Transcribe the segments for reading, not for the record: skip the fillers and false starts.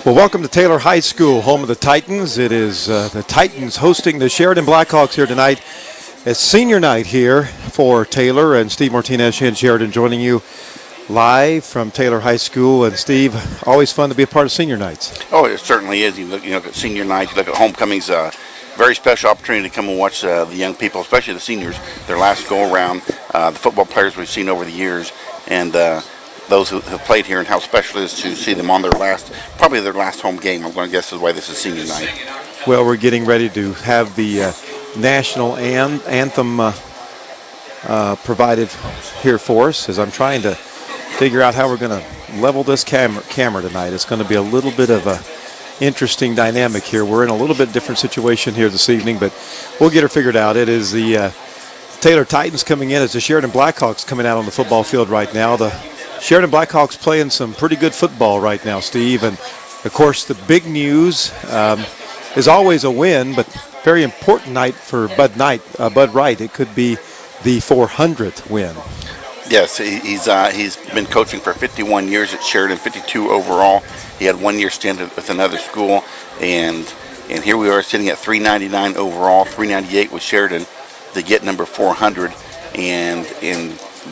Well, welcome to Taylor High School, home of the Titans. It is the Titans hosting the Sheridan Blackhawks here tonight. It's senior night here for Taylor, and Steve Martinez and Sheridan joining you live from Taylor High School. And Steve, always fun to be a part of senior nights. Oh, it certainly is. You look at senior night, you look at homecomings. Very special opportunity to come and watch the young people, especially the seniors, their last go around. The football players we've seen over the years, and those who have played here, and how special it is to see them on probably their last home game. I'm going to guess is why this is senior night. Well, we're getting ready to have the national anthem provided here for us, as I'm trying to figure out how we're going to level this camera tonight. It's going to be a little bit of a interesting dynamic here. We're in a little bit different situation here this evening, but we'll get her figured out. It is the Taylor Titans coming in as the Sheridan Blackhawks coming out on the football field right now. The Sheridan Blackhawks playing some pretty good football right now, Steve. And, of course, the big news is always a win, but very important night for Bud Wright. It could be the 400th win. Yes, he's been coaching for 51 years at Sheridan, 52 overall. He had 1 year stint with another school, and here we are sitting at 399 overall, 398 with Sheridan to get number 400. And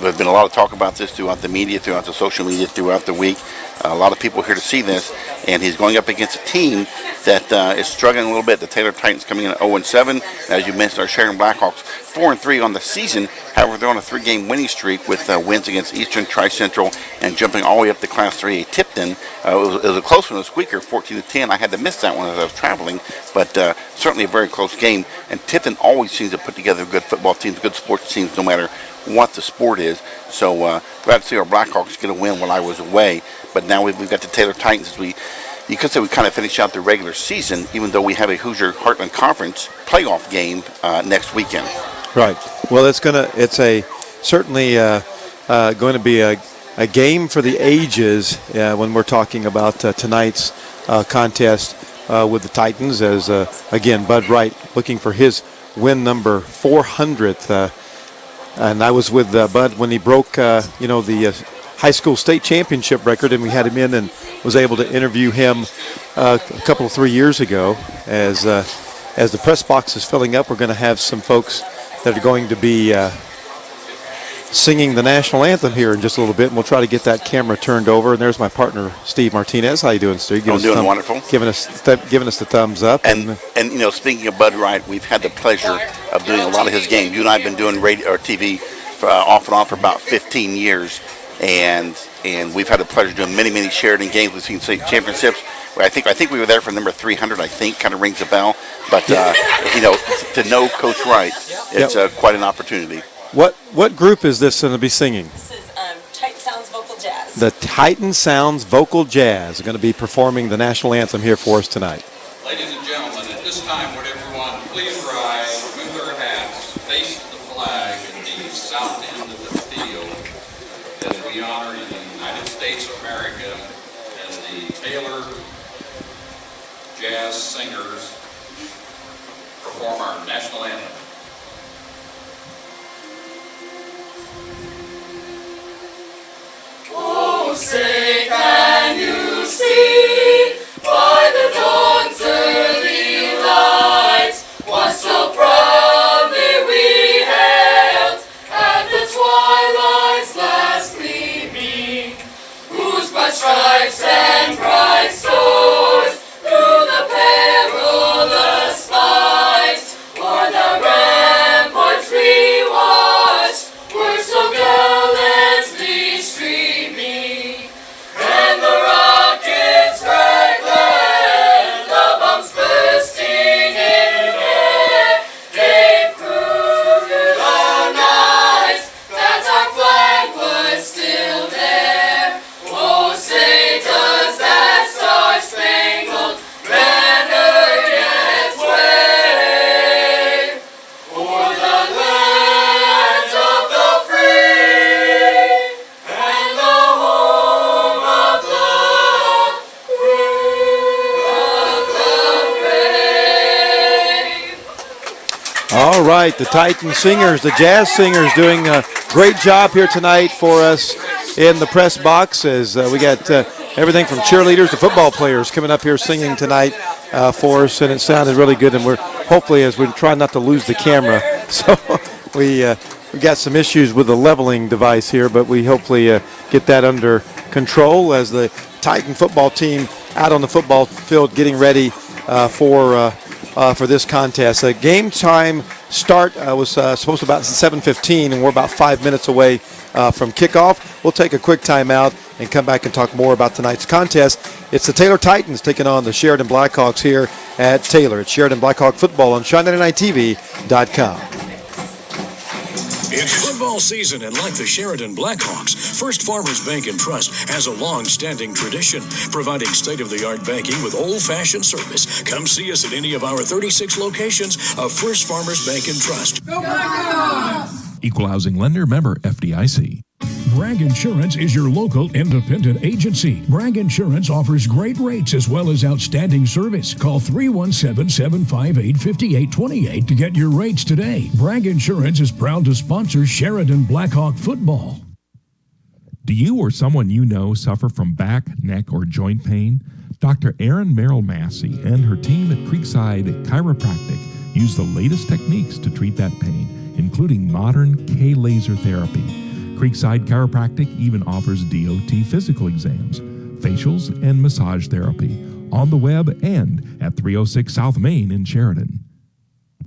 there's been a lot of talk about this throughout the media, throughout the social media, throughout the week. A lot of people here to see this, and he's going up against a team that is struggling a little bit. The Taylor Titans coming in at 0-7. As you mentioned, our Sheridan Blackhawks 4-3 on the season. However, they're on a 3-game winning streak with wins against Eastern, Tri-Central, and jumping all the way up to Class 3A Tipton. It was a close one, a squeaker, 14-10. I had to miss that one as I was traveling, but certainly a very close game. And Tipton always seems to put together good football teams, good sports teams, no matter what the sport is. So glad to see our Blackhawks get a win while I was away. But now we've got the Taylor Titans. You could say we kind of finish out the regular season, even though we have a Hoosier Heartland Conference playoff game next weekend. Right. Well, certainly going to be a game for the ages when we're talking about tonight's contest with the Titans. As again, Bud Wright looking for his win number 400th. And I was with Bud when he broke, the high school state championship record, and we had him in and was able to interview him a couple of 3 years ago. As the press box is filling up, we're going to have some folks that are going to be singing the national anthem here in just a little bit, and we'll try to get that camera turned over. And there's my partner, Steve Martinez. How you doing, Steve? I'm doing wonderful. Giving us the thumbs up. And speaking of Bud Wright, we've had the pleasure of doing a lot of his games. You and I have been doing radio or TV off and on for about 15 years, and we've had the pleasure of doing many Sheridan games. We've seen state championships. I think we were there for number 300. I think kind of rings a bell. But to know Coach Wright, it's quite an opportunity. What group is this going to be singing? This is Titan Sounds Vocal Jazz. The Titan Sounds Vocal Jazz are going to be performing the national anthem here for us tonight. Ladies and gentlemen, at this time, would everyone please rise, move their hats, face the flag at the south end of the field as we honor the United States of America as the Taylor Jazz Singers perform our national anthem. Oh, say can you see by the dawn's early light what so proudly we hailed at the twilight's last gleaming, whose broad stripes and bright stars through the perilous fight o'er the ramparts we watched were so gallantly streaming, and the rockets crackling, the bombs bursting in air, gave proof through the night that our flag was still there. Oh, say does that star-spangled banner yet wave o'er the land of the free and the home of the brave. All right, the Titan Singers, the Jazz Singers, doing a great job here tonight for us in the press box as we got everything from cheerleaders to football players coming up here singing tonight for us, and it sounded really good. And we're hopefully, as we try not to lose the camera, so we got some issues with the leveling device here, but we hopefully get that under control as the Titan football team out on the football field getting ready for this contest. The game time start was supposed to be about 7:15, and we're about 5 minutes away from kickoff. We'll take a quick timeout and come back and talk more about tonight's contest. It's the Taylor Titans taking on the Sheridan Blackhawks here at Taylor. It's Sheridan Blackhawk football on Shine99TV.com. It's football season, and like the Sheridan Blackhawks, First Farmers Bank and Trust has a long-standing tradition, providing state-of-the-art banking with old-fashioned service. Come see us at any of our 36 locations of First Farmers Bank and Trust. Go Blackhawks! Equal housing lender, member FDIC. Bragg Insurance is your local independent agency. Bragg Insurance offers great rates as well as outstanding service. Call 317-758-5828 to get your rates today. Bragg Insurance is proud to sponsor Sheridan Blackhawk football. Do you or someone you know suffer from back, neck, or joint pain? Dr. Erin Merrill Massey and her team at Creekside Chiropractic use the latest techniques to treat that pain, including modern K-laser therapy. Creekside Chiropractic even offers DOT physical exams, facials, and massage therapy on the web and at 306 South Main in Sheridan.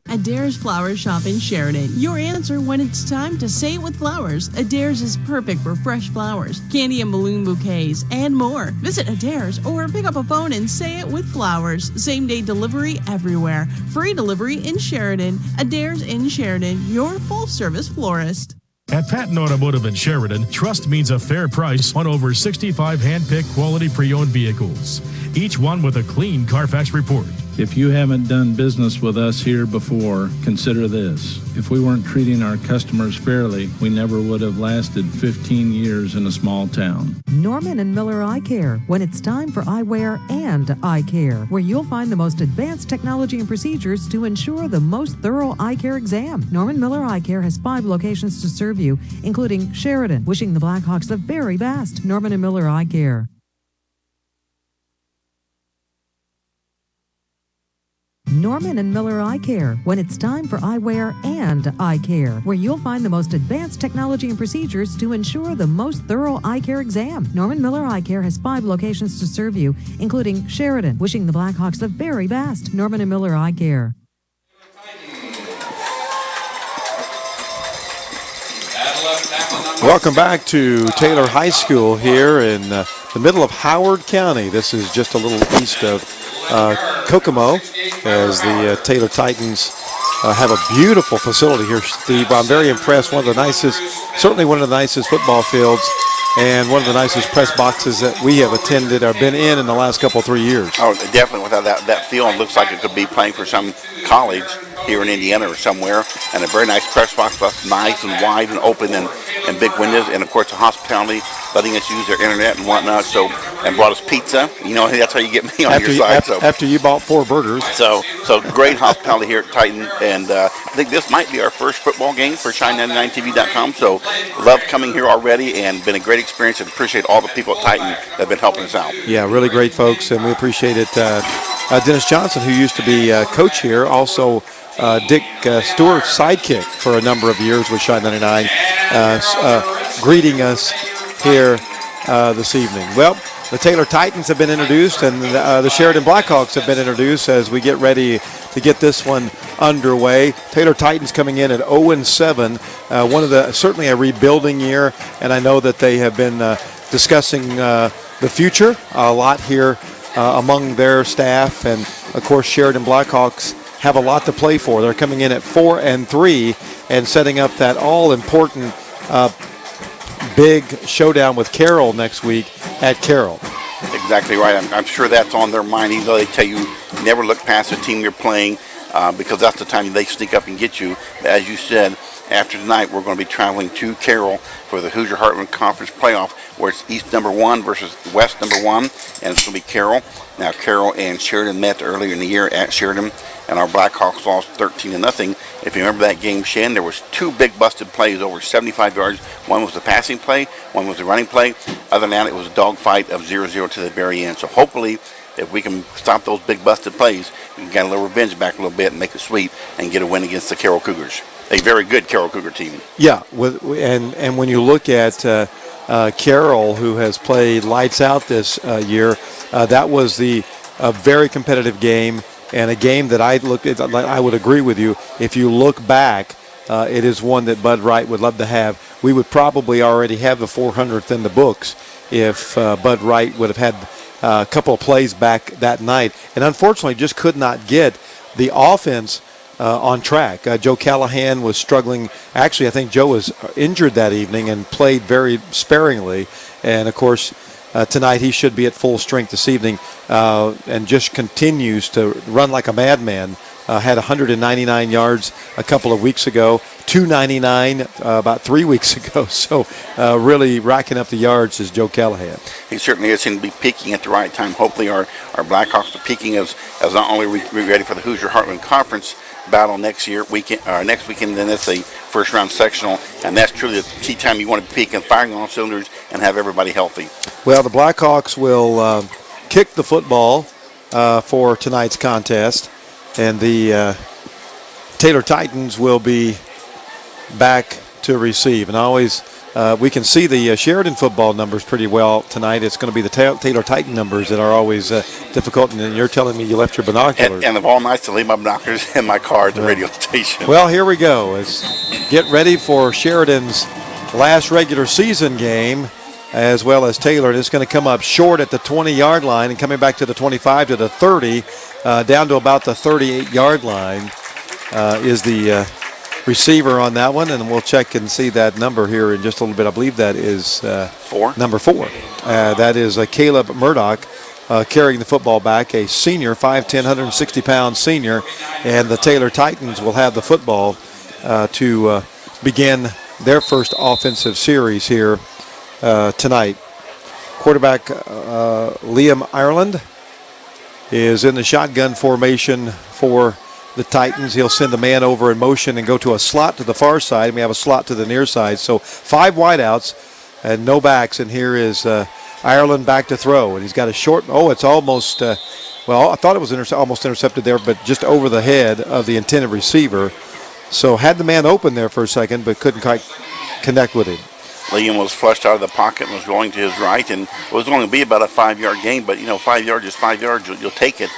Adair's Flower Shop in Sheridan. Your answer when it's time to say it with flowers. Adair's is perfect for fresh flowers, candy and balloon bouquets, and more. Visit Adair's or pick up a phone and say it with flowers. Same-day delivery everywhere. Free delivery in Sheridan. Adair's in Sheridan, your full-service florist. At Patton Automotive in Sheridan, trust means a fair price on over 65 hand-picked quality pre-owned vehicles, each one with a clean Carfax report. If you haven't done business with us here before, consider this. If we weren't treating our customers fairly, we never would have lasted 15 years in a small town. Norman and Miller Eye Care, when it's time for eyewear and eye care, where you'll find the most advanced technology and procedures to ensure the most thorough eye care exam. Norman Miller Eye Care has 5 locations to serve you, including Sheridan, wishing the Blackhawks the very best. Norman and Miller Eye Care. Norman and Miller Eye Care, when it's time for eyewear and eye care, where you'll find the most advanced technology and procedures to ensure the most thorough eye care exam. Norman Miller Eye Care has 5 locations to serve you, including Sheridan, wishing the Blackhawks the very best. Norman and Miller Eye Care. Welcome back to Taylor High School here in the middle of Howard County. This is just a little east of Kokomo, as the Taylor Titans have a beautiful facility here, Steve. I'm very impressed. One of the nicest, certainly one of the nicest football fields, and one of the nicest press boxes that we have attended or been in the last couple, 3 years. Oh, definitely. Without that field, it looks like it could be playing for some college here in Indiana or somewhere. And a very nice press box, that's nice and wide and open and big windows. And, of course, the hospitality, letting us use their internet and whatnot. So, and brought us pizza. You know, that's how you get me on your side. After you bought 4 burgers. So great hospitality here at Titan. And I think this might be our first football game for Shine99TV.com. So love coming here already and been a great experience, and appreciate all the people at Titan that have been helping us out. Yeah, really great folks, and we appreciate it. Dennis Johnson, who used to be coach here, also Dick Stewart's sidekick for a number of years with Shine 99, greeting us here this evening. Well, the Taylor Titans have been introduced, and the Sheridan Blackhawks have been introduced as we get ready to get this one underway. Taylor Titans coming in at 0-7, certainly a rebuilding year, and I know that they have been discussing the future a lot here among their staff, and of course Sheridan Blackhawks have a lot to play for. They're coming in at 4-3 and setting up that all-important big showdown with Carroll next week at Carroll. Exactly right. I'm sure that's on their mind. Even though they tell you never look past the team you're playing, because that's the time they sneak up and get you. But as you said, after tonight, we're going to be traveling to Carroll for the Hoosier Heartland Conference Playoff, where it's East number 1 versus West number 1, and it's going to be Carroll. Now, Carroll and Sheridan met earlier in the year at Sheridan, and our Blackhawks lost 13-0. If you remember that game, Shan, there was 2 big busted plays over 75 yards. One was the passing play, one was the running play. Other than that, it was a dogfight of 0-0 to the very end. So hopefully, if we can stop those big busted plays, we can get a little revenge back a little bit and make a sweep and get a win against the Carroll Cougars. A very good Carroll Cougar team. Yeah, and when you look at Carroll, who has played lights out this year, that was a very competitive game, and a game that I would agree with you. If you look back, it is one that Bud Wright would love to have. We would probably already have the 400th in the books if Bud Wright would have had a couple of plays back that night, and unfortunately just could not get the offense on track. Joe Callahan was struggling. Actually, I think Joe was injured that evening and played very sparingly. And, of course, tonight he should be at full strength this evening and just continues to run like a madman. Had 199 yards a couple of weeks ago, 299 about 3 weeks ago. So really racking up the yards is Joe Callahan. He certainly is going to be peaking at the right time. Hopefully our Blackhawks are peaking as not only we ready for the Hoosier Heartland Conference battle next weekend, then it's a first round sectional, and that's truly the key time you want to peak and firing on all cylinders and have everybody healthy. Well, the Blackhawks will kick the football for tonight's contest, and the Taylor Titans will be back to receive. And always we can see the Sheridan football numbers pretty well tonight. It's going to be the Taylor Titan numbers that are always difficult. And you're telling me you left your binoculars. And of all nights to leave my binoculars in my car at the radio station. Well, here we go. Let's get ready for Sheridan's last regular season game, as well as Taylor. And it's going to come up short at the 20-yard line and coming back to the 25 to the 30, down to about the 38-yard line is the receiver on that one, and we'll check and see that number here in just a little bit. I believe that is number 4. That is Caleb Murdoch carrying the football back, a senior, 5'10", 160-pound senior, and the Taylor Titans will have the football to begin their first offensive series here tonight. Quarterback Liam Ireland is in the shotgun formation for the Titans. He'll send a man over in motion and go to a slot to the far side. We have a slot to the near side. So 5 wideouts and no backs. And here is Ireland back to throw. And he's got a short, it's almost, I thought it was almost intercepted there, but just over the head of the intended receiver. So had the man open there for a second, but couldn't quite connect with him. Liam was flushed out of the pocket and was going to his right. And it was going to be about a 5-yard gain, but, 5 yards is 5 yards. You'll take it.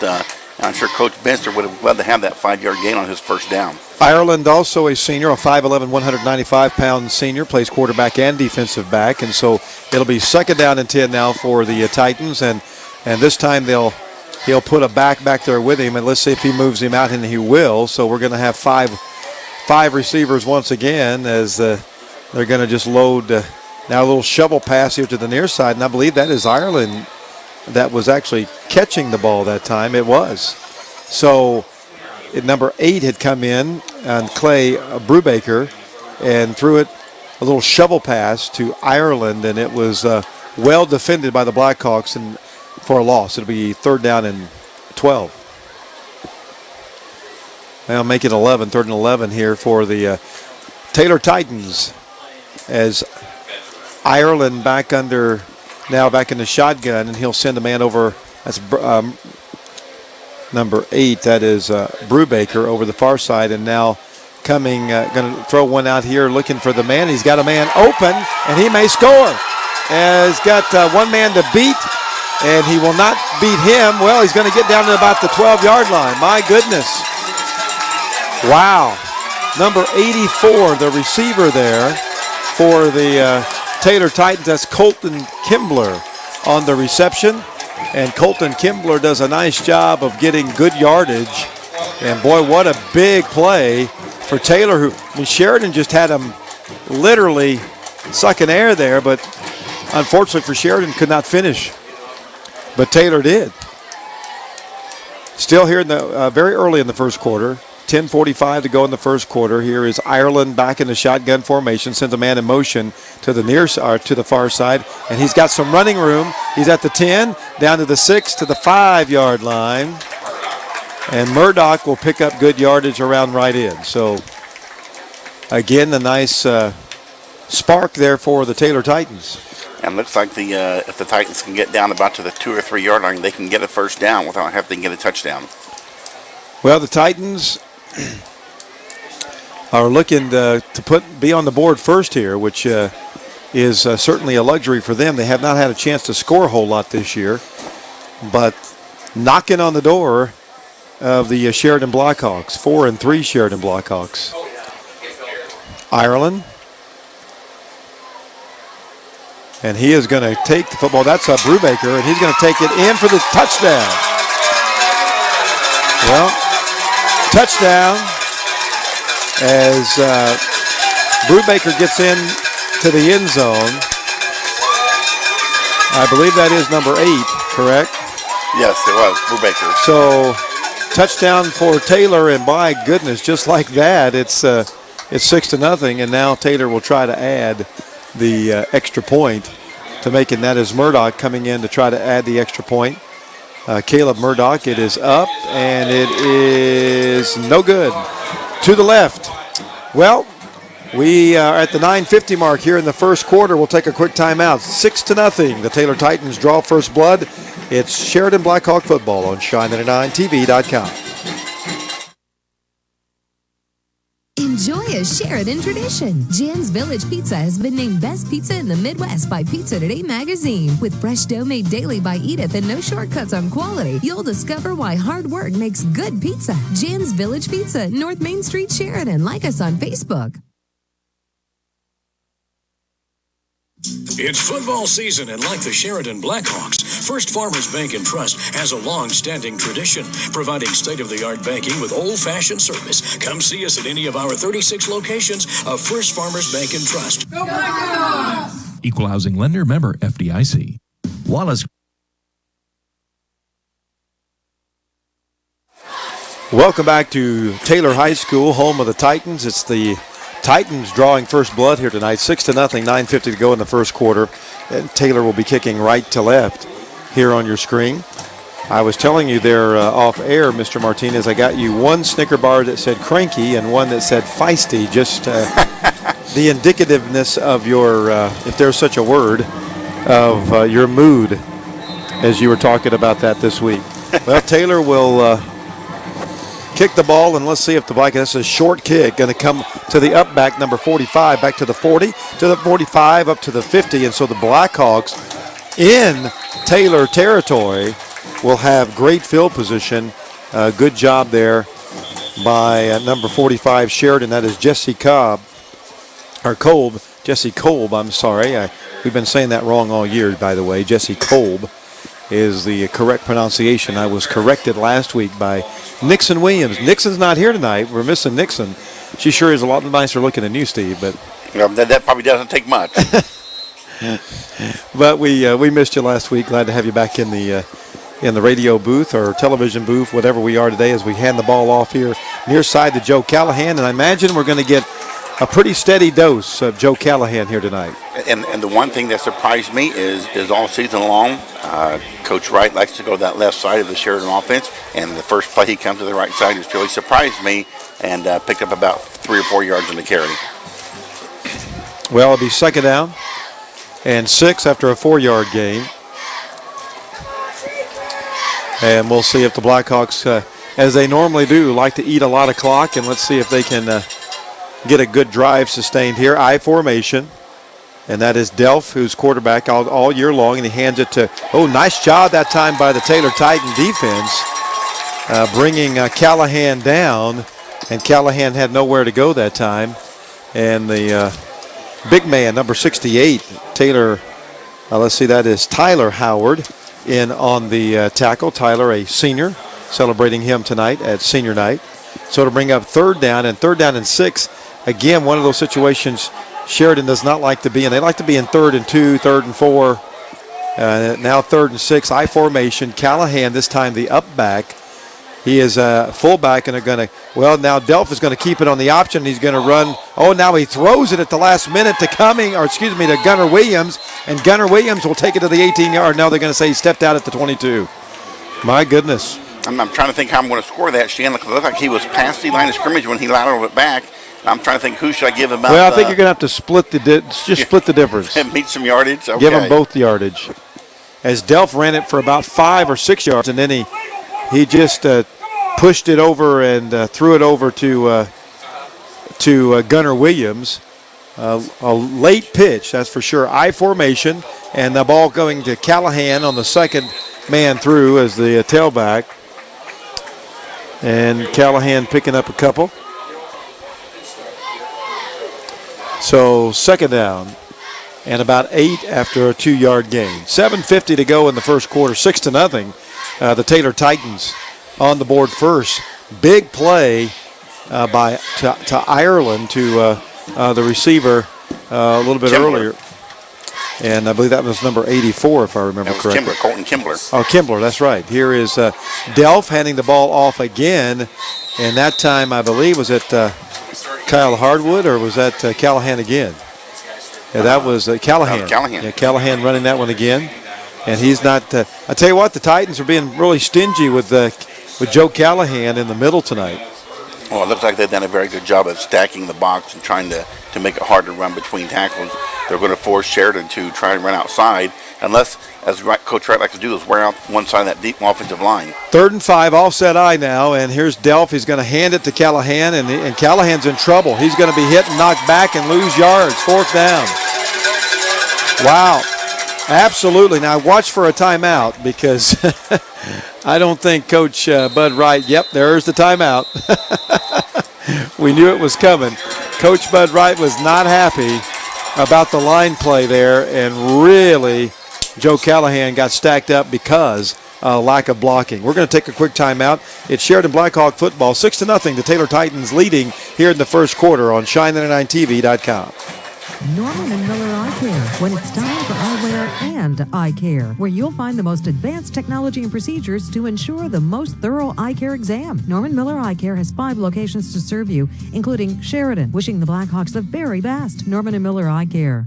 I'm sure Coach Benster would have loved to have that 5-yard gain on his first down. Ireland, also a senior, a 5'11", 195-pound senior, plays quarterback and defensive back. And so it'll be 2nd down and 10 now for the Titans. And this time he'll put a back there with him. And let's see if he moves him out, and he will. So we're going to have five receivers once again as they're going to just load now a little shovel pass here to the near side. And I believe that is Ireland that was actually catching the ball that time. It was. So number 8 had come in, and Clay Brubaker, and threw it a little shovel pass to Ireland, and it was well defended by the Blackhawks and for a loss. It'll be 3rd down and 12. Now make it 11, 3rd and 11 here for the Taylor Titans, as Ireland back in the shotgun, and he'll send a man over. That's number 8. That is Brubaker over the far side, and now coming, going to throw one out here, looking for the man. He's got a man open, and he may score. He's got one man to beat, and he will not beat him. Well, he's going to get down to about the 12-yard line. My goodness. Wow. Number 84, the receiver there for the Taylor Titans. That's Colton Kimbler on the reception. And Colton Kimbler does a nice job of getting good yardage. And boy, what a big play for Taylor. Sheridan just had him literally sucking air there, but unfortunately for Sheridan, could not finish. But Taylor did. Still here in the very early in the first quarter. 10:45 to go in the first quarter. Here is Ireland back in the shotgun formation, sends a man in motion to the far side, and he's got some running room. He's at the 10, down to the 6, to the 5-yard line. And Murdoch will pick up good yardage around right in. So, again, the nice spark there for the Taylor Titans. And looks like if the Titans can get down about to the 2 or 3 yard line, they can get a first down without having to get a touchdown. Well, the Titans are looking to be on the board first here, which is certainly a luxury for them. They have not had a chance to score a whole lot this year, but knocking on the door of the Sheridan Blackhawks, 4-3 Sheridan Blackhawks. Ireland. And he is going to take the football. That's Brubaker, and he's going to take it in for the touchdown. Well, touchdown as Brubaker gets in to the end zone. I believe that is number 8, correct? Yes, it was, Brubaker. So, touchdown for Taylor, and by goodness, just like that, it's 6-0, and now Taylor will try to add the extra point to make it. That is Murdoch coming in to try to add the extra point. Caleb Murdoch, it is up, and it is no good. To the left. Well, we are at the 9:50 mark here in the first quarter. We'll take a quick timeout. 6-0. The Taylor Titans draw first blood. It's Sheridan Blackhawk football on Shine99TV.com. Enjoy a Sheridan tradition. Jan's Village Pizza has been named Best Pizza in the Midwest by Pizza Today magazine. With fresh dough made daily by Edith and no shortcuts on quality, you'll discover why hard work makes good pizza. Jan's Village Pizza, North Main Street, Sheridan. Like us on Facebook. It's football season, and like the Sheridan Blackhawks, First Farmers Bank and Trust has a long-standing tradition, providing state-of-the-art banking with old-fashioned service. Come see us at any of our 36 locations of First Farmers Bank and Trust. Go Blackhawks! Equal housing lender, member FDIC. Wallace. Welcome back to Taylor High School, home of the Titans. It's the Titans drawing first blood here tonight, 6-0, 9:50 to go in the first quarter. And Taylor will be kicking right to left here on your screen. I was telling you there off air, Mr. Martinez, I got you one Snicker bar that said cranky and one that said feisty, just the indicativeness of your, if there's such a word, of your mood as you were talking about that this week. Well, Taylor will kick the ball, and let's see if the Vikings, this is a short kick, going to come to the up back, number 45, back to the 40, to the 45, up to the 50, and so the Blackhawks in Taylor territory will have great field position. Good job there by number 45, Sheridan. That is Jesse Kolb, I'm sorry. We've been saying that wrong all year, by the way. Jesse Kolb is the correct pronunciation. I was corrected last week by Nixon Williams. Nixon's not here tonight. We're missing Nixon. She sure is a lot nicer looking than you, Steve. But that probably doesn't take much. But we missed you last week. Glad to have you back in the radio booth or television booth, whatever we are today, as we hand the ball off here near side to Joe Callahan. And I imagine we're going to get a pretty steady dose of Joe Callahan here tonight. And the one thing that surprised me is all season long, Coach Wright likes to go to that left side of the Sheridan offense, and the first play he comes to the right side just really surprised me and picked up about 3 or 4 yards on the carry. Well, it'll be second down and 6 after a 4-yard gain. And we'll see if the Blackhawks, as they normally do, like to eat a lot of clock, and let's see if they can get a good drive sustained here. I formation. And that is Delph, who's quarterback all year long, and he hands it to, nice job that time by the Taylor Titan defense, bringing Callahan down, and Callahan had nowhere to go that time. And the big man, number 68, Taylor, let's see, that is Tyler Howard in on the tackle. Tyler, a senior, celebrating him tonight at senior night. So to bring up third down and 6, again, one of those situations Sheridan does not like to be in. They like to be in 3rd and 2, 3rd and 4. Now 3rd and 6, I formation. Callahan, this time the up back. He is a fullback, and they're going to, now Delph is going to keep it on the option. He's going to run. Now he throws it at the last minute to Gunnar Williams, and Gunnar Williams will take it to the 18-yard. Now they're going to say he stepped out at the 22. My goodness. I'm trying to think how I'm going to score that. Shan looked like he was past the line of scrimmage when he lateraled it back. I'm trying to think who should I give about. Well, I think you're going to have to split the difference. And meet some yardage. Okay. Give them both the yardage. As Delph ran it for about 5 or 6 yards, and then he just pushed it over and threw it over to Gunnar Williams. A late pitch, that's for sure. I formation, and the ball going to Callahan on the second man through as the tailback. And Callahan picking up a couple. So second down and about 8 after a 2-yard gain. 7:50 to go in the first quarter, 6-0. The Taylor Titans on the board first. Big play to Ireland to the receiver a little bit earlier. And I believe that was number 84, if I remember correctly. Colton Kimbler. Oh, Kimbler, that's right. Here is Delph handing the ball off again. And that time, I believe, was it Kyle Hardwood or was that Callahan again? Yeah, that was Callahan. Callahan. Yeah, Callahan running that one again. And he's not I tell you what, the Titans are being really stingy with Joe Callahan in the middle tonight. Well, it looks like they've done a very good job of stacking the box and trying to make it hard to run between tackles. They're going to force Sheridan to try and run outside, unless, as Coach Wright likes to do, is wear out one side of that deep offensive line. 3rd and 5, all set eye now, and here's Delph. He's going to hand it to Callahan, and Callahan's in trouble. He's going to be hit and knocked back and lose yards. 4th down. Wow. Absolutely. Now, watch for a timeout because I don't think Coach Bud Wright, yep, there's the timeout. We knew it was coming. Coach Bud Wright was not happy about the line play there, and really Joe Callahan got stacked up because lack of blocking. We're going to take a quick timeout. It's Sheridan Blackhawk football, 6-0. The Taylor Titans leading here in the first quarter on Shine99TV.com. Norman and Miller Eye Care, when it's time for eyewear and eye care, where you'll find the most advanced technology and procedures to ensure the most thorough eye care exam. Norman Miller Eye Care has 5 locations to serve you, including Sheridan, wishing the Blackhawks the very best. Norman and Miller Eye Care.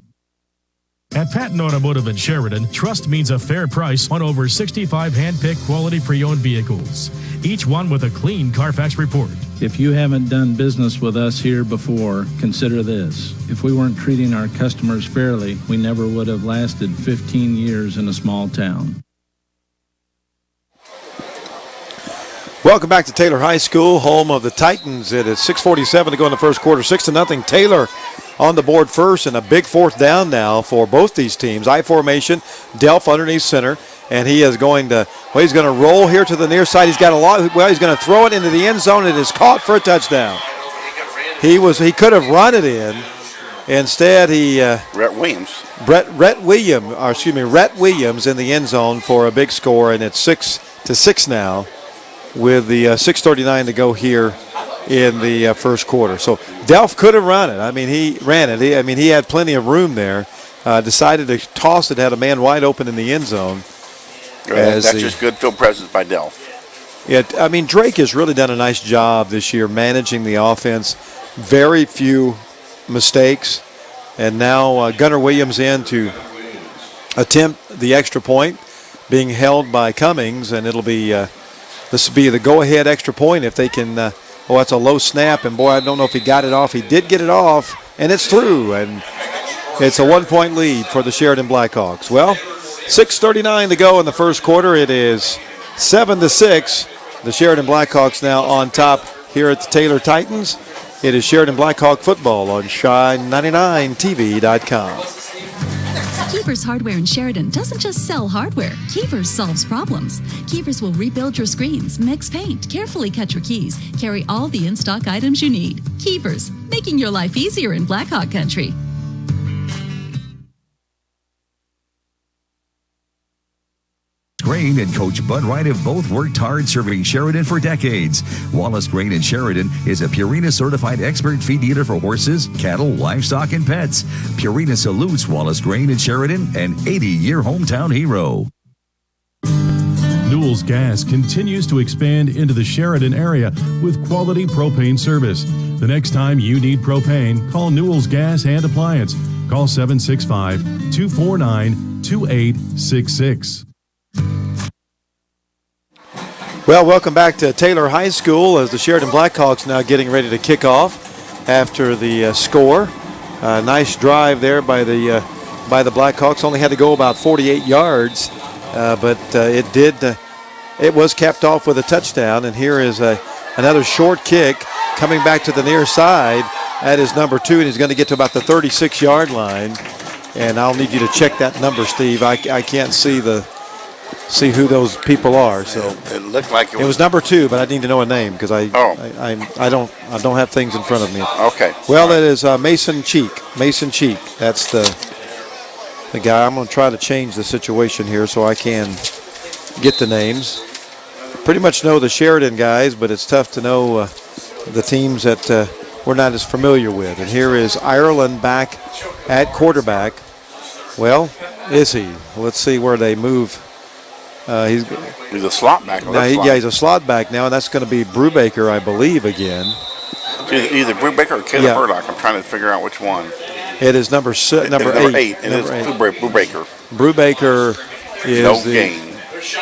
At Patton Automotive in Sheridan, trust means a fair price on over 65 hand-picked quality pre-owned vehicles, each one with a clean Carfax report. If you haven't done business with us here before, consider this. If we weren't treating our customers fairly, we never would have lasted 15 years in a small town. Welcome back to Taylor High School, home of the Titans. It is 6:47 to go in the first quarter, 6-0. Taylor on the board first, and a big 4th down now for both these teams. I formation, Delph underneath center, and he is going to, well, he's going to roll here to the near side. He's got a lot, well, he's going to throw it into the end zone. It is caught for a touchdown. He could have run it in. Instead, Rhett Williams in the end zone for a big score, and it's 6-6 now with the 6:39 to go here in the first quarter. So Delph could have run it. I mean, he ran it. He had plenty of room there. Decided to toss it, had a man wide open in the end zone. That's just good field presence by Delph. Yeah, I mean, Drake has really done a nice job this year managing the offense. Very few mistakes. And now Gunnar Williams in to attempt the extra point, being held by Cummings, and it'll be this will be the go-ahead extra point if they can. That's a low snap, and boy, I don't know if he got it off. He did get it off, and it's through, and it's a 1-point lead for the Sheridan Blackhawks. Well, 6:39 to go in the first quarter. It is 7-6. The Sheridan Blackhawks now on top here at the Taylor Titans. It is Sheridan Blackhawk football on Shine99TV.com. Keefer's Hardware in Sheridan doesn't just sell hardware. Keefer's solves problems. Keefer's will rebuild your screens, mix paint, carefully cut your keys, carry all the in-stock items you need. Keefer's, making your life easier in Blackhawk country. Grain and Coach Bud Wright have both worked hard serving Sheridan for decades. Wallace Grain in Sheridan is a Purina certified expert feed dealer for horses, cattle, livestock, and pets. Purina salutes Wallace Grain in Sheridan, an 80-year hometown hero. Newell's Gas continues to expand into the Sheridan area with quality propane service. The next time you need propane, call Newell's Gas and Appliance. Call 765-249-2866. Well, welcome back to Taylor High School as the Sheridan Blackhawks now getting ready to kick off after the score. Nice drive there by the Blackhawks. Only had to go about 48 yards, but it was capped off with a touchdown. And here is another short kick coming back to the near side. That is number 2, and he's going to get to about the 36-yard line. And I'll need you to check that number, Steve. I can't see who those people are. So it looked like it was number 2, but I need to know a name because I don't have things in front of me. Okay. Well, that is Mason Cheek. Mason Cheek. That's the guy. I'm going to try to change the situation here so I can get the names. Pretty much know the Sheridan guys, but it's tough to know the teams that we're not as familiar with. And here is Ireland back at quarterback. Well, is he? Let's see where they move. He's a slot back. He's a slot back now, and that's going to be Brubaker, I believe, again. Either Brubaker or Caleb Burdock. I'm trying to figure out which one. It is number 8. It is Brubaker. Brubaker is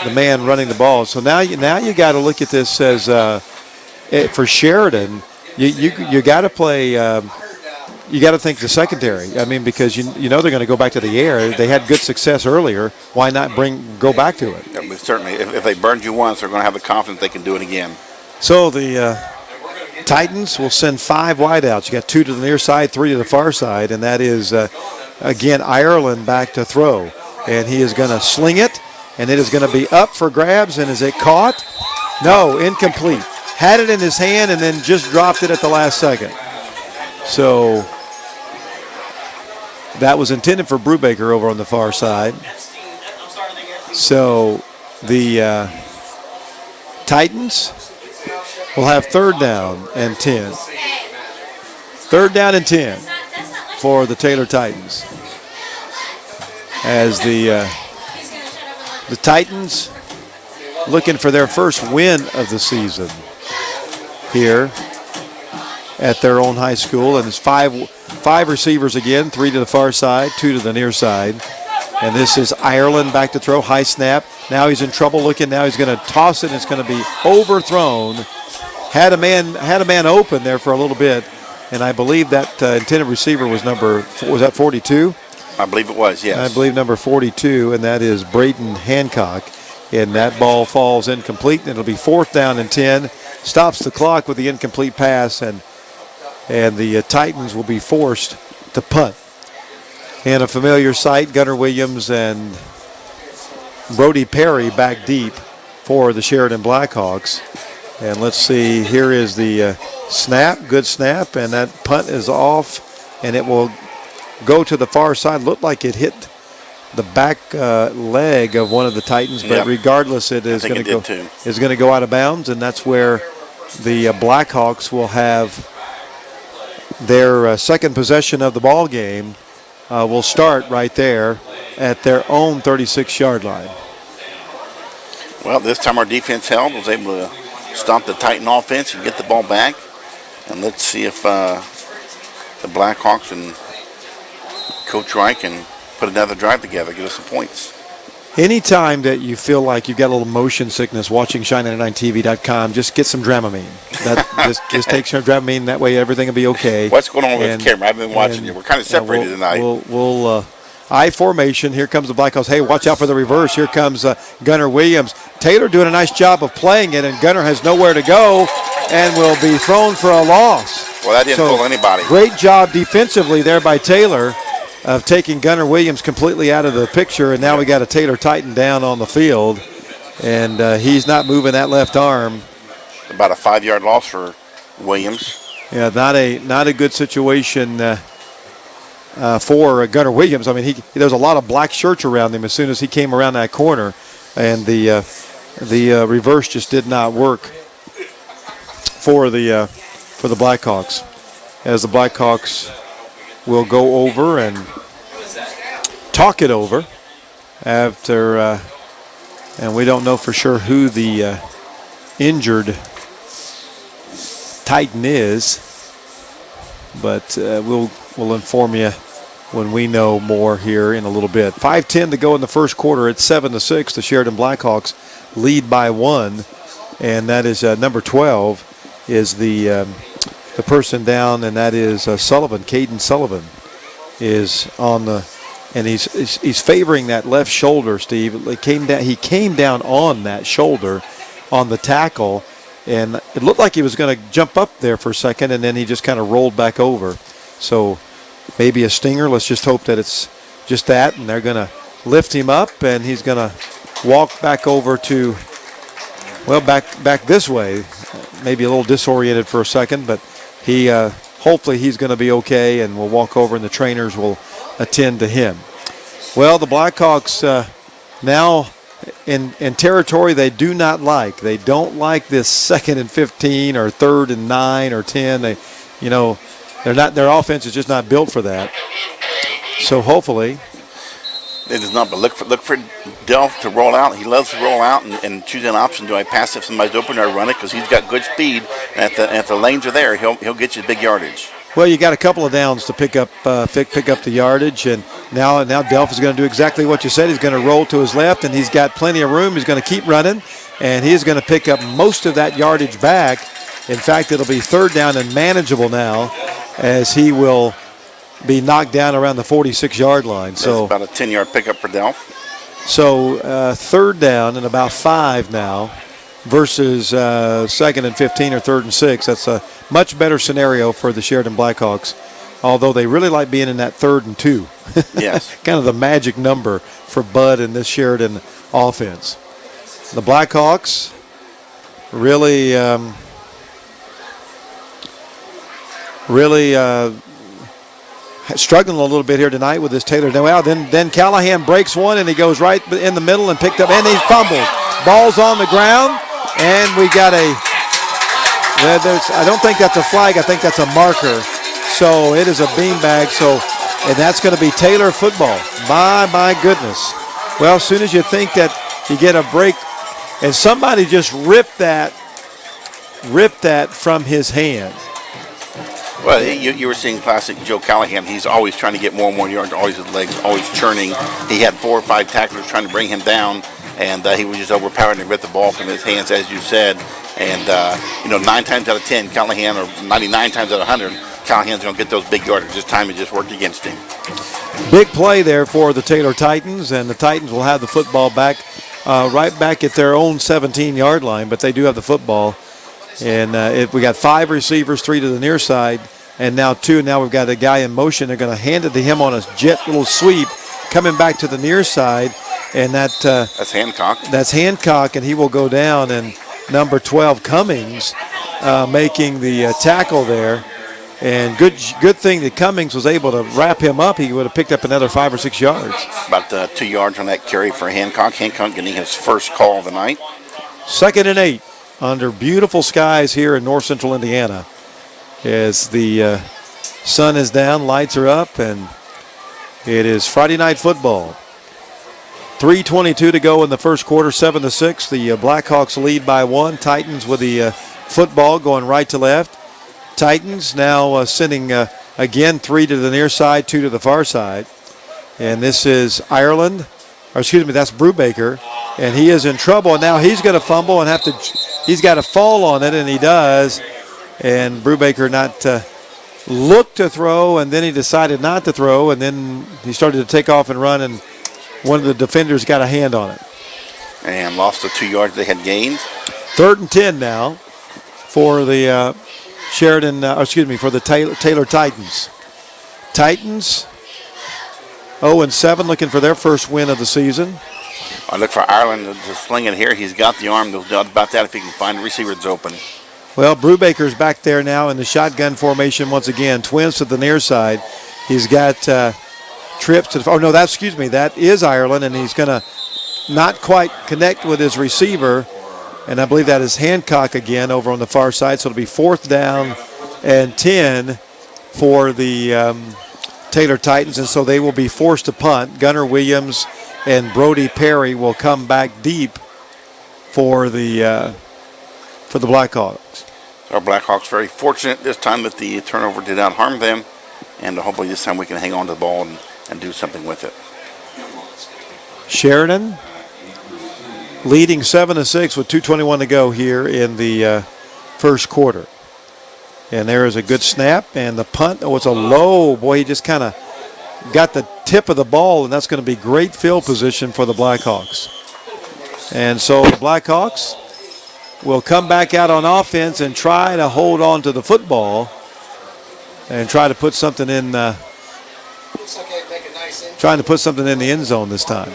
the man running the ball. So now you got to look at this as for Sheridan. You got to play. You got to think the secondary. I mean, because you know they're going to go back to the air. They had good success earlier. Why not go back to it? Yeah, but certainly, if they burned you once, they're going to have the confidence they can do it again. So the Titans will send 5 wideouts. You got 2 to the near side, 3 to the far side, and that is again Ireland back to throw, and he is going to sling it, and it is going to be up for grabs. And is it caught? No, incomplete. Had it in his hand and then just dropped it at the last second. So that was intended for Brubaker over on the far side. So the Titans will have 3rd down and 10. 3rd down and 10 for the Taylor Titans. As the Titans looking for their first win of the season here at their own high school. And it's five receivers again, 3 to the far side, 2 to the near side. And this is Ireland back to throw, high snap. Now he's in trouble looking. Now he's going to toss it, and it's going to be overthrown. Had a man open there for a little bit, and I believe that intended receiver was that 42? I believe it was, yes. I believe number 42, and that is Braden Hancock. And that ball falls incomplete, and it'll be 4th down and 10. Stops the clock with the incomplete pass, and the Titans will be forced to punt. And a familiar sight, Gunnar Williams and Brody Perry back deep for the Sheridan Blackhawks. And let's see, here is the snap, good snap, and that punt is off, and it will go to the far side. Looked like it hit the back leg of one of the Titans, but regardless, it is going to go out of bounds, and that's where the Blackhawks will have their second possession of the ball game. Will start right there at their own 36-yard line. Well, this time our defense held, was able to stop the Titan offense and get the ball back. And let's see if the Blackhawks and Coach Wright can put another drive together, get us some points. Anytime that you feel like you've got a little motion sickness watching Shine99TV.com, just get some Dramamine. Just take some Dramamine. That way everything will be okay. What's going on with the camera? I've been watching you. We're kind of separated tonight. We'll I formation. Here comes the Blackhawks. Hey, watch out for the reverse. Here comes Gunnar Williams. Taylor doing a nice job of playing it, and Gunnar has nowhere to go and will be thrown for a loss. Well, that didn't fool anybody. Great job defensively there by Taylor of taking Gunnar Williams completely out of the picture, and now we got a Taylor Titan down on the field, and he's not moving that left arm. About a 5-yard loss for Williams. Yeah, not a good situation for Gunnar Williams. I mean, there's a lot of black shirts around him as soon as he came around that corner, and the reverse just did not work for the Blackhawks, as the Blackhawks will go over and talk it over after, and we don't know for sure who the injured Titan is, but we'll inform you when we know more here in a little bit. 5:10 to go in the first quarter. It's 7-6. The Sheridan Blackhawks lead by 1. and that is number 12 is the person down, and that is Sullivan. Caden Sullivan is on the, and he's favoring that left shoulder, Steve. He came down on that shoulder on the tackle, and it looked like he was going to jump up there for a second, and then he just kind of rolled back over. So maybe a stinger. Let's just hope that it's just that, and they're going to lift him up, and he's going to walk back over to, well, back this way. Maybe a little disoriented for a second, but he hopefully he's going to be okay, and will walk over, and the trainers will attend to him. Well, the Blackhawks now in territory they do not like. They don't like this 2nd and 15 or 3rd and 9 or 10. They're not. Their offense is just not built for that. So hopefully, it is not. But look for Delph to roll out. He loves to roll out and choose an option. Do I pass if somebody's open, or run it? Because he's got good speed. And if the lanes are there, he'll get you big yardage. Well, you got a couple of downs to pick up the yardage, and now Delph is going to do exactly what you said. He's going to roll to his left, and he's got plenty of room. He's going to keep running, and he's going to pick up most of that yardage back. In fact, it'll be 3rd down and manageable now, as he will be knocked down around the 46-yard line. So that's about a 10-yard pickup for Delph. So 3rd down and about 5 now, versus 2nd and 15 or 3rd and 6. That's a much better scenario for the Sheridan Blackhawks, although they really like being in that 3rd and 2. Yes. Kind of the magic number for Bud in this Sheridan offense. The Blackhawks really struggling a little bit here tonight with this Taylor. Well, then Callahan breaks one, and he goes right in the middle and picked up, and he fumbled. Ball's on the ground, and we got I don't think that's a flag. I think that's a marker. So it is a beanbag. And that's going to be Taylor football. My goodness. Well, as soon as you think that you get a break, and somebody just ripped that from his hand. Well, you were seeing classic Joe Callahan. He's always trying to get more and more yards, always his legs, always churning. He had 4 or 5 tacklers trying to bring him down, and he was just overpowered and ripped the ball from his hands, as you said. And, 9 times out of 10, Callahan, or 99 times out of 100, Callahan's going to get those big yards. This time it just worked against him. Big play there for the Taylor Titans, and the Titans will have the football back, right back at their own 17-yard line, but they do have the football. And we got 5 receivers, 3 to the near side, and now 2. Now we've got a guy in motion. They're going to hand it to him on a jet little sweep, coming back to the near side, and that's Hancock. That's Hancock, and he will go down. And number 12, Cummings, making the tackle there. And good thing that Cummings was able to wrap him up. He would have picked up another 5 or 6 yards. About 2 yards on that carry for Hancock. Hancock getting his first call of the night. 2nd and 8 under beautiful skies here in north central Indiana, as the sun is down, lights are up, and it is Friday night football. 3:22 to go in the first quarter, 7-6. The Blackhawks lead by 1. Titans with the football going right to left. Titans now sending again 3 to the near side, 2 to the far side. And this is Ireland, or excuse me, that's Brubaker, and he is in trouble. And now he's going to fumble and he's got to fall on it, and he does. And Brubaker not looked to throw, and then he decided not to throw, and then he started to take off and run, and one of the defenders got a hand on it. And lost the 2 yards they had gained. 3rd and 10 now for the for the Taylor Titans. Titans 0-7, looking for their first win of the season. I look for Ireland to sling it here. He's got the arm. No doubt about that if he can find a receiver that's open. Well, Brubaker's back there now in the shotgun formation once again. Twins to the near side. He's got trips to the – that is Ireland, and he's going to not quite connect with his receiver. And I believe that is Hancock again over on the far side. So it'll be 4th down and 10 for the Taylor Titans, and so they will be forced to punt. Gunnar Williams and Brody Perry will come back deep for the Blackhawks. Our Blackhawks very fortunate this time that the turnover did not harm them, and hopefully this time we can hang on to the ball and do something with it. Sheridan leading 7-6 with 2:21 to go here in the first quarter. And there is a good snap, and the punt was a low. Boy, he just kind of got the tip of the ball, and that's going to be great field position for the Blackhawks. And so the Blackhawks will come back out on offense and try to hold on to the football and try to put something in, trying to put something in the end zone this time.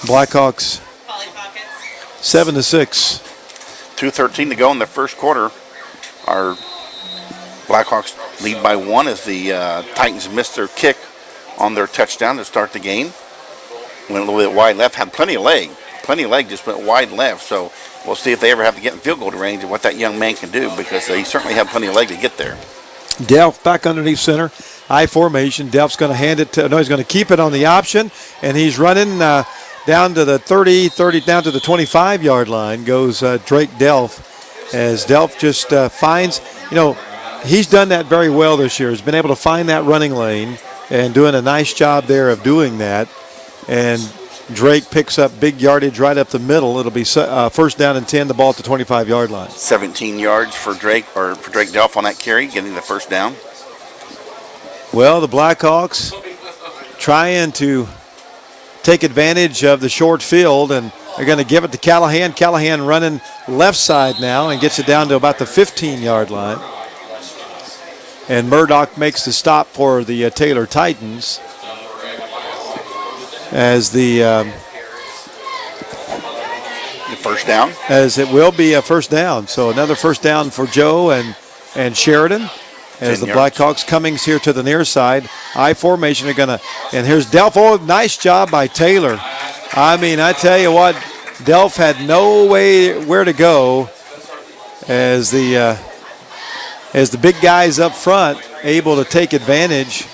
Blackhawks 7-6. 2:13 to go in the first quarter. Our Blackhawks lead by 1 as the Titans missed their kick on their touchdown to start the game. Went a little bit wide left, had plenty of leg, just went wide left. So we'll see if they ever have to get in field goal range and what that young man can do, because he certainly had plenty of leg to get there. Delph back underneath center, I formation. Delph's going to hand it to, no, he's going to keep it on the option, and he's running down to the 30, down to the 25-yard line goes Drake Delph, as Delph just finds, he's done that very well this year. He's been able to find that running lane and doing a nice job there of doing that. And Drake picks up big yardage right up the middle. It'll be first down and 10, the ball at the 25-yard line. 17 yards for Drake Delph on that carry, getting the first down. Well, the Blackhawks trying to take advantage of the short field, and they're going to give it to Callahan. Callahan running left side now and gets it down to about the 15-yard line. And Murdoch makes the stop for the Taylor Titans as the first down. As it will be a first down. So another first down for Joe and Sheridan. As the Blackhawks Cummings here to the near side. I formation are going to, and here's Delph. Oh, nice job by Taylor. I mean, I tell you what, Delph had no way where to go as the big guys up front able to take advantage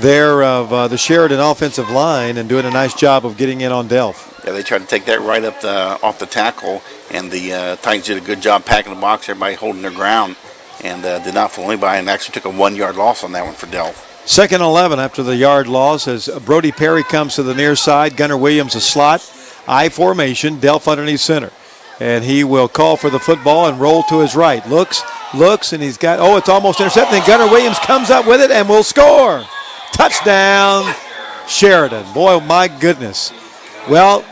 there of the Sheridan offensive line and doing a nice job of getting in on Delph. Yeah, they tried to take that right up off the tackle, and the Titans did a good job packing the box, everybody holding their ground, and did not fool anybody, and actually took a 1-yard loss on that one for Delph. 2nd and 11 after the yard loss as Brody Perry comes to the near side. Gunnar Williams a slot. I formation, Delph underneath center. And he will call for the football and roll to his right. Looks, and he's got, it's almost intercepted. And Gunnar Williams comes up with it and will score. Touchdown, Sheridan. Boy, my goodness. Well,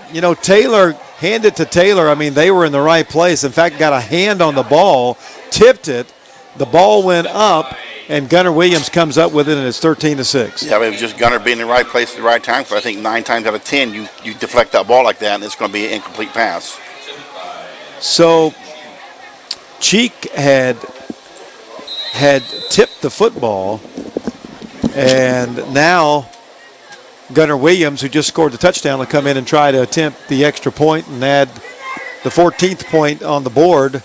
Taylor, hand it to Taylor. I mean, they were in the right place. In fact, got a hand on the ball, tipped it. The ball went up, and Gunnar Williams comes up with it, and it's 13-6. Yeah, but it was just Gunnar being in the right place at the right time. So I think 9 times out of 10, you deflect that ball like that, and it's going to be an incomplete pass. So Cheek had tipped the football, and now Gunnar Williams, who just scored the touchdown, will come in and try to attempt the extra point and add the 14th point on the board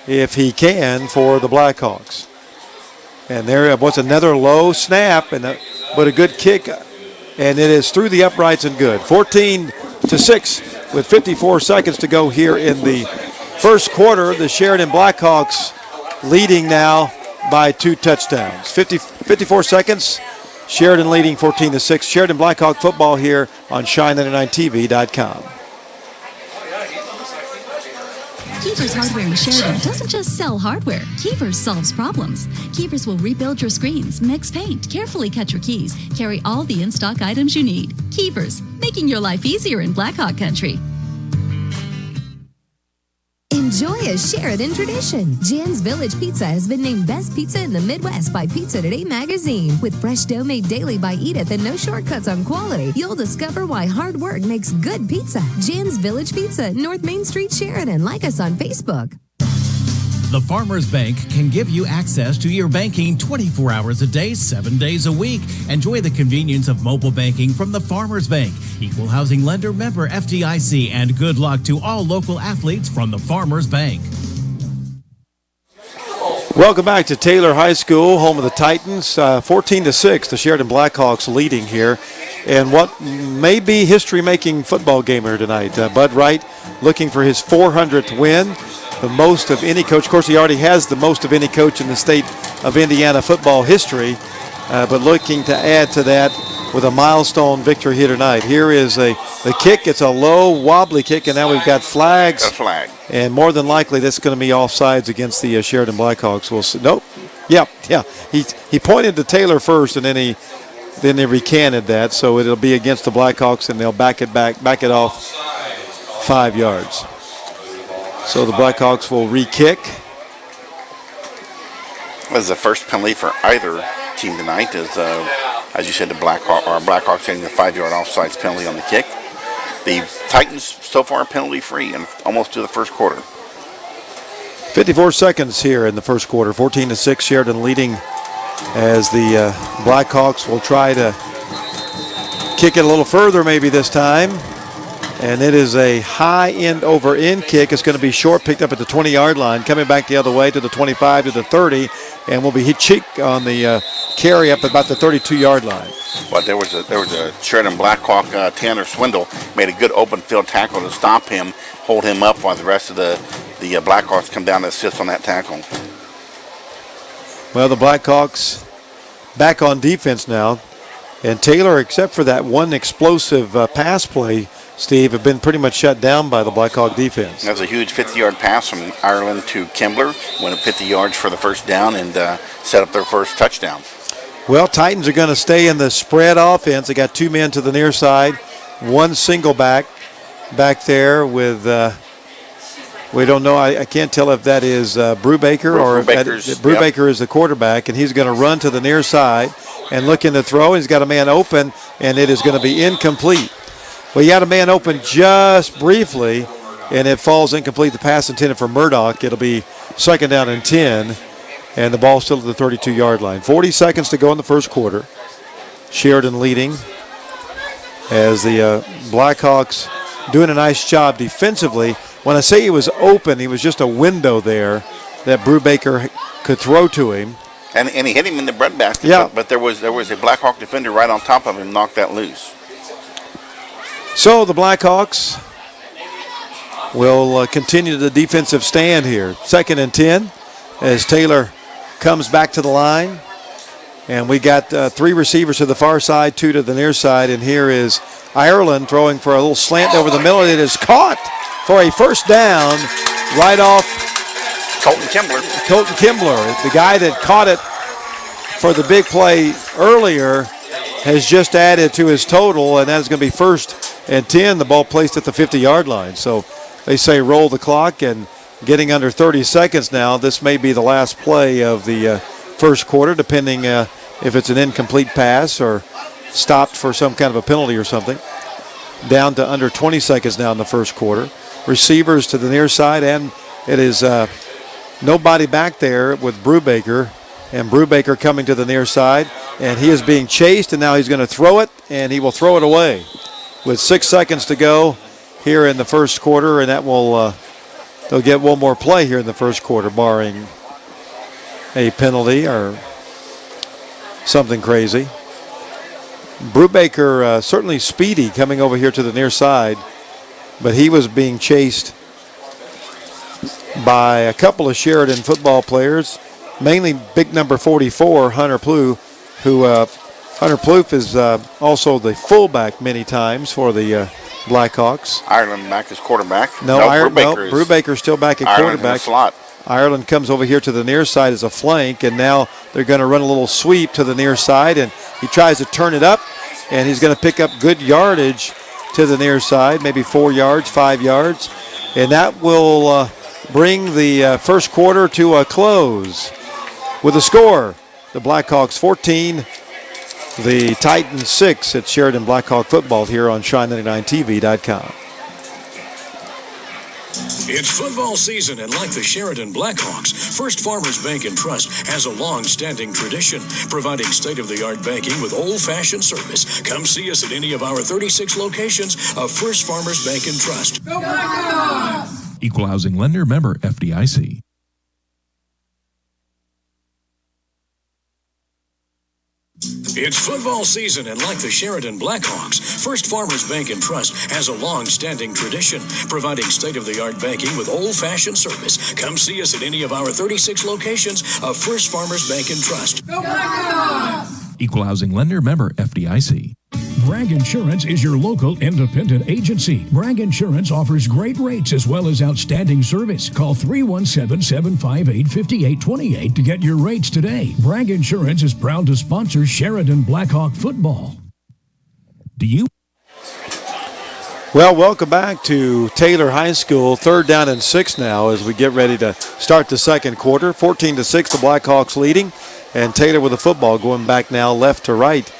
if he can for the Blackhawks. And there was another low snap, but a good kick, and it is through the uprights and good. 14-6 with 54 seconds to go here in the first quarter. The Sheridan Blackhawks leading now by 2 touchdowns. 54 seconds, Sheridan leading 14-6. Sheridan Blackhawk football here on Shine99TV.com. Keefer's Hardware in Sheridan doesn't just sell hardware. Keefer's solves problems. Keefer's will rebuild your screens, mix paint, carefully cut your keys, carry all the in-stock items you need. Keefer's, making your life easier in Blackhawk country. Enjoy a Sheridan tradition. Jan's Village Pizza has been named Best Pizza in the Midwest by Pizza Today magazine. With fresh dough made daily by Edith and no shortcuts on quality, you'll discover why hard work makes good pizza. Jan's Village Pizza, North Main Street, Sheridan. Like us on Facebook. The Farmers Bank can give you access to your banking 24 hours a day, 7 days a week. Enjoy the convenience of mobile banking from the Farmers Bank. Equal housing lender, member FDIC, and good luck to all local athletes from the Farmers Bank. Welcome back to Taylor High School, home of the Titans. 14-6, the Sheridan Blackhawks leading here. And what may be history-making football game here tonight. Bud Wright looking for his 400th win. The most of any coach. Of course, he already has the most of any coach in the state of Indiana football history, but looking to add to that with a milestone victory here tonight. Here is the kick. It's a low, wobbly kick, and now we've got flags. A flag. And more than likely, that's going to be offsides against the Sheridan Blackhawks. We'll see. Nope. Yeah. He pointed to Taylor first, and then they recanted that, so it'll be against the Blackhawks, and they'll back it off 5 yards. So the Blackhawks will re-kick. This is the first penalty for either team tonight. As you said, the Blackhawks getting a 5-yard offsides penalty on the kick. The Titans so far penalty-free and almost to the first quarter. 54 seconds here in the first quarter. 14-6, Sheridan leading as the Blackhawks will try to kick it a little further maybe this time. And it is a high end-over-end kick. It's going to be short, picked up at the 20-yard line, coming back the other way to the 25, to the 30, and will be hit cheek on the carry up about the 32-yard line. Well, there was a Sheridan Blackhawk, Tanner Swindle, made a good open field tackle to stop him, hold him up while the rest of the Blackhawks come down to assist on that tackle. Well, the Blackhawks back on defense now, and Taylor, except for that one explosive pass play, Steve, have been pretty much shut down by the Blackhawk defense. That was a huge 50-yard pass from Ireland to Kimbler. Went up 50 yards for the first down and set up their first touchdown. Well, Titans are going to stay in the spread offense. They got 2 men to the near side, 1 single back there with, we don't know, I can't tell if that is Brubaker or if Brubaker is the quarterback, and he's going to run to the near side and look in the throw. He's got a man open, and it is going to be incomplete. Well, he had a man open just briefly, and it falls incomplete. The pass intended for Murdoch. It'll be 2nd down and 10, and the ball still at the 32-yard line. 40 seconds to go in the first quarter. Sheridan leading as the Blackhawks doing a nice job defensively. When I say he was open, he was just a window there that Brubaker could throw to him. And he hit him in the breadbasket, yeah. But there was a Blackhawk defender right on top of him, knocked that loose. So the Blackhawks will continue the defensive stand here. 2nd and 10 as Taylor comes back to the line. And we got 3 receivers to the far side, 2 to the near side. And here is Ireland throwing for a little slant over the middle. It is caught for a first down right off Colton Kimbler. The guy that caught it for the big play earlier has just added to his total, and that's going to be 1st and 10. The ball placed at the 50-yard line. So they say roll the clock, and getting under 30 seconds now, this may be the last play of the first quarter, depending if it's an incomplete pass or stopped for some kind of a penalty or something. Down to under 20 seconds now in the first quarter. Receivers to the near side, and it is nobody back there with Brubaker, and Brubaker coming to the near side, and he is being chased, and now he's going to throw it, and he will throw it away with 6 seconds to go here in the first quarter, and that will they'll get one more play here in the first quarter, barring a penalty or something crazy. Brubaker certainly speedy coming over here to the near side, but he was being chased by a couple of Sheridan football players, mainly big number 44, Hunter Plouffe, who Hunter Plouffe is also the fullback many times for the Blackhawks. Ireland back as quarterback. Brubaker's still back at Ireland quarterback. In the slot. Ireland comes over here to the near side as a flank, and now they're going to run a little sweep to the near side, and he tries to turn it up, and he's going to pick up good yardage to the near side, maybe 4 yards, 5 yards, and that will bring the first quarter to a close. With the score, the Blackhawks 14, the Titans 6 at Sheridan Blackhawk football here on Shine99TV.com. It's football season, and like the Sheridan Blackhawks, First Farmers Bank and Trust has a long-standing tradition, providing state-of-the-art banking with old-fashioned service. Come see us at any of our 36 locations of First Farmers Bank and Trust. Go Blackhawks! Equal housing lender, member FDIC. It's football season, and like the Sheridan Blackhawks, First Farmers Bank and Trust has a long-standing tradition, providing state-of-the-art banking with old-fashioned service. Come see us at any of our 36 locations of First Farmers Bank and Trust. Go Blackhawks! Equal housing lender, member FDIC. Bragg Insurance is your local independent agency. Bragg Insurance offers great rates as well as outstanding service. Call 317-758-5828 to get your rates today. Bragg Insurance is proud to sponsor Sheridan Blackhawk football. Do you? Well, welcome back to Taylor High School. 3rd down and 6 now as we get ready to start the second quarter. 14-6, the Blackhawks leading. And Taylor with the football going back now left to right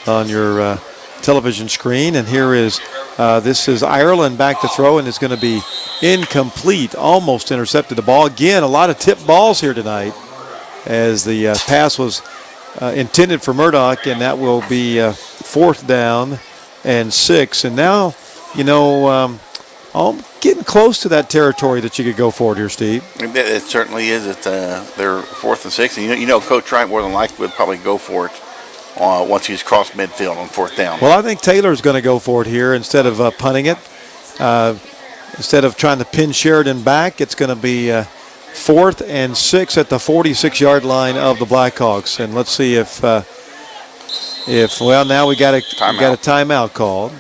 on your television screen. And here is, this is Ireland back to throw, and it's going to be incomplete. Almost intercepted the ball. Again, a lot of tipped balls here tonight as the pass was intended for Murdoch, and that will be 4th down and 6. And now, you know, I'm getting close to that territory that you could go for it here, Steve. It certainly is. They're 4th and 6. And you know, Coach Wright more than likely would probably go for it once he's crossed midfield on 4th down. Well, I think Taylor's going to go for it here instead of punting it. Instead of trying to pin Sheridan back, it's going to be 4th and 6 at the 46-yard line of the Blackhawks. And let's see if well, now we got a timeout called.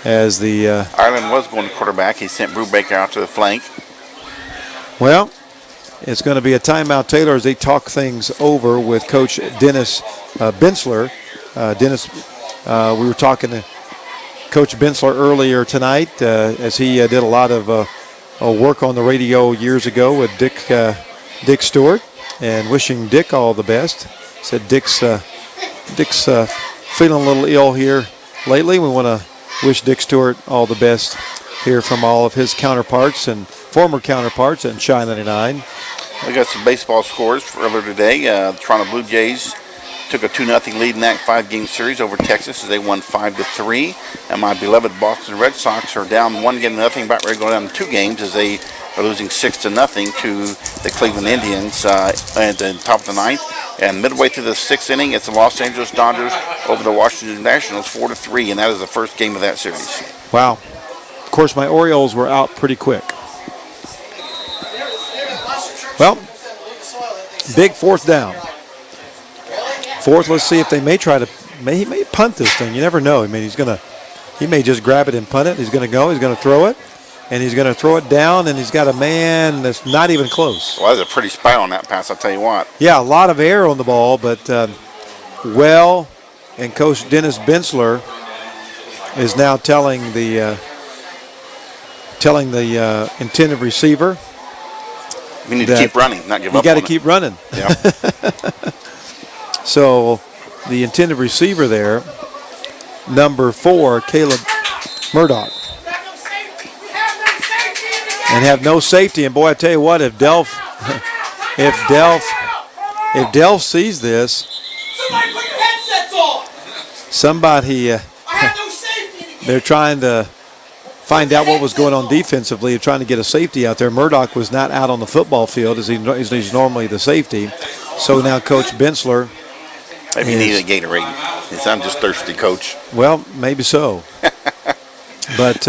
As the Ireland was going to quarterback. He sent Brubaker out to the flank. Well, it's going to be a timeout, Taylor, as they talk things over with Coach Dennis Bensler. We were talking to Coach Bensler earlier tonight as he did a lot of work on the radio years ago with Dick Stewart, and wishing Dick all the best. Said Dick's feeling a little ill here lately. We want to wish Dick Stewart all the best here from all of his counterparts and former counterparts in Chi 99. We got some baseball scores for earlier today. The Toronto Blue Jays took a 2-0 lead in that 5-game series over Texas as they won 5-3. And my beloved Boston Red Sox are down 1-0, about ready to go down 2 games as they are losing 6-0 to the Cleveland Indians at the top of the 9th. And midway through the 6th inning, it's the Los Angeles Dodgers over the Washington Nationals 4-3, and that is the first game of that series. Wow. Of course, my Orioles were out pretty quick. Well, big 4th down. 4th, let's see if they may try to, he may punt this thing. You never know. I mean, he may just grab it and punt it. He's going to go, he's going to throw it, and he's going to throw it down, and he's got a man that's not even close. Well, there's a pretty spy on that pass, I'll tell you what. Yeah, a lot of air on the ball, but and Coach Dennis Bensler is now telling the intended receiver, we need to keep running, not give up. You got to keep running. Yeah. So the intended receiver there, number 4, Caleb Murdoch. And have no safety. And boy, I tell you what, if Delph sees this, somebody they're trying to find out what was going on defensively. They're trying to get a safety out there. Murdoch was not out on the football field as he's normally the safety. So now Coach Bensler. Maybe you need a Gatorade. I'm just thirsty, Coach. Well, maybe so. But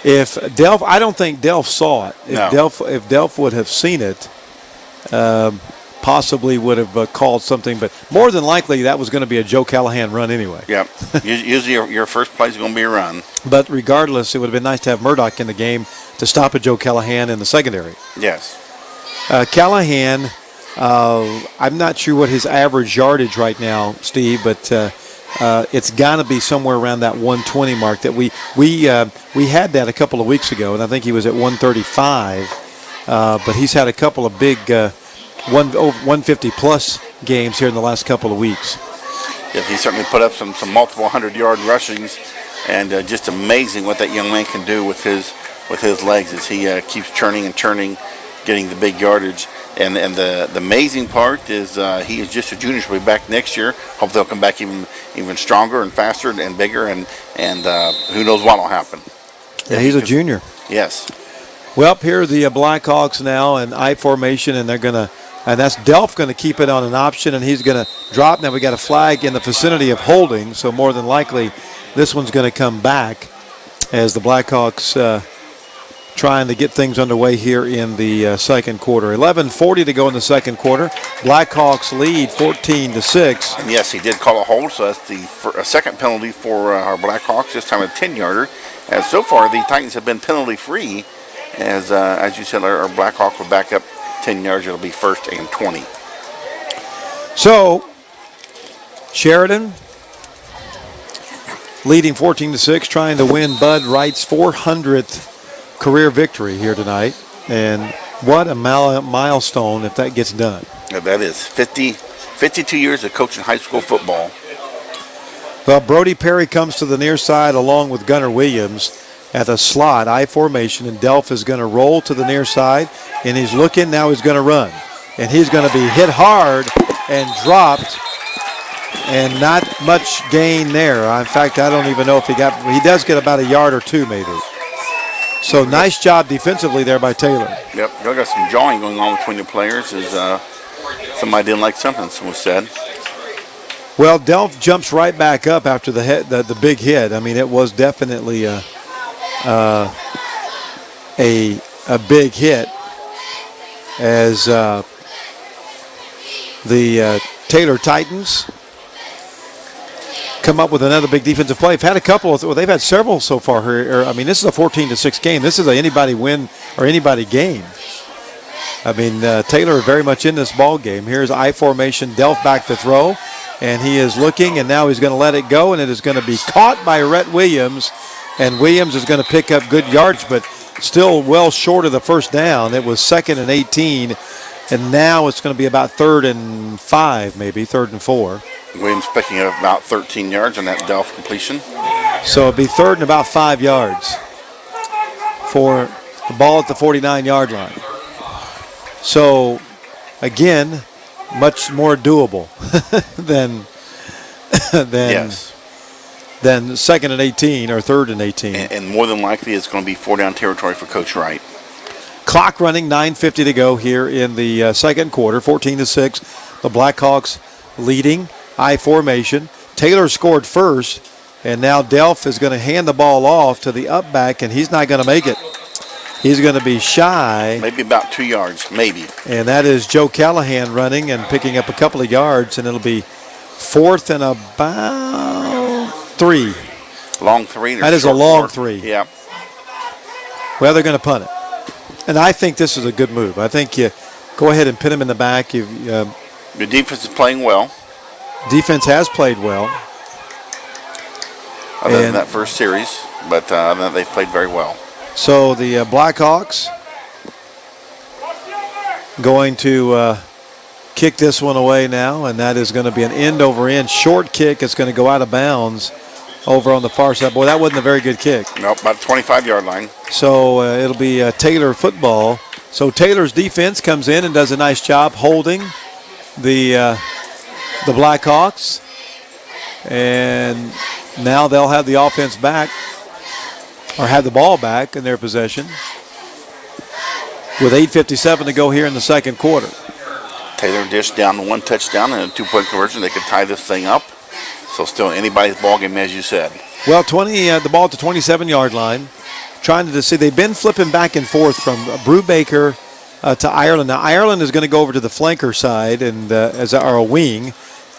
if Delph, I don't think Delph saw it. If Delph would have seen it, possibly would have called something. But more than likely, that was going to be a Joe Callahan run anyway. Yep. Usually your first play is going to be a run. But regardless, it would have been nice to have Murdoch in the game to stop a Joe Callahan in the secondary. Yes. Callahan, I'm not sure what his average yardage right now, Steve, but it's got to be somewhere around that 120 mark. That we had that a couple of weeks ago, and I think he was at 135. But he's had a couple of big 150 plus games here in the last couple of weeks. Yeah, he certainly put up some multiple 100-yard rushings, and just amazing what that young man can do with his legs as he keeps churning and turning, getting the big yardage. And the amazing part is he is just a junior. He'll be back next year. Hope they'll come back even stronger and faster and bigger, and who knows what will happen. Yeah, he's a junior. Yes. Well, here are the Blackhawks now in I formation, and that's Delph going to keep it on an option, and he's going to drop. Now we got a flag in the vicinity of holding, so more than likely this one's going to come back as the Blackhawks trying to get things underway here in the second quarter. 11:40 to go in the second quarter. Blackhawks lead 14-6. And yes, he did call a hold, so that's the second penalty for our Blackhawks, this time a 10-yarder. As so far, the Titans have been penalty-free. As you said, our Blackhawks will back up 10 yards. It'll be 1st and 20. So, Sheridan leading 14-6, trying to win Bud Wright's 400th career victory here tonight. And what a milestone if that gets done. Yeah, that is 52 years of coaching high school football. Well, Brody Perry comes to the near side along with Gunnar Williams at the slot, I formation, and Delph is going to roll to the near side, and he's looking, now he's going to run. And he's going to be hit hard and dropped, and not much gain there. In fact, I don't even know if he does get about a yard or two maybe. So nice job defensively there by Taylor. Yep, they got some jawing going on between the players. Somebody didn't like something, so was said. Well, Delph jumps right back up after the big hit. I mean, it was definitely a big hit as the Taylor Titans come up with another big defensive play. They've had several so far here. I mean, this is a 14-6 game. This is a anybody win or anybody game. I mean, Taylor very much in this ball game. Here's I formation, Delph back to throw, and he is looking, and now he's going to let it go, and it is going to be caught by Rhett Williams, and Williams is going to pick up good yards, but still well short of the first down. It was 2nd and 18, and now it's going to be about 3rd and 5, maybe 3rd and 4. Williams picking up about 13 yards on that Delph completion. So it'll be 3rd and about 5 yards for the ball at the 49-yard line. So, again, much more doable than 2nd and 18 or 3rd and 18. And more than likely it's going to be 4-down territory for Coach Wright. Clock running, 9:50 to go here in the second quarter, 14-6. The Blackhawks leading, I formation. Taylor scored first, and now Delph is going to hand the ball off to the up back, and he's not going to make it. He's going to be shy. Maybe about 2 yards, maybe. And that is Joe Callahan running and picking up a couple of yards, and it'll be 4th and about 3. Long 3. That is a long 3. Yeah. Well, they're going to punt it. And I think this is a good move. I think you go ahead and pin him in the back. The defense is playing well. Defense has played well. Other than that first series, but they've played very well. So the Blackhawks going to kick this one away now, and that is going to be an end-over-end short kick. It's going to go out of bounds over on the far side. Boy, that wasn't a very good kick. Nope, about 25-yard line. So it'll be Taylor football. So Taylor's defense comes in and does a nice job holding the Blackhawks, and now they'll have the offense back, or have the ball back in their possession with 8:57 to go here in the second quarter. Taylor dished down 1 touchdown and a 2-point conversion. They could tie this thing up. So still anybody's ball game, as you said. Well, the ball at the 27-yard line. Trying to see, they've been flipping back and forth from Brubaker to Ireland. Now, Ireland is going to go over to the flanker side and as a wing.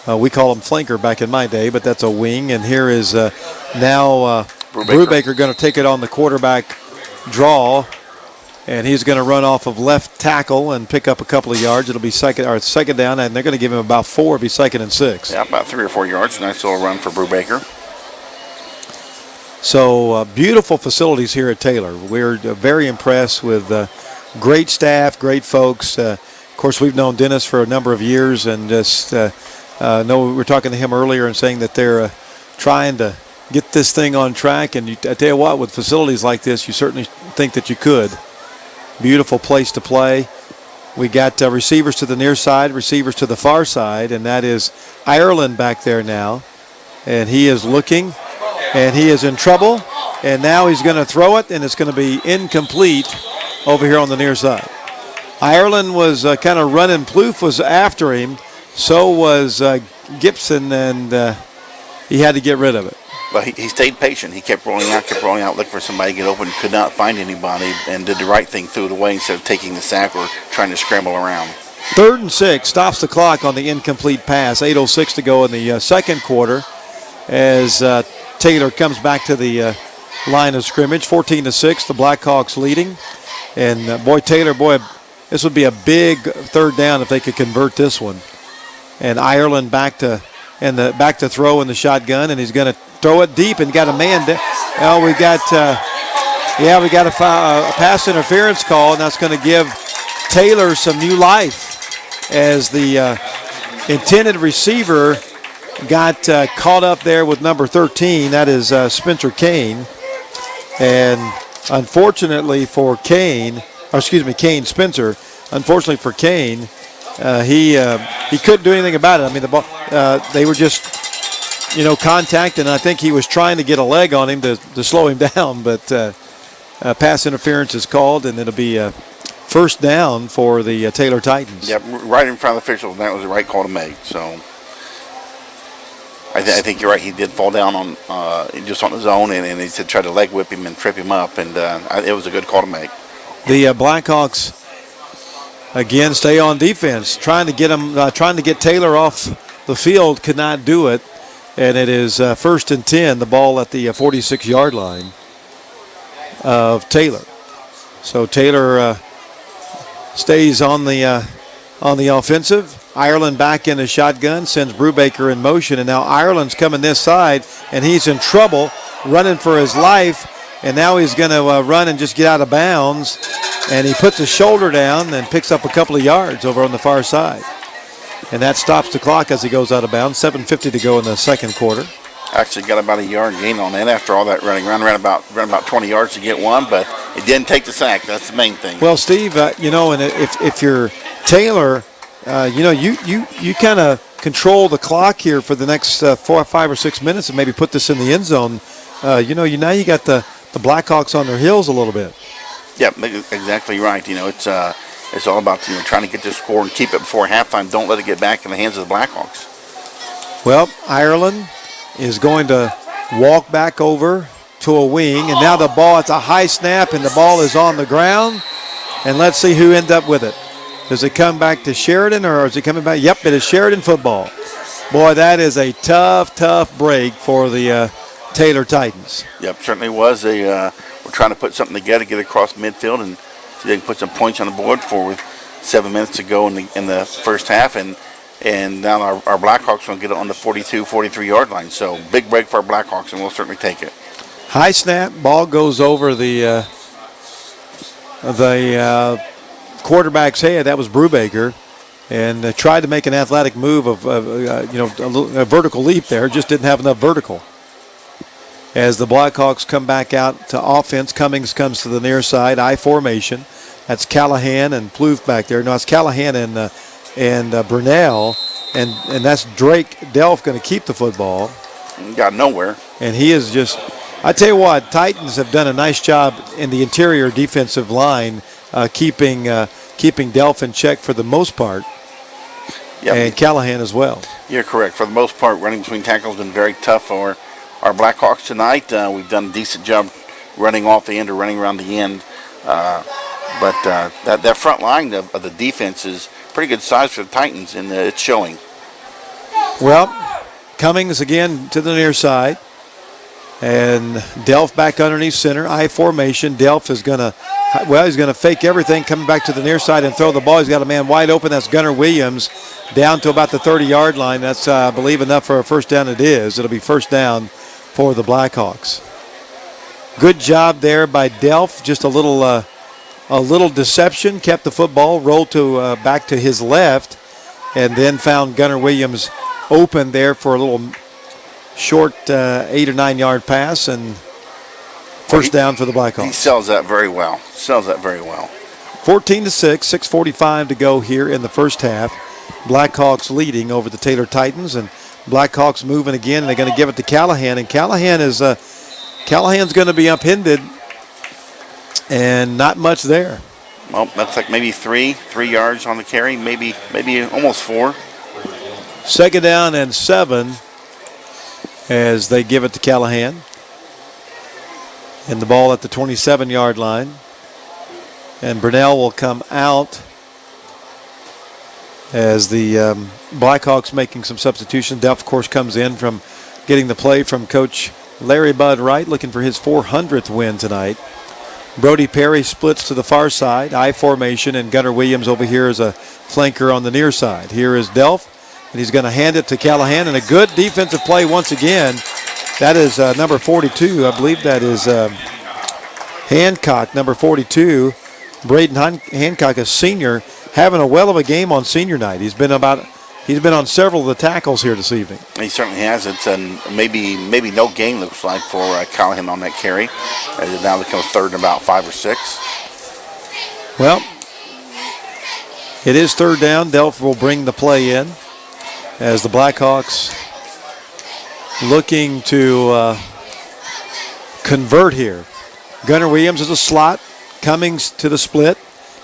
We call him flanker back in my day, but that's a wing. And here is now Brubaker going to take it on the quarterback draw, and he's going to run off of left tackle and pick up a couple of yards. It'll be second down, and they're going to give him about 4. It'll be 2nd and 6. Yeah, about 3 or 4 yards. Nice little run for Brubaker. So beautiful facilities here at Taylor. We're very impressed with great staff, great folks. Of course, we've known Dennis for a number of years, and just know we were talking to him earlier and saying that they're trying to get this thing on track. And I tell you what, with facilities like this, you certainly think that you could. Beautiful place to play. We got receivers to the near side, receivers to the far side, and that is Ireland back there now. And he is looking, and he is in trouble. And now he's going to throw it, and it's going to be incomplete over here on the near side. Ireland was kind of running. Plouffe was after him. So was Gibson, and he had to get rid of it. But he stayed patient. He kept rolling out, looking for somebody to get open, could not find anybody, and did the right thing, threw it away instead of taking the sack or trying to scramble around. 3rd and 6, stops the clock on the incomplete pass. 8:06 to go in the second quarter as Taylor comes back to the line of scrimmage. 14-6, the Blackhawks leading. And Taylor, this would be a big 3rd down if they could convert this one. And Ireland back to throw in the shotgun, and he's going to throw it deep and got a man there. Well, we got a pass interference call, and that's going to give Taylor some new life as the intended receiver got caught up there with number 13. That is Spencer Kane. And unfortunately for Kane Spencer, unfortunately for Kane, he couldn't do anything about it. I mean, the ball, they were just, contact, and I think he was trying to get a leg on him to slow him down, but pass interference is called, and it'll be a 1st down for the Taylor Titans. Yep, right in front of the officials, and that was the right call to make. So I think you're right. He did fall down on just on his own, and he tried to leg whip him and trip him up, and it was a good call to make. The Blackhawks again stay on defense, trying to get Taylor off the field, could not do it, and it is 1st and 10. The ball at the 46-yard line of Taylor. So Taylor stays on the offensive. Ireland back in the shotgun, sends Brubaker in motion, and now Ireland's coming this side, and he's in trouble, running for his life, and now he's going to run and just get out of bounds, and he puts his shoulder down and picks up a couple of yards over on the far side. And that stops the clock as he goes out of bounds. 7:50 to go in the second quarter. Actually got about a yard gain on that after all that running around. Ran about 20 yards to get one, but it didn't take the sack. That's the main thing. Well, Steve, and if you're Taylor, you kind of control the clock here for the next 4, 5, or 6 minutes and maybe put this in the end zone. Now you got the Blackhawks on their heels a little bit. Yep, exactly right. It's all about trying to get this score and keep it before halftime. Don't let it get back in the hands of the Blackhawks. Well, Ireland is going to walk back over to a wing, and now the ball, it's a high snap, and the ball is on the ground. And let's see who ends up with it. Does it come back to Sheridan, or is it coming back? Yep, it is Sheridan football. Boy, that is a tough break for the Taylor Titans. Yep, certainly was. We're trying to put something together, get across midfield, and so they can put some points on the board with 7 minutes to go in the first half, and now our Blackhawks are going to get it on the 42, 43-yard line. So big break for our Blackhawks, and we'll certainly take it. High snap, ball goes over the quarterback's head. That was Brubaker, and tried to make an athletic move of a vertical leap there. Just didn't have enough vertical. As the Blackhawks come back out to offense, Cummings comes to the near side, I formation. That's Callahan and Plouffe back there. No, it's Callahan and Brunel, and that's Drake Delph going to keep the football. Got nowhere. And he is just, I tell you what, Titans have done a nice job in the interior defensive line, keeping Delph in check for the most part, and Callahan as well. You're correct. For the most part, running between tackles has been very tough for our Blackhawks tonight. We've done a decent job running off the end or running around the end. But that front line of the defense is pretty good size for the Titans, and it's showing. Well, Cummings again to the near side. And Delph back underneath center. I formation. Delph is going to, he's going to fake everything, coming back to the near side and throw the ball. He's got a man wide open. That's Gunnar Williams down to about the 30-yard line. That's, I believe, enough for a first down. It is. It'll be first down for the Blackhawks. Good job there by Delph. Just a little deception. Kept the football, rolled to back to his left, and then found Gunnar Williams open there for a little short 8 or 9 yard pass, and first down for the Blackhawks. He sells that very well. 14-6, 6:45 to go here in the first half. Blackhawks leading over the Taylor Titans, and Blackhawks moving again, and they're going to give it to Callahan, and Callahan's going to be upended, and not much there. Well, that's like maybe three yards on the carry, maybe almost 4. Second down and 7. as they give it to Callahan. And the ball at the 27-yard line. And Burnell will come out as the Blackhawks making some substitutions. Delph, of course, comes in from getting the play from Coach Larry Bud Wright, looking for his 400th win tonight. Brody Perry splits to the far side, I formation, and Gunnar Williams over here is a flanker on the near side. Here is Delph, and he's going to hand it to Callahan, and a good defensive play once again. That is number 42. I believe that is Hancock, number 42. Braden Hancock, a senior, having a well of a game on senior night. He's been on several of the tackles here this evening. He certainly has. It's maybe no gain, looks like, for Callahan on that carry. As it now becomes third and about 5 or 6. Well, it is third down. Delph will bring the play in as the Blackhawks looking to convert here. Gunnar Williams is a slot. Cummings to the split.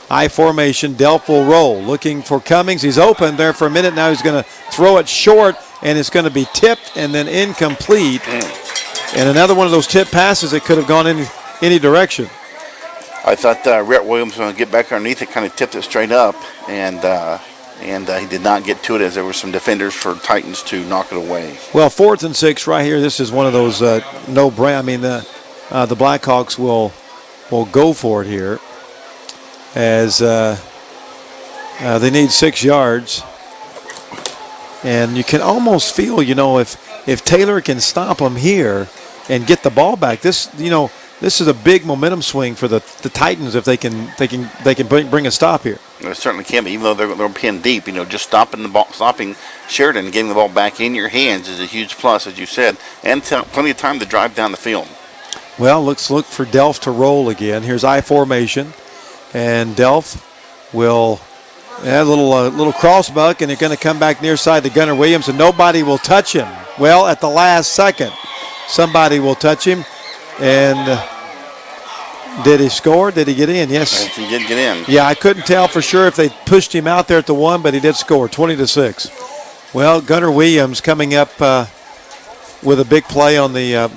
I formation. Delph will roll. Looking for Cummings. He's open there for a minute. Now he's going to throw it short, and it's going to be tipped and then incomplete. And another one of those tip passes that could have gone in any direction. I thought Rhett Williams was going to get back underneath it, kind of tipped it straight up, and he did not get to it as there were some defenders for Titans to knock it away. Well, 4th and 6 right here. This is one of those no-brainer. I mean, the Blackhawks will go for it here as they need 6 yards. And you can almost feel, if Taylor can stop them here and get the ball back, this is a big momentum swing for the Titans if they can bring a stop here. It certainly can be, even though they're pinned deep. Just stopping Sheridan and getting the ball back in your hands is a huge plus, as you said, and plenty of time to drive down the field. Well, let's look for Delph to roll again. Here's I formation, and Delph will add a little crossbuck, and they're going to come back near side to Gunnar Williams, and nobody will touch him. Well, at the last second, somebody will touch him, and did he score? Did he get in? Yes. He did get in. Yeah, I couldn't tell for sure if they pushed him out there at the 1, but he did score, 20-6. Well, Gunnar Williams coming up with a big play on the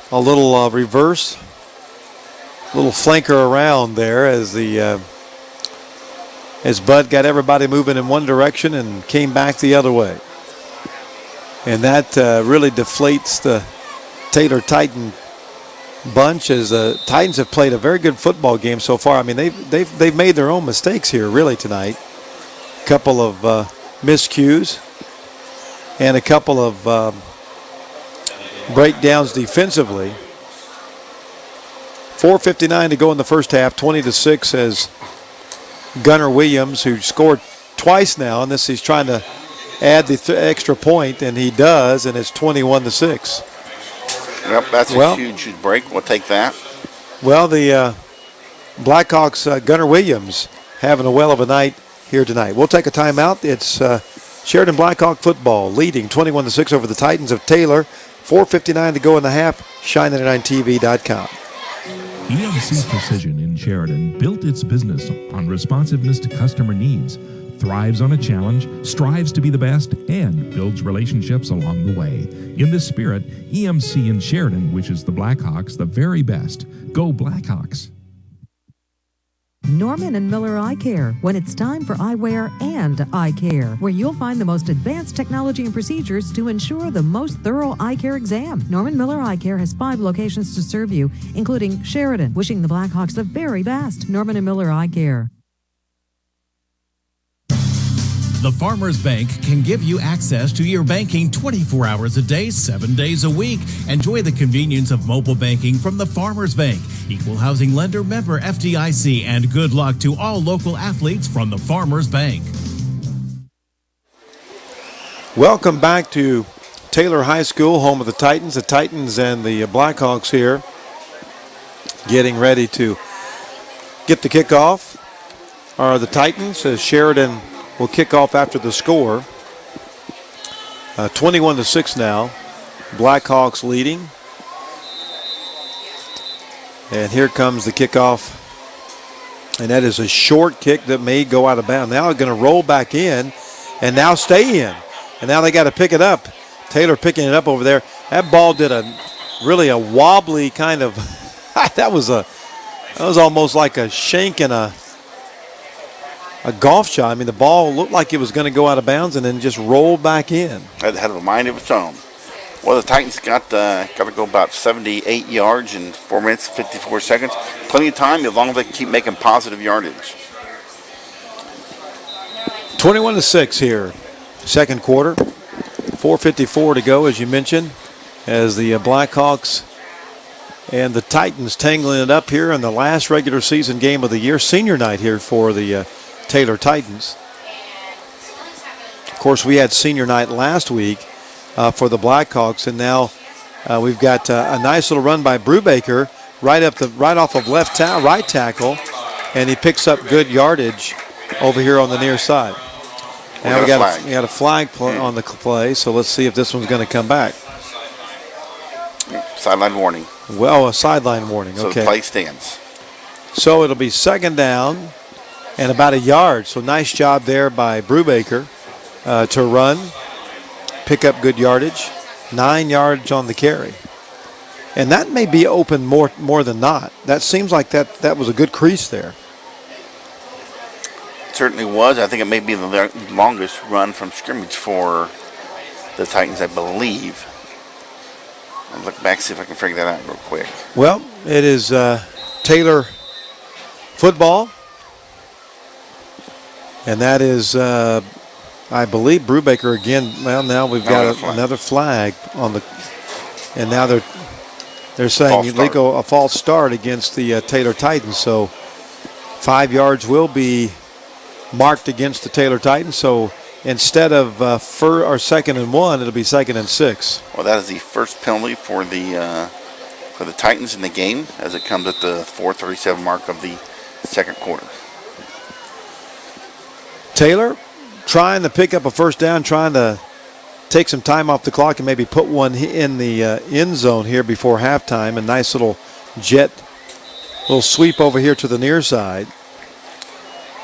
a little reverse, little flanker around there as Bud got everybody moving in one direction and came back the other way. And that really deflates the Taylor Titan bunch, as the Titans have played a very good football game so far. I mean, they've made their own mistakes here really tonight. A couple of miscues and a couple of breakdowns defensively. 4:59 to go in the first half, 20-6 as Gunnar Williams, who scored twice now, and he's trying to add the extra point, and he does, and it's 21-6. Yep, that's a huge break. We'll take that. Well, the Blackhawks, Gunnar Williams, having a well of a night here tonight. We'll take a timeout. It's Sheridan Blackhawk football leading 21-6 over the Titans of Taylor. 4:59 to go in the half. Shine99TV.com. EMC Precision in Sheridan built its business on responsiveness to customer needs, thrives on a challenge, strives to be the best, and builds relationships along the way. In this spirit, EMC in Sheridan wishes the Blackhawks the very best. Go Blackhawks! Norman and Miller Eye Care, when it's time for eyewear and eye care, where you'll find the most advanced technology and procedures to ensure the most thorough eye care exam. Norman Miller Eye Care has 5 locations to serve you, including Sheridan, wishing the Blackhawks the very best. Norman and Miller Eye Care. The Farmers Bank can give you access to your banking 24 hours a day, 7 days a week. Enjoy the convenience of mobile banking from the Farmers Bank. Equal housing lender, member FDIC, and good luck to all local athletes from the Farmers Bank. Welcome back to Taylor High School, home of the Titans. The Titans and the Blackhawks here getting ready to get the kickoff. Are the Titans, as Sheridan will kick off after the score. 21-6 now. Blackhawks leading. And here comes the kickoff. And that is a short kick that may go out of bounds. Now they're going to roll back in and now stay in. And now they got to pick it up. Taylor picking it up over there. That ball did really a wobbly kind of. that was almost like a shank and a golf shot. I mean, the ball looked like it was going to go out of bounds and then just roll back in. Had a mind of its own. Well, the Titans got to go about 78 yards in 4 minutes, 54 seconds. Plenty of time as long as they can keep making positive yardage. 21-6 here, second quarter. 4:54 to go, as you mentioned, as the Blackhawks and the Titans tangling it up here in the last regular season game of the year, senior night here for the Taylor Titans. Of course, we had senior night last week for the Blackhawks, and now we've got a nice little run by Brubaker right off of right tackle, and he picks up good yardage over here on the near side. Now we got a flag on the play, so let's see if this one's going to come back. Sideline warning. Well, a sideline warning. So okay. The play stands. So it'll be second down and about a yard. So nice job there by Brubaker to run, pick up good yardage, 9 yards on the carry. And that may be open more than not. That seems like that was a good crease there. Certainly was. I think it may be the longest run from scrimmage for the Titans, I believe. I'll look back, see if I can figure that out real quick. Well, it is Taylor football. And that is, I believe, Brubaker again. Well, now we've got another flag on the, and now they're saying a false start against the Taylor Titans. So 5 yards will be marked against the Taylor Titans. So instead of second and 1, it'll be second and 6. Well, that is the first penalty for the Titans in the game, as it comes at the 4:37 mark of the second quarter. Taylor trying to pick up a first down, trying to take some time off the clock and maybe put one in the end zone here before halftime. A nice little sweep over here to the near side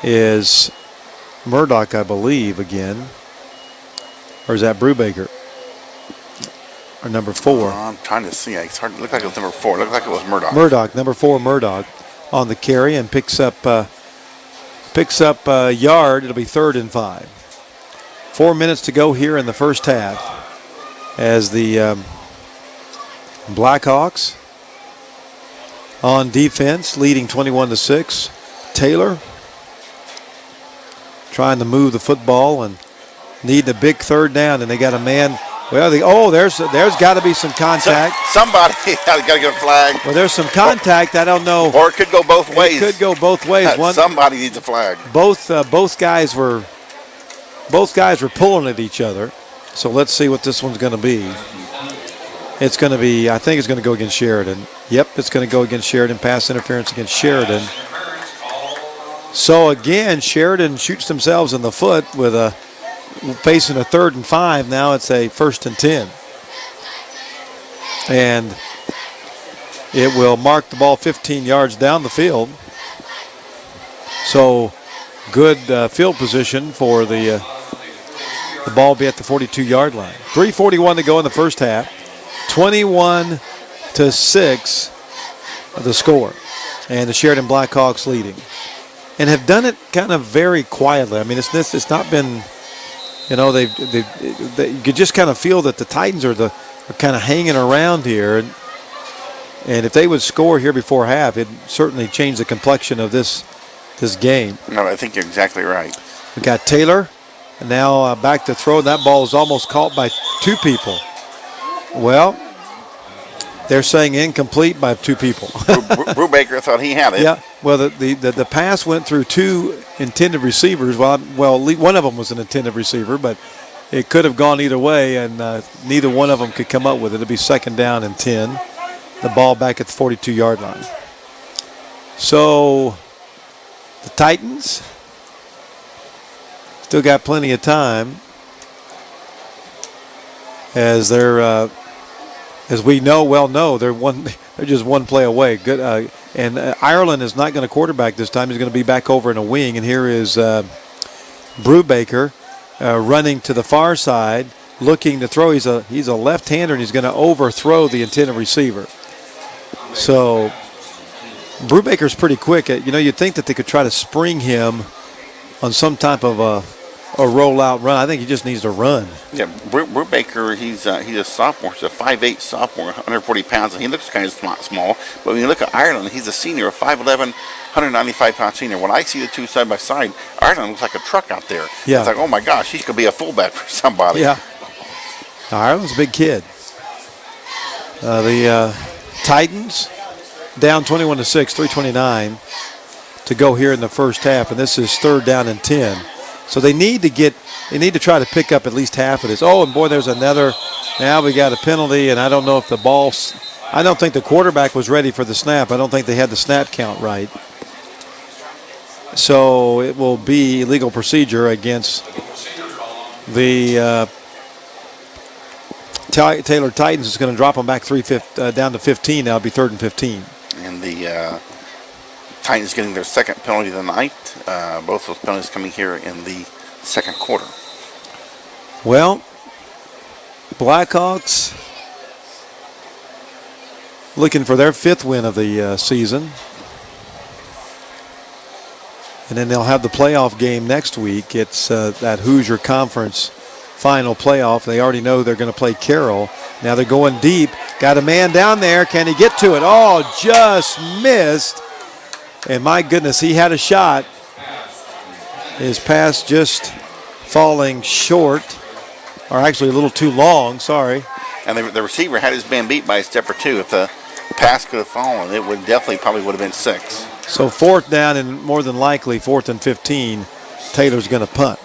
is Murdoch, I believe, again. Or is that Brubaker? Or number 4? I'm trying to see. It's hard. It looked like it was number 4. It looked like it was Murdoch. Murdoch, number 4, Murdoch on the carry and picks up a yard. It'll be 3rd and 5. 4 minutes to go here in the first half as the Blackhawks on defense, leading 21-6. Taylor trying to move the football and need a big third down, and they got a man. Well, there's got to be some contact. Somebody got to get a flag. Well, there's some contact. I don't know. Or it could go both ways. It could go both ways. Somebody needs a flag. Both guys were pulling at each other. So let's see what this one's going to be. It's going to be. I think it's going to go against Sheridan. Yep, it's going to go against Sheridan. Pass interference against Sheridan. So again, Sheridan shoots themselves in the foot with facing a 3rd and 5. Now it's a 1st and 10. And it will mark the ball 15 yards down the field. So good field position for the ball will be at the 42-yard line. 3:41 to go in the first half. 21-6 the score. And the Sheridan Blackhawks leading. And have done it kind of very quietly. I mean, it's not been, they you could just kind of feel that the Titans are kind of hanging around here. And if they would score here before half, it'd certainly change the complexion of this game. No, I think you're exactly right. We got Taylor, and now back to throw. That ball is almost caught by 2 people. Well, they're saying incomplete by 2 people. Brubaker thought he had it. Yeah. Well, the pass went through 2 intended receivers. Well, one of them was an intended receiver, but it could have gone either way, and neither one of them could come up with it. It'll be 2nd down and 10. The ball back at the 42-yard line. So the Titans still got plenty of time as they're. As we know, they're just one play away. Good, and Ireland is not going to quarterback this time. He's going to be back over in a wing. And here is Brubaker running to the far side, looking to throw. He's a left-hander, and he's going to overthrow the intended receiver. So Brubaker's pretty quick. You'd think that they could try to spring him on some type of a rollout run. I think he just needs to run. Yeah, Brubaker, he's a sophomore. He's a 5'8" sophomore, 140 pounds, and he looks kind of small. But when you look at Ireland, he's a senior, a 5'11", 195-pound senior. When I see the two side by side, Ireland looks like a truck out there. Yeah. It's like, oh my gosh, he could be a fullback for somebody. Yeah. Ireland's a big kid. The Titans down 21-6, 3:29 to go here in the first half, and this is 3rd down and 10. So they need to try to pick up at least half of this. Oh, and boy, there's another. Now we got a penalty, and I don't know if I don't think the quarterback was ready for the snap. I don't think they had the snap count right. So it will be illegal procedure against the Taylor Titans. Is going to drop them back down to 15. Now it'll be 3rd and 15. And the Titans getting their second penalty of the night. Both those penalties coming here in the second quarter. Well, Blackhawks looking for their 5th win of the season. And then they'll have the playoff game next week. It's that Hoosier Conference final playoff. They already know they're going to play Carroll. Now they're going deep. Got a man down there. Can he get to it? Oh, just missed. And my goodness, he had a shot. His pass just falling short, or actually a little too long, sorry. And the receiver had his man beat by a step or two. If the pass could have fallen, it would probably would have been 6. So 4th down, and more than likely 4th and 15, Taylor's going to punt.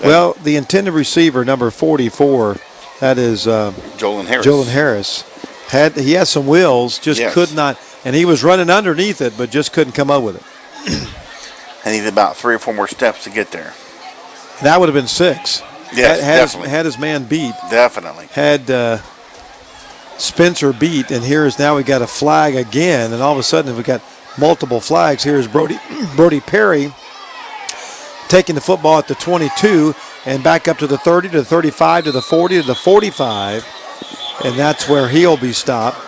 Well, the intended receiver, number 44, that is Jolin Harris. He has some wheels, could not, and he was running underneath it, but just couldn't come up with it. And needed about 3 or 4 more steps to get there. That would have been 6. Yes, definitely. Had his man beat. Definitely. Had Spencer beat, and now we got a flag again, and all of a sudden we got multiple flags. Here's Brody Perry taking the football at the 22 and back up to the 30, to the 35, to the 40, to the 45, and that's where he'll be stopped.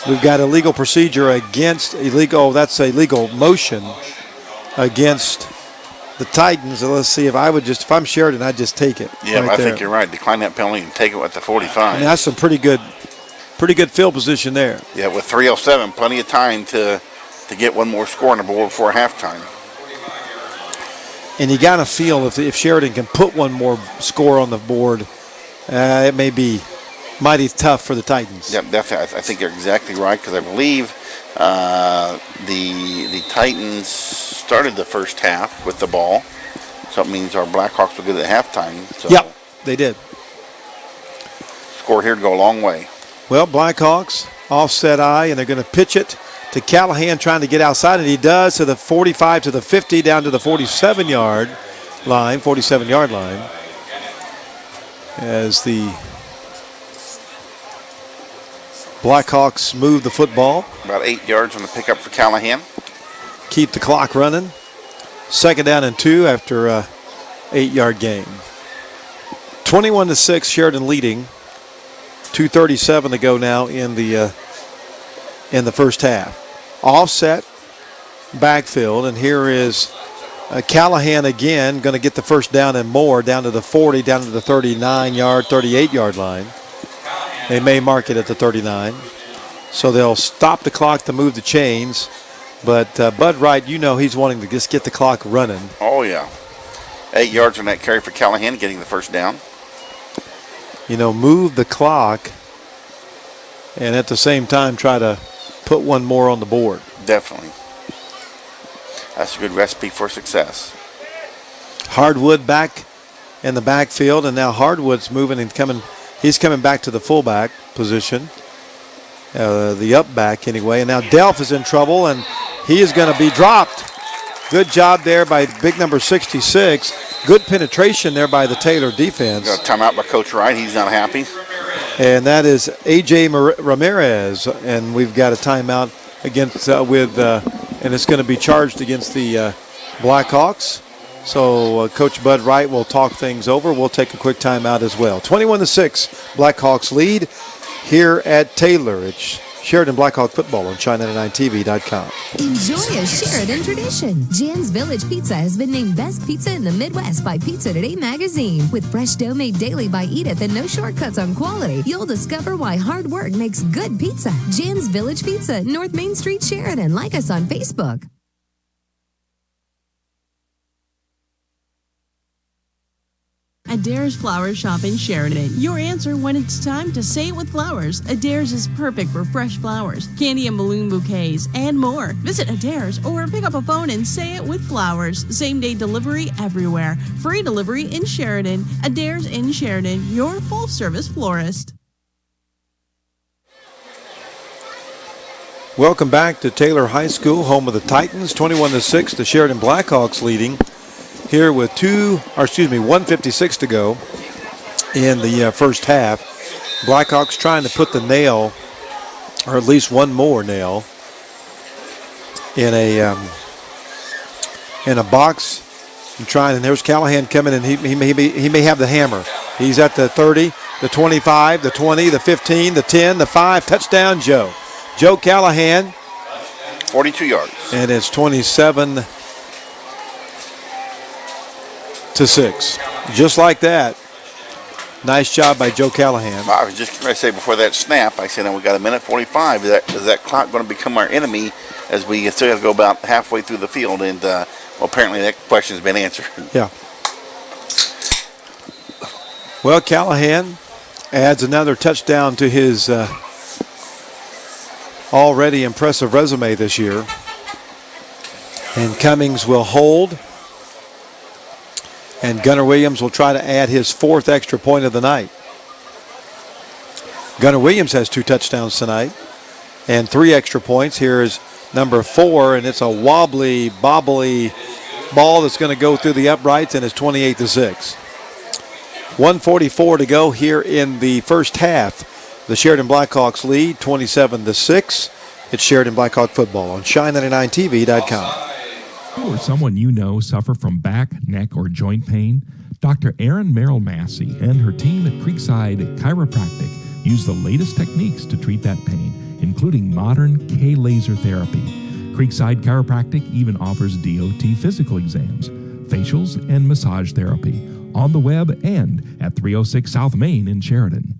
We've got illegal procedure against that's a legal motion against the Titans. Let's see if I'm Sheridan, I'd just take it. Yeah, I think you're right. Decline that penalty and take it at the 45. And that's some pretty good field position there. Yeah, with 3:07, plenty of time to get one more score on the board before halftime. And you got to feel if Sheridan can put one more score on the board, it may be mighty tough for the Titans. Yeah, definitely. I think you're exactly right, because I believe the Titans started the first half with the ball, so it means our Blackhawks will get it at halftime. So yeah, they did. Score here to go a long way. Well, Blackhawks offset eye, and they're going to pitch it to Callahan, trying to get outside, and he does, to the 45, to the 50, down to the 47-yard line, as the Blackhawks move the football. About 8 yards on the pickup for Callahan. Keep the clock running. 2nd down and 2 after a 8-yard gain. 21-6, Sheridan leading. 2:37 to go now in the first half. Offset backfield, and here is Callahan again, going to get the first down and more, down to the 40, down to the 39-yard, 38-yard line. They may mark it at the 39. So they'll stop the clock to move the chains. But Bud Wright, he's wanting to just get the clock running. Oh, yeah. 8 yards on that carry for Callahan, getting the first down. Move the clock and at the same time try to put one more on the board. Definitely. That's a good recipe for success. Hardwood back in the backfield, and now Hardwood's moving and coming. He's coming back to the fullback position, the up back anyway. And now Delph is in trouble, and he is going to be dropped. Good job there by big number 66. Good penetration there by the Taylor defense. Got a timeout by Coach Wright. He's not happy. And that is A.J. Ramirez, and we've got a timeout against and it's going to be charged against the Blackhawks. So Coach Bud Wright will talk things over. We'll take a quick timeout as well. 21-6, Blackhawks lead here at Taylor. It's Sheridan Blackhawk football on China99TV.com. Enjoy a Sheridan tradition. Jan's Village Pizza has been named Best Pizza in the Midwest by Pizza Today magazine. With fresh dough made daily by Edith and no shortcuts on quality, you'll discover why hard work makes good pizza. Jan's Village Pizza, North Main Street, Sheridan. Like us on Facebook. Adair's Flower Shop in Sheridan. Your answer when it's time to say it with flowers. Adair's is perfect for fresh flowers, candy and balloon bouquets, and more. Visit Adair's or pick up a phone and say it with flowers. Same-day delivery everywhere. Free delivery in Sheridan. Adair's in Sheridan, your full-service florist. Welcome back to Taylor High School, home of the Titans. 21-6, the Sheridan Blackhawks leading here with 1:56 to go in the first half. Blackhawks trying to put the nail, or at least one more nail, in a box and trying. And there's Callahan coming, and he may have the hammer. He's at the 30, the 25, the 20, the 15, the 10, the 5. Touchdown, Joe. Joe Callahan. 42 yards. And it's 27-6. Just like that. Nice job by Joe Callahan. I was just going to say before that snap, I said, we got 1:45. Is that clock going to become our enemy as we still have to go about halfway through the field? And, apparently that question's been answered. Yeah. Well, Callahan adds another touchdown to his already impressive resume this year. And Cummings will hold. And Gunnar Williams will try to add his 4th extra point of the night. Gunnar Williams has 2 touchdowns tonight and 3 extra points. Here is number 4, and it's a wobbly, bobbly ball that's going to go through the uprights, and it's 28-6. 1:44 to go here in the first half. The Sheridan Blackhawks lead 27-6. It's Sheridan Blackhawk football on China99TV.com. Or someone you know suffer from back, neck, or joint pain? Dr. Erin Merrill Massey and her team at Creekside Chiropractic use the latest techniques to treat that pain, including modern K-laser therapy. Creekside Chiropractic even offers DOT physical exams, facials, and massage therapy on the web and at 306 South Main in Sheridan.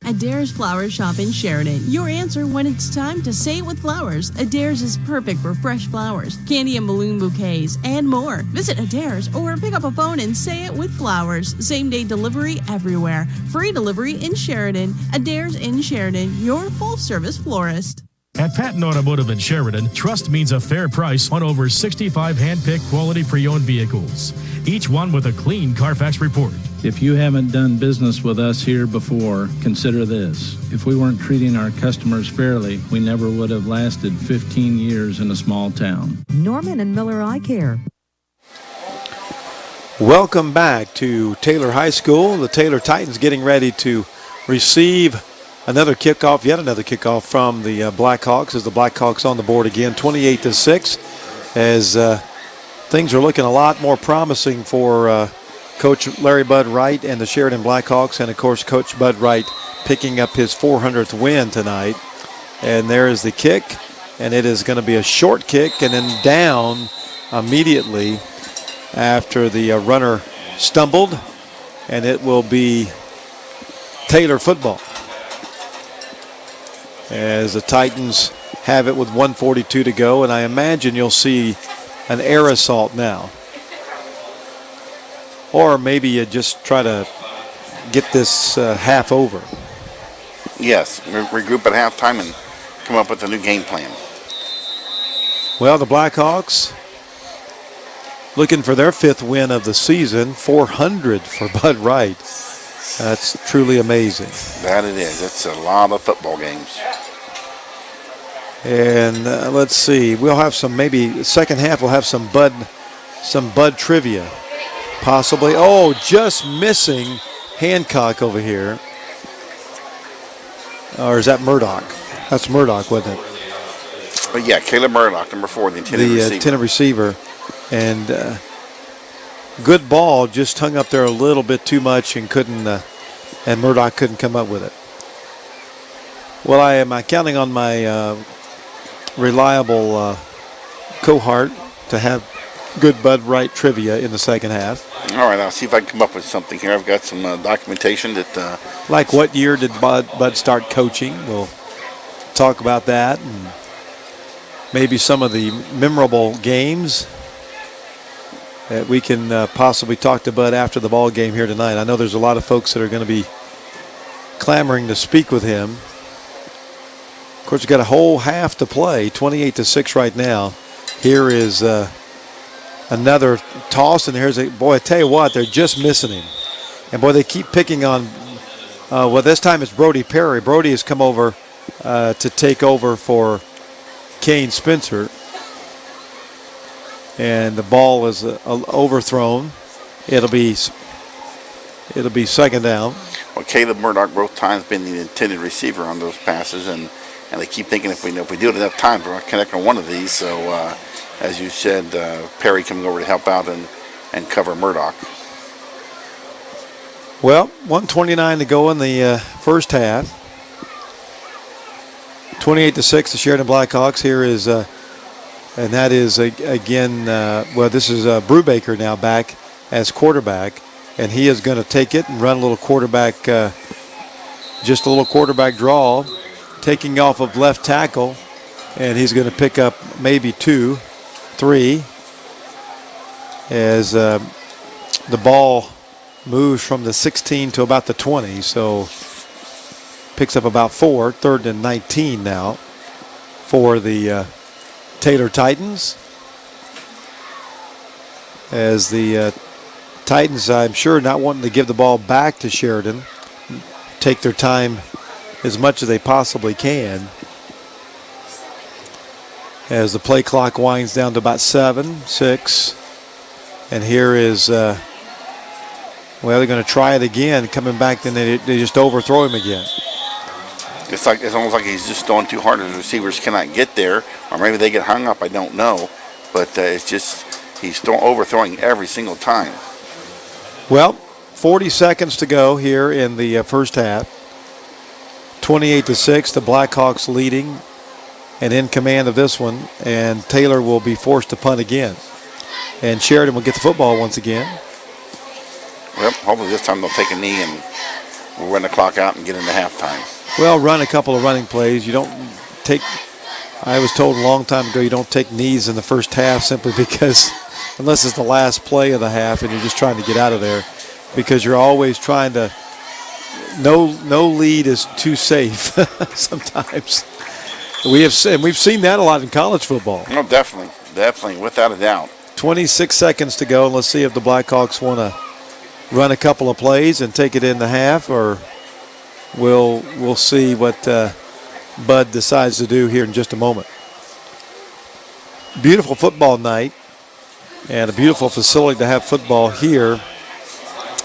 Adair's Flower Shop in Sheridan. Your answer when it's time to say it with flowers. Adair's is perfect for fresh flowers, candy and balloon bouquets, and more. Visit Adair's or pick up a phone and say it with flowers. Same-day delivery everywhere. Free delivery in Sheridan. Adair's in Sheridan, your full-service florist. At Patton Automotive in Sheridan, trust means a fair price on over 65 hand-picked quality pre-owned vehicles, each one with a clean Carfax report. If you haven't done business with us here before, consider this. If we weren't treating our customers fairly, we never would have lasted 15 years in a small town. Norman and Miller Eye Care. Welcome back to Taylor High School. The Taylor Titans getting ready to receive yet another kickoff from the Blackhawks, as the Blackhawks on the board again, 28-6, as things are looking a lot more promising for Coach Larry Bud Wright and the Sheridan Blackhawks, and of course Coach Bud Wright picking up his 400th win tonight. And there is the kick, and it is going to be a short kick and then down immediately after the runner stumbled, and it will be Taylor football, as the Titans have it with 1:42 to go. And I imagine you'll see an air assault now. Or maybe you just try to get this half over. Yes, regroup at halftime and come up with a new game plan. Well, the Blackhawks looking for their 5th win of the season, 400 for Bud Wright. That's truly amazing. That it is. It's a lot of football games. And let's see, we'll have some, maybe second half we'll have some Bud trivia, possibly. Oh, just missing Hancock over here. Or is that Murdoch? That's Murdoch, wasn't it? But yeah, Caleb Murdoch, number 4, the intended receiver. Intended receiver. And good ball, just hung up there a little bit too much and couldn't, and Murdoch couldn't come up with it. Well, I am counting on my reliable cohort to have good Bud Wright trivia in the second half. All right, I'll see if I can come up with something here. I've got some documentation that... like what year did Bud start coaching? We'll talk about that, and maybe some of the memorable games that we can possibly talk to Bud after the ball game here tonight. I know there's a lot of folks that are going to be clamoring to speak with him. Of course, we've got a whole half to play, 28-6 right now. Here is another toss, and here's boy, I tell you what, they're just missing him. And boy, they keep picking on, well, this time it's Brody Perry. Brody has come over to take over for Kane Spencer. And the ball is overthrown. It'll be second down. Well, Caleb Murdoch both times been the intended receiver on those passes, and they keep thinking if we do it enough times, we're going to connect on one of these. So, as you said, Perry coming over to help out and cover Murdoch. Well, 1:29 to go in the first half. 28-6, the Sheridan Blackhawks. Here is, and that is again, well, this is Brubaker now back as quarterback, and he is going to take it and run a little quarterback, just a little quarterback draw, taking off of left tackle, and he's going to pick up maybe 2, 3, as the ball moves from the 16 to about the 20, so picks up about 4, 3rd and 19 now for the Taylor Titans. As the Titans, I'm sure, not wanting to give the ball back to Sheridan, take their time as much as they possibly can. As the play clock winds down to about 7, 6. And here is, well, they're going to try it again. Coming back, then they just overthrow him again. It's almost like he's just throwing too hard and the receivers cannot get there, or maybe they get hung up, I don't know. But it's just, he's overthrowing every single time. Well, 40 seconds to go here in the first half. 28-6, the Blackhawks leading and in command of this one, and Taylor will be forced to punt again. And Sheridan will get the football once again. Well, hopefully this time they'll take a knee and we'll run the clock out and get into halftime. Well, run a couple of running plays. You don't take, I was told a long time ago, you don't take knees in the first half simply because, unless it's the last play of the half and you're just trying to get out of there, because you're always trying to, no lead is too safe sometimes. We've seen that a lot in college football. No, definitely, without a doubt. 26 seconds to go. Let's see if the Blackhawks want to run a couple of plays and take it in the half, or we'll see what Bud decides to do here in just a moment. Beautiful football night and a beautiful facility to have football here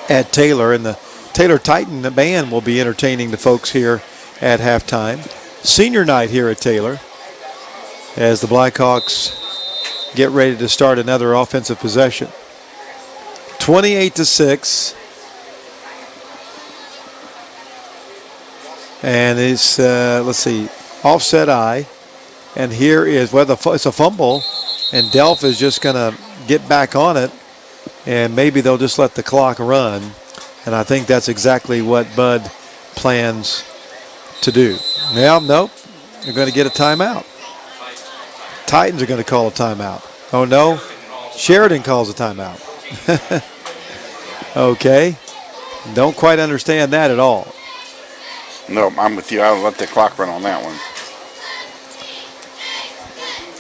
at Taylor, and the Taylor Titan band will be entertaining the folks here at halftime. Senior night here at Taylor as the Blackhawks get ready to start another offensive possession. 28-6. And it's, let's see, offset eye. And here is, well, it's a fumble, and Delph is just going to get back on it, and maybe they'll just let the clock run. And I think that's exactly what Bud plans to do. Well, nope, they're going to get a timeout. Titans are going to call a timeout. Oh, no, Sheridan calls a timeout. Okay, don't quite understand that at all. No, I'm with you. I'll let the clock run on that one.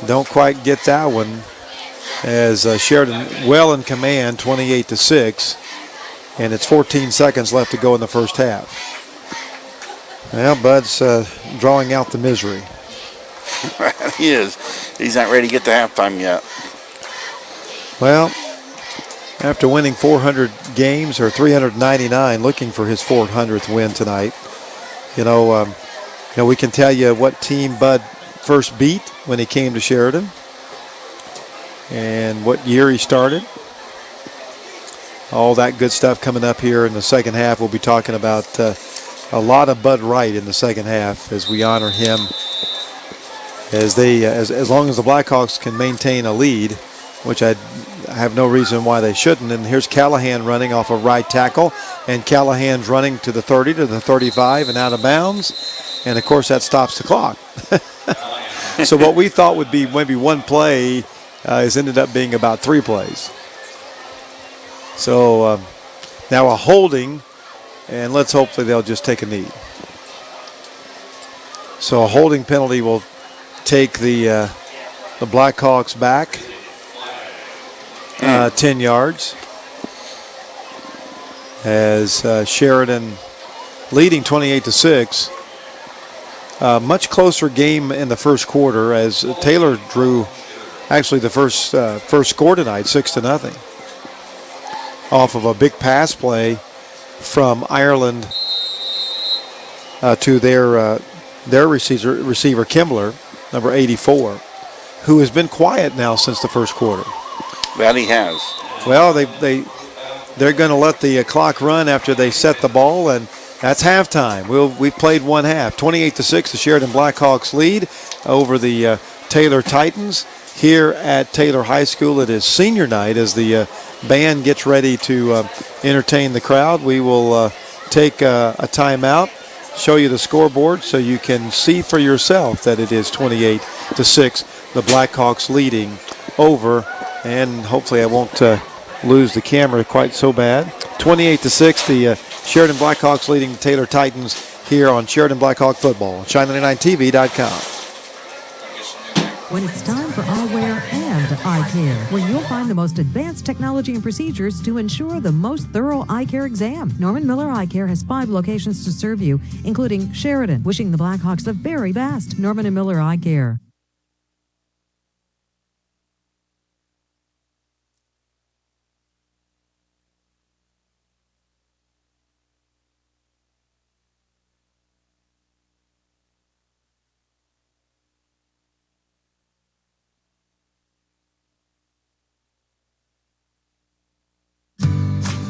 Don't quite get that one, as Sheridan well in command, 28-6, and it's 14 seconds left to go in the first half. Well, Bud's drawing out the misery. He is. He's not ready to get to halftime yet. Well, after winning 400 games, or 399, looking for his 400th win tonight, you know, we can tell you what team Bud first beat when he came to Sheridan and what year he started. all that good stuff coming up here in the second half. We'll be talking about a lot of Bud Wright in the second half as we honor him as long as the Blackhawks can maintain a lead, which I have no reason why they shouldn't. And here's Callahan running off a right tackle, and Callahan's running to the 30, to the 35, and out of bounds. And, of course, that stops the clock. So what we thought would be maybe one play has ended up being about 3 plays. So now a holding, and let's hopefully they'll just take a knee. So a holding penalty will take the Blackhawks back 10 yards as Sheridan leading 28-6. Much closer game in the first quarter as Taylor drew actually the first score tonight, 6-0, off of a big pass play from Ireland to their receiver Kimbler, number 84, who has been quiet now since the first quarter. That he has. Well, they're going to let the clock run after they set the ball, and that's halftime. We've played one half. 28-6, the Sheridan Blackhawks lead over the Taylor Titans. Here at Taylor High School, it is senior night as the band gets ready to entertain the crowd. We will take a timeout, show you the scoreboard so you can see for yourself that it is 28-6, the Blackhawks leading over, and hopefully I won't lose the camera quite so bad. 28-6, the Sheridan Blackhawks leading the Taylor Titans here on Sheridan Blackhawk Football, China99TV.com. When it's time for eyewear and eye care, where you'll find the most advanced technology and procedures to ensure the most thorough eye care exam. Norman Miller Eye Care has 5 locations to serve you, including Sheridan, wishing the Blackhawks the very best. Norman and Miller Eye Care.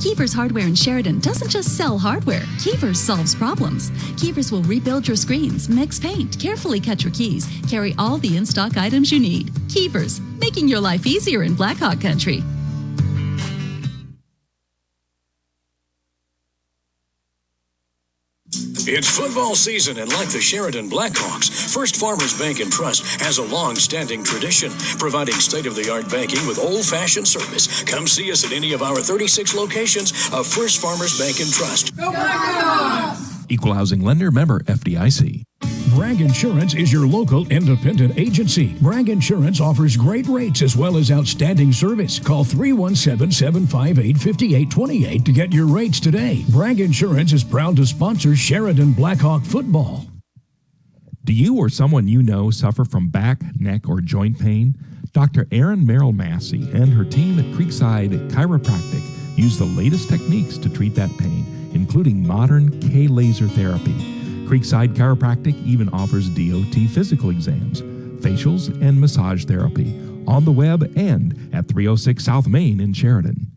Keefer's Hardware in Sheridan doesn't just sell hardware. Keefer's solves problems. Keefer's will rebuild your screens, mix paint, carefully cut your keys, carry all the in-stock items you need. Keefer's, making your life easier in Blackhawk country. It's football season, and like the Sheridan Blackhawks, First Farmers Bank and Trust has a long-standing tradition, providing state-of-the-art banking with old-fashioned service. Come see us at any of our 36 locations of First Farmers Bank and Trust. Go Blackhawks! Equal housing lender, member FDIC. Bragg Insurance is your local independent agency. Bragg Insurance offers great rates as well as outstanding service. Call 317-758-5828 to get your rates today. Bragg Insurance is proud to sponsor Sheridan Blackhawk football. Do you or someone you know suffer from back, neck, or joint pain? Dr. Erin Merrill Massey and her team at Creekside Chiropractic use the latest techniques to treat that pain, including modern K-laser therapy. Creekside Chiropractic even offers DOT physical exams, facials, and massage therapy on the web and at 306 South Main in Sheridan.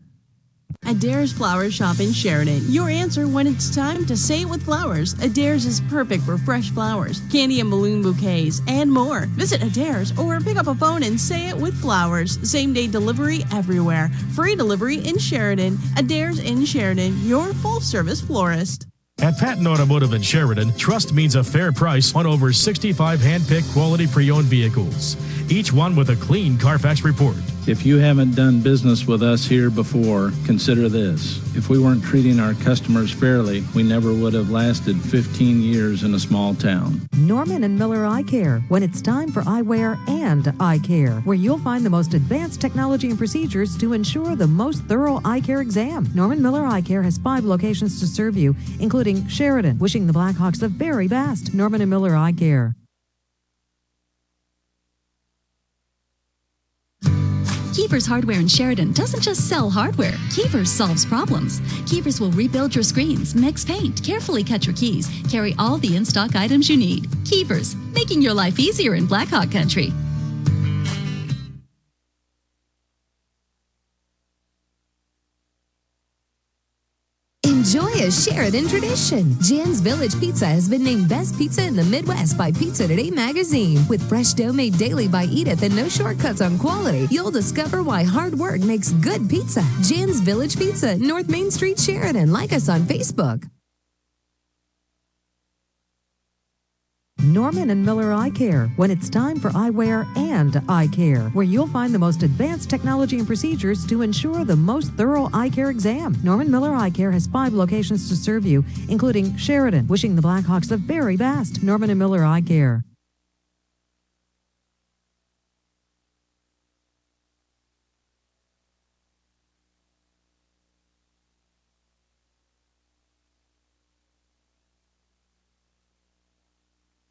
Adair's Flower Shop in Sheridan. Your answer when it's time to say it with flowers. Adair's is perfect for fresh flowers, candy and balloon bouquets, and more. Visit Adair's or pick up a phone and say it with flowers. Same-day delivery everywhere. Free delivery in Sheridan. Adair's in Sheridan, your full-service florist. At Patton Automotive in Sheridan, trust means a fair price on over 65 hand-picked quality pre-owned vehicles, each one with a clean Carfax report. If you haven't done business with us here before, consider this. If we weren't treating our customers fairly, we never would have lasted 15 years in a small town. Norman and Miller Eye Care, when it's time for eyewear and eye care, where you'll find the most advanced technology and procedures to ensure the most thorough eye care exam. Norman Miller Eye Care has 5 locations to serve you, including Sheridan, wishing the Blackhawks the very best. Norman and Miller Eye Care. Keefer's Hardware in Sheridan doesn't just sell hardware. Keefer's solves problems. Keefer's will rebuild your screens, mix paint, carefully cut your keys, carry all the in-stock items you need. Keefer's, making your life easier in Blackhawk country. Enjoy a Sheridan tradition. Jen's Village Pizza has been named Best Pizza in the Midwest by Pizza Today magazine. With fresh dough made daily by Edith and no shortcuts on quality, you'll discover why hard work makes good pizza. Jen's Village Pizza, North Main Street, Sheridan. Like us on Facebook. Norman and Miller Eye Care, when it's time for eyewear and eye care, where you'll find the most advanced technology and procedures to ensure the most thorough eye care exam. Norman Miller Eye Care has 5 locations to serve you, including Sheridan, wishing the Blackhawks the very best. Norman and Miller Eye Care.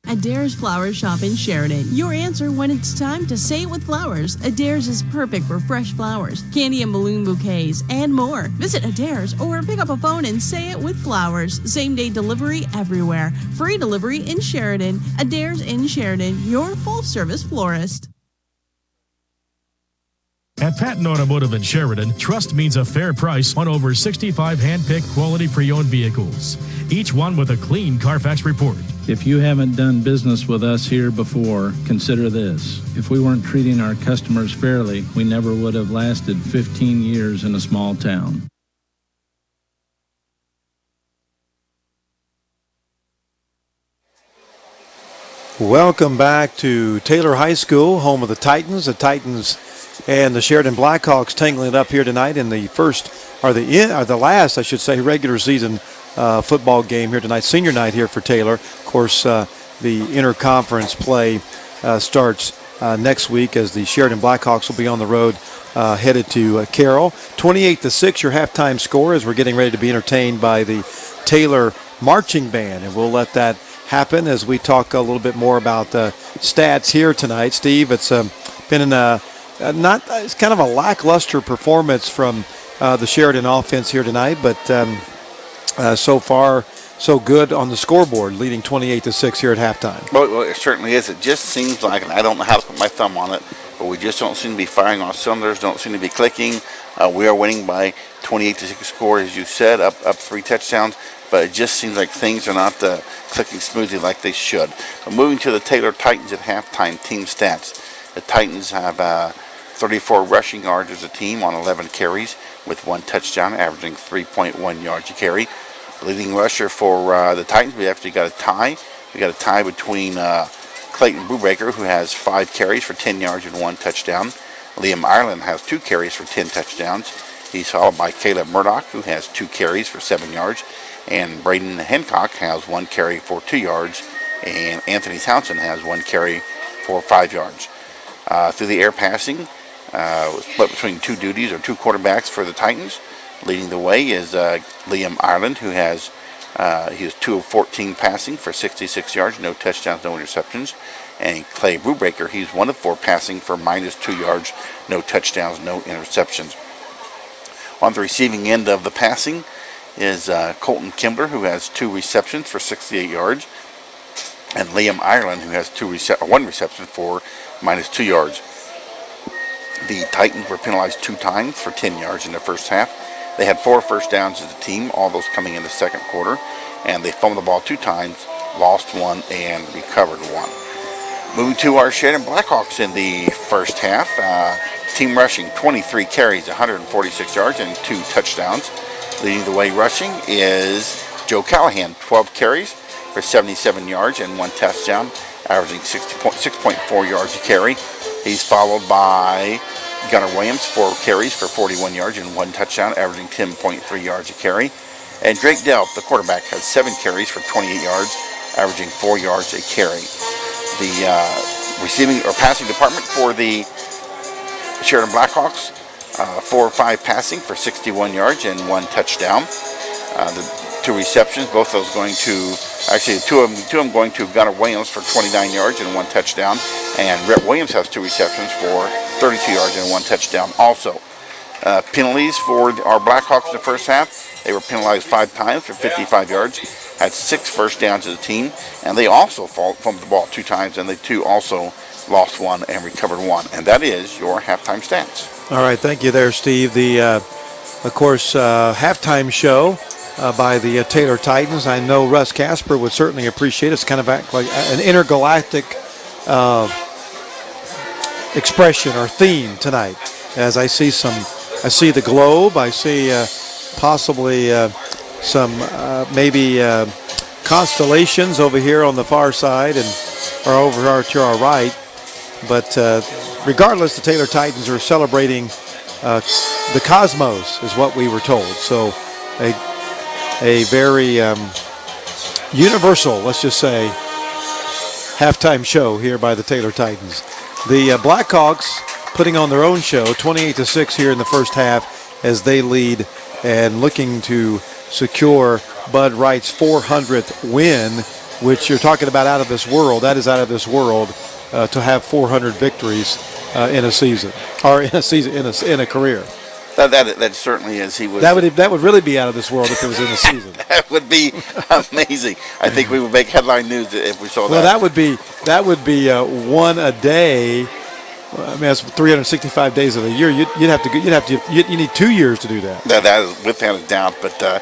Adair's Flower Shop in Sheridan. Your answer when it's time to say it with flowers. Adair's is perfect for fresh flowers, candy and balloon bouquets, and more. Visit Adair's or pick up a phone and say it with flowers. Same-day delivery everywhere. Free delivery in Sheridan. Adair's in Sheridan, your full-service florist. At Patton Automotive in Sheridan, trust means a fair price on over 65 hand-picked quality pre-owned vehicles, each one with a clean Carfax report. If you haven't done business with us here before, consider this. If we weren't treating our customers fairly, we never would have lasted 15 years in a small town. Welcome back to Taylor High School, home of the Titans. The Titans and the Sheridan Blackhawks tangling it up here tonight in the the last, I should say, regular season football game here tonight, senior night here for Taylor. Of course, the interconference play starts next week as the Sheridan Blackhawks will be on the road headed to Carroll. 28-6, your halftime score, as we're getting ready to be entertained by the Taylor Marching Band, and we'll let that happen as we talk a little bit more about the stats here tonight. Steve, it's been it's kind of a lackluster performance from the Sheridan offense here tonight, but so far so good on the scoreboard, leading 28-6 here at halftime. Well, it certainly is. It just seems like, and I don't know how to put my thumb on it, but we just don't seem to be firing on cylinders, don't seem to be clicking. We are winning by 28-6 score, as you said, up 3 touchdowns, but it just seems like things are not clicking smoothly like they should. But moving to the Taylor Titans at halftime team stats, the Titans have 34 rushing yards as a team on 11 carries with 1 touchdown, averaging 3.1 yards a carry. The leading rusher for the Titans, we actually got a tie. We got a tie between Clayton Brubaker, who has 5 carries for 10 yards and 1 touchdown. Liam Ireland has 2 carries for 10 touchdowns. He's followed by Caleb Murdoch, who has 2 carries for 7 yards. And Braden Hancock has 1 carry for 2 yards. And Anthony Townsend has 1 carry for 5 yards. Through the air passing, split between 2 duties or 2 quarterbacks for the Titans. Leading the way is Liam Ireland, who has he is 2 of 14 passing for 66 yards, no touchdowns, no interceptions. And Clay Brubaker, he's 1 of 4 passing for -2 yards, no touchdowns, no interceptions. On the receiving end of the passing is Colton Kimbler, who has 2 receptions for 68 yards, and Liam Ireland, who has 1 reception for -2 yards. The Titans were penalized 2 times for 10 yards in the first half. They had 4 first downs as a team, all those coming in the second quarter, and they fumbled the ball 2 times, lost 1, and recovered 1. Moving to our Sheridan Blackhawks in the first half, team rushing 23 carries, 146 yards, and 2 touchdowns. Leading the way rushing is Joe Callahan, 12 carries for 77 yards and 1 touchdown, averaging 6.4 yards a carry. He's followed by Gunnar Williams, 4 carries for 41 yards and 1 touchdown, averaging 10.3 yards a carry. And Drake Delp, the quarterback, has 7 carries for 28 yards, averaging 4 yards a carry. The receiving or passing department for the Sheridan Blackhawks, 4 of 5 passing for 61 yards and 1 touchdown. The 2 receptions, both those going to, actually two of them going to Gunnar Williams for 29 yards and 1 touchdown. And Rhett Williams has 2 receptions for 32 yards and 1 touchdown also. Penalties for our Blackhawks in the first half. They were penalized 5 times for 55 yards, had 6 first downs as a team, and they also fumbled the ball 2 times, and they too also lost 1 and recovered 1. And that is your halftime stats. All right, thank you there, Steve. The, of course, halftime show by the Taylor Titans. I know Russ Casper would certainly appreciate it. It's kind of like an intergalactic expression or theme tonight. As I see the globe. I see possibly some maybe constellations over here on the far side or over to our right. But regardless, the Taylor Titans are celebrating the cosmos, is what we were told. So a very universal, let's just say, halftime show here by the Taylor Titans. The Blackhawks putting on their own show, 28-6 here in the first half as they lead and looking to secure Bud Wright's 400th win, which you're talking about out of this world. That is out of this world to have 400 victories in a season, or in a career. That certainly is. That would really be out of this world if it was in a season. That would be amazing. I think we would make headline news if we saw that. Well, that would be one a day. I mean, that's 365 days of the year. You need 2 years to do that. That is without a doubt. But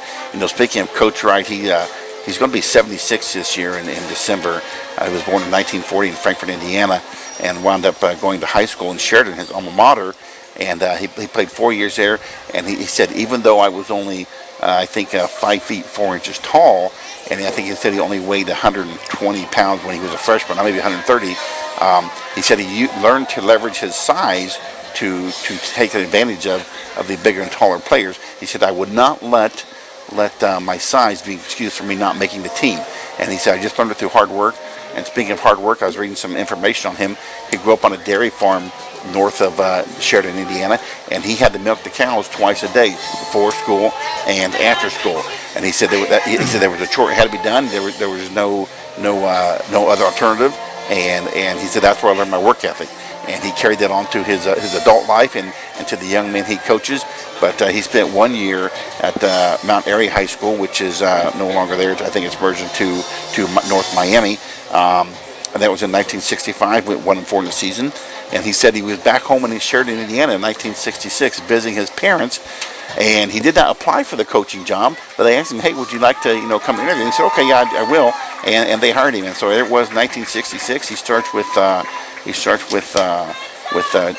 speaking of Coach Wright, he's going to be 76 this year in December. He was born in 1940 in Frankfort, Indiana, and wound up going to high school in Sheridan, his alma mater. And he played 4 years there. And he said, even though I was only, 5 feet 4 inches tall, and I think he said he only weighed 120 pounds when he was a freshman, or maybe 130. He said he learned to leverage his size to take advantage of the bigger and taller players. He said, I would not let my size be an excuse for me not making the team. And he said, I just learned it through hard work. And speaking of hard work, I was reading some information on him. He grew up on a dairy farm north of Sheridan, Indiana, and he had to milk the cows twice a day, before school and after school. And he said there was a chore that had to be done. There was no other alternative. And he said that's where I learned my work ethic. And he carried that on to his adult life and to the young men he coaches. But he spent 1 year at Mount Airy High School, which is no longer there. I think it's merged to North Miami. And that was in 1965, went 1-4 in the season. And he said he was back home in Sheridan, Indiana in 1966, visiting his parents. And he did not apply for the coaching job, but they asked him, hey, would you like to come and interview? And he said, okay, yeah, I will. And they hired him. And so it was 1966. He starts with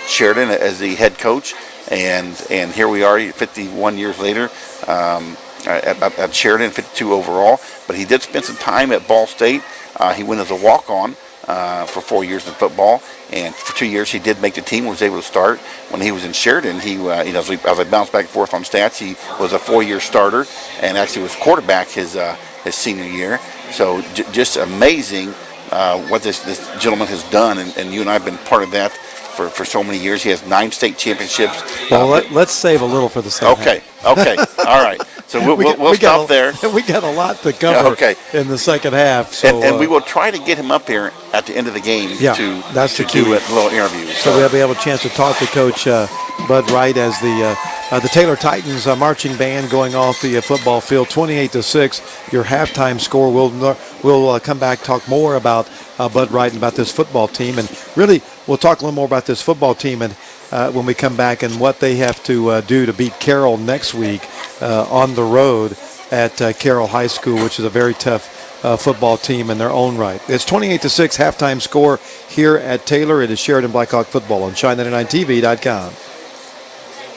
Sheridan as the head coach. And here we are 51 years later at Sheridan, 52 overall. But he did spend some time at Ball State. He went as a walk-on for 4 years in football, and for 2 years he did make the team. Was able to start when he was in Sheridan. He, as I bounced back and forth on stats, he was a 4-year starter and actually was quarterback his senior year. So just amazing what this gentleman has done, and you and I have been part of that for so many years. He has 9 state championships. Well, let's save a little for the second half. Okay, all right. So we'll stop there. We got a lot to cover in the second half. So, and we will try to get him up here at the end of the game to do a little interview. So we'll have a chance to talk to Coach Bud Wright as the Taylor Titans marching band going off the football field, 28-6. Your halftime score. We'll come back, talk more about Bud Wright and about this football team, and really we'll talk a little more about this football team and when we come back and what they have to do to beat Carroll next week on the road at Carroll High School, which is a very tough football team in their own right. It's 28-6 halftime score here at Taylor. It is Sheridan Blackhawk football on Shine99TV.com.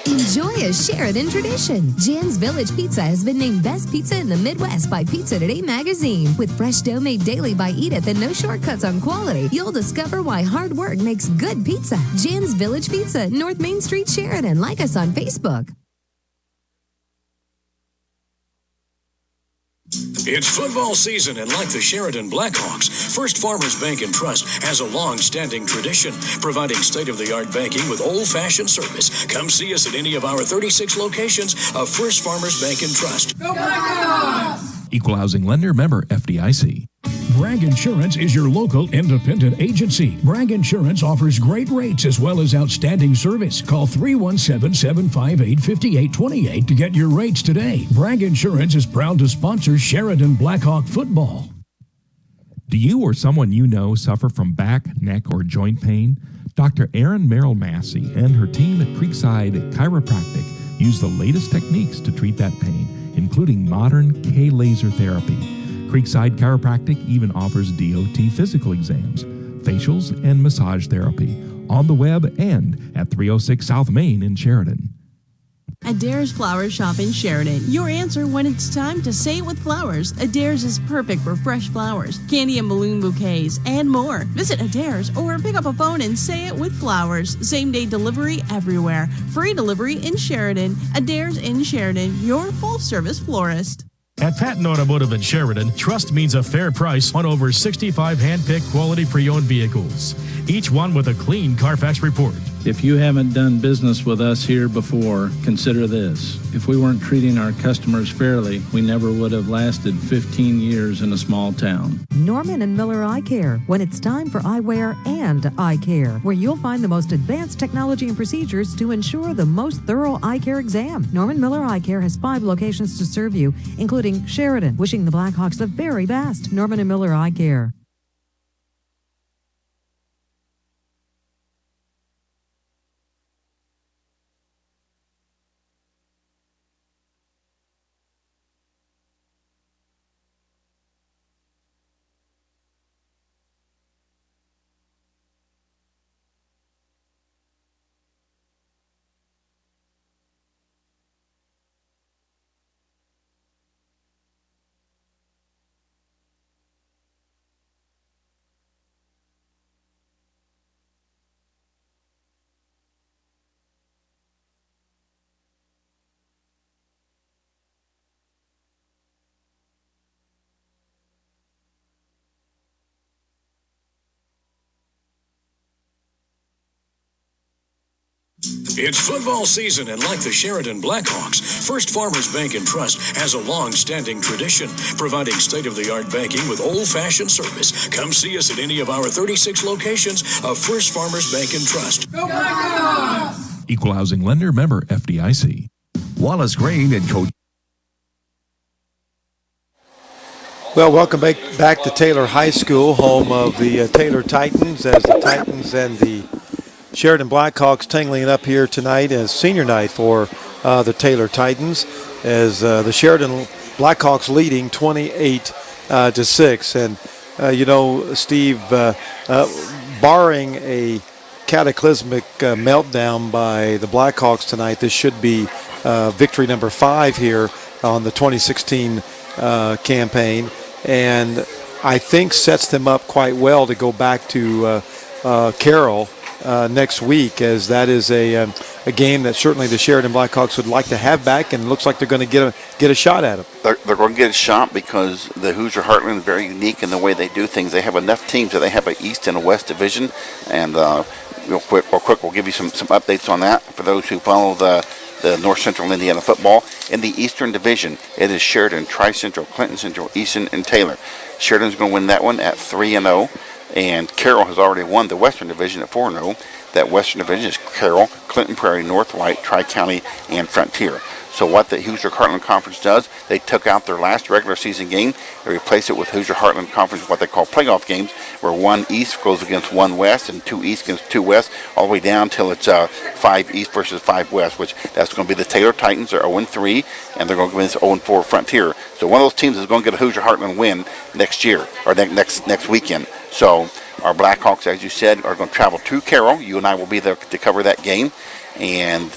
Enjoy a Sheridan tradition. Jen's Village Pizza has been named Best Pizza in the Midwest by Pizza Today magazine. With fresh dough made daily by Edith and no shortcuts on quality, you'll discover why hard work makes good pizza. Jen's Village Pizza, North Main Street, Sheridan. Like us on Facebook. It's football season, and like the Sheridan Blackhawks, First Farmers Bank and Trust has a long-standing tradition, providing state-of-the-art banking with old-fashioned service. Come see us at any of our 36 locations of First Farmers Bank and Trust. Go Blackhawks! Equal housing lender, member FDIC. Bragg Insurance is your local independent agency. Bragg Insurance offers great rates as well as outstanding service. Call 317-758-5828 to get your rates today. Bragg Insurance is proud to sponsor Sheridan Blackhawk football. Do you or someone you know suffer from back, neck, or joint pain? Dr. Erin Merrill Massey and her team at Creekside Chiropractic use the latest techniques to treat that pain, including including modern K-laser therapy. Creekside Chiropractic even offers DOT physical exams, facials, and massage therapy on the web and at 306 South Main in Sheridan. Adair's Flower Shop in Sheridan. Your answer when it's time to say it with flowers. Adair's is perfect for fresh flowers, candy and balloon bouquets, and more. Visit Adair's or pick up a phone and say it with flowers. Same-day delivery everywhere. Free delivery in Sheridan. Adair's in Sheridan, your full-service florist. At Patton Automotive in Sheridan, trust means a fair price on over 65 hand-picked quality pre-owned vehicles, each one with a clean Carfax report. If you haven't done business with us here before, consider this. If we weren't treating our customers fairly, we never would have lasted 15 years in a small town. Norman and Miller Eye Care, when it's time for eyewear and eye care, where you'll find the most advanced technology and procedures to ensure the most thorough eye care exam. Norman Miller Eye Care has 5 locations to serve you, including Sheridan, wishing the Blackhawks the very best. Norman and Miller Eye Care. It's football season, and like the Sheridan Blackhawks, First Farmers Bank and Trust has a long-standing tradition, providing state-of-the-art banking with old-fashioned service. Come see us at any of our 36 locations of First Farmers Bank and Trust. Go Blackhawks! Equal housing lender, member FDIC. Wallace Grain and Coach. Well, welcome back to Taylor High School, home of the Taylor Titans, as the Titans and the Sheridan Blackhawks tangling it up here tonight as senior night for the Taylor Titans, as the Sheridan Blackhawks leading 28-6. And you know, Steve, barring a cataclysmic meltdown by the Blackhawks tonight, this should be victory number 5 here on the 2016 campaign, and I think sets them up quite well to go back to Carroll next week, as that is a game that certainly the Sheridan Blackhawks would like to have back, and it looks like they're going to get a shot at it. They're going to get a shot because the Hoosier Heartland is very unique in the way they do things. They have enough teams that they have an East and a West division, and real quick, we'll give you some updates on that for those who follow the North Central Indiana football. In the Eastern Division, it is Sheridan, Tri-Central, Clinton Central, Easton, and Taylor. Sheridan's going to win that one at 3-0. And Carroll has already won the Western Division at 4-0. That Western Division is Carroll, Clinton Prairie, North Wright, Tri-County, and Frontier. So what the Hoosier Heartland Conference does, they took out their last regular season game, they replaced it with Hoosier Heartland Conference, what they call playoff games, where 1 East goes against 1 West and 2 East against 2 West, all the way down till it's 5 East versus 5 West, which that's going to be the Taylor Titans. They're 0-3, and they're going to go against 0-4 Frontier. So one of those teams is going to get a Hoosier Heartland win next year, or next weekend. So our Blackhawks, as you said, are going to travel to Carroll. You and I will be there to cover that game, and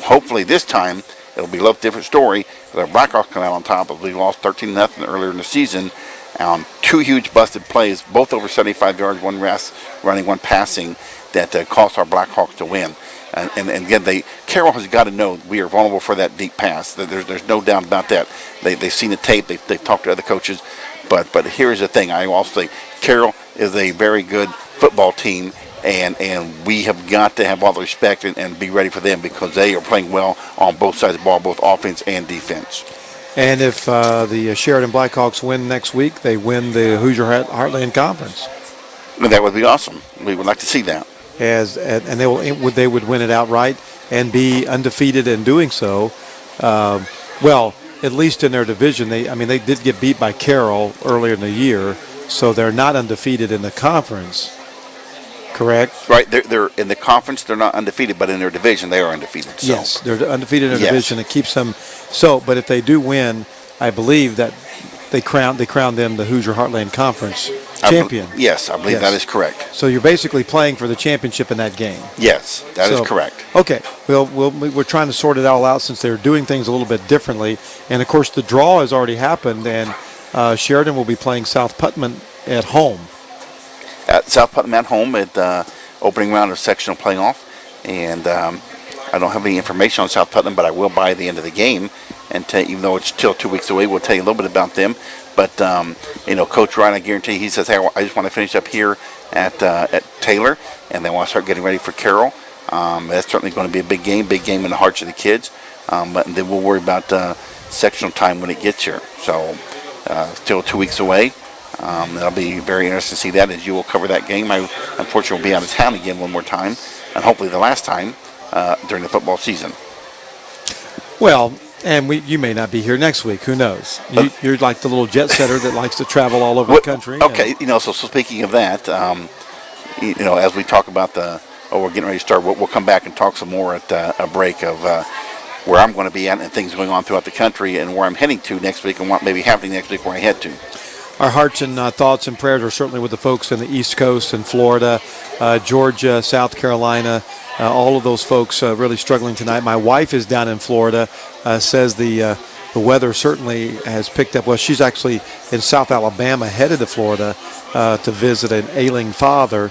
hopefully this time it'll be a little different story. The Blackhawks come out on top. We lost 13-0 earlier in the season on 2 huge busted plays, both over 75 yards, 1 running, 1 passing, that cost our Blackhawks to win. And again, Carroll has got to know we are vulnerable for that deep pass. There's no doubt about that. They've seen the tape. They've talked to other coaches. But here's the thing. I also say Carroll is a very good football team, and we have got to have all the respect and be ready for them, because they are playing well on both sides of the ball, both offense and defense. And if the Sheridan Blackhawks win next week, they win the Hoosier Heartland Conference. And that would be awesome. We would like to see that. And they would win it outright and be undefeated in doing so. Well, at least in their division, they did get beat by Carroll earlier in the year, so they're not undefeated in the conference. correct? Right. They're in the conference. They're not undefeated, but in their division, they are undefeated. So. Yes, they're undefeated in their Yes. division. It keeps them. So, but if they do win, I believe that they crown them the Hoosier Heartland Conference champion. Yes, I believe that is correct. So you're basically playing for the championship in that game. Yes, that is correct. Okay. We're trying to sort it all out since they're doing things a little bit differently. And, of course, the draw has already happened, and Sheridan will be playing South Putnam at home. At South Putnam at home at the opening round of sectional playoff. And I don't have any information on South Putnam, but I will by the end of the game. And even though it's still 2 weeks away, we'll tell you a little bit about them. But, Coach Wright, I guarantee he says, hey, I just want to finish up here at Taylor, and then want to start getting ready for Carroll. That's certainly going to be a big game in the hearts of the kids. But then we'll worry about sectional time when it gets here. So still 2 weeks away. That'll be very interesting to see that, as you will cover that game. I unfortunately will be out of town again one more time, and hopefully the last time during the football season. Well, and you may not be here next week. Who knows? You're like the little jet setter that likes to travel all over the country. Okay, so speaking of that, as we talk about we're getting ready to start, we'll come back and talk some more at a break of where I'm going to be at and things going on throughout the country and where I'm heading to next week and what may be happening next week where I head to. Our hearts and thoughts and prayers are certainly with the folks in the East Coast and Florida, Georgia, South Carolina, all of those folks really struggling tonight. My wife is down in Florida, says the weather certainly has picked up. Well, she's actually in South Alabama, headed to Florida to visit an ailing father.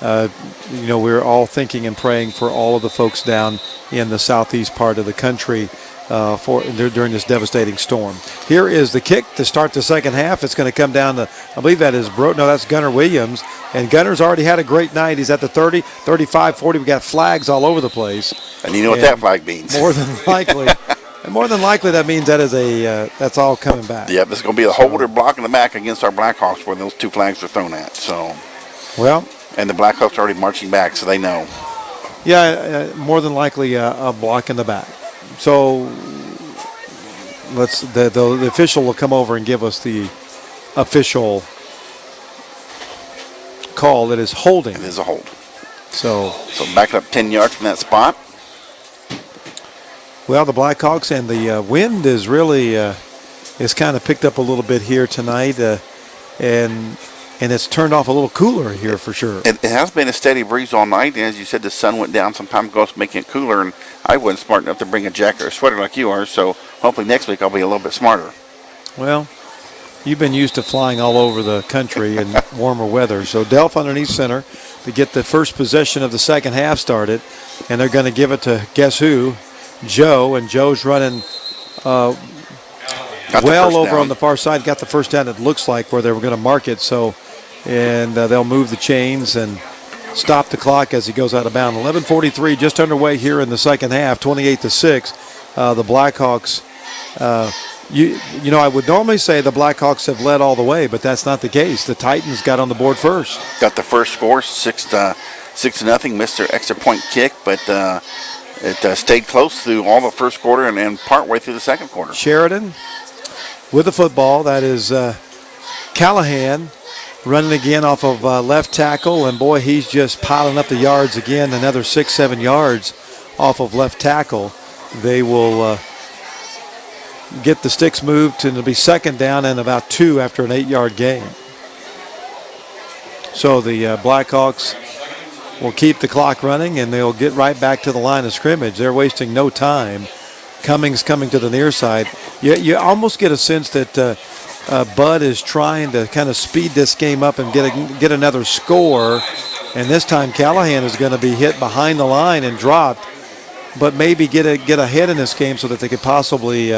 We're all thinking and praying for all of the folks down in the southeast part of the country during this devastating storm. Here is the kick to start the second half. It's going to come down to, I believe that is that's Gunnar Williams. And Gunnar's already had a great night. He's at the 30, 35, 40. We got flags all over the place. And you know what that flag means. More than likely. And more than likely that means that is that's all coming back. Yeah, this is going to be a holder blocking the back against our Blackhawks where those two flags are thrown at. So, and the Blackhawks are already marching back, so they know. Yeah, more than likely a block in the back. So the official will come over and give us the official call. It is holding. It is a hold. So back up 10 yards from that spot. Well, the Blackhawks and the wind is really is kind of picked up a little bit here tonight, and it's turned off a little cooler here for sure. It has been a steady breeze all night, and as you said, the sun went down some time ago, making it cooler, and I wasn't smart enough to bring a jacket or sweater like you are, so hopefully next week I'll be a little bit smarter. Well, you've been used to flying all over the country in warmer weather. So Delph underneath center to get the first possession of the second half started, and they're going to give it to guess who? Joe, and Joe's running well over on the far side. Got the first down, it looks like, where they were going to mark it. And they'll move the chains and stop the clock as he goes out of bounds. 11:43 just underway here in the second half, 28-6. The Blackhawks, I would normally say the Blackhawks have led all the way, but that's not the case. The Titans got on the board first. Got the first score, 6-0. Missed their extra point kick, but it stayed close through all the first quarter and partway through the second quarter. Sheridan with the football. That is Callahan running again off of left tackle, and boy, he's just piling up the yards again, another 6-7 yards off of left tackle. They will get the sticks moved, and it'll be second down and about 2 after an 8-yard gain. So the Blackhawks will keep the clock running, and they'll get right back to the line of scrimmage. They're wasting no time. Cummings coming to the near side. You almost get a sense that Bud is trying to kind of speed this game up and get another score. And this time Callahan is going to be hit behind the line and dropped, but maybe get ahead in this game so that they could possibly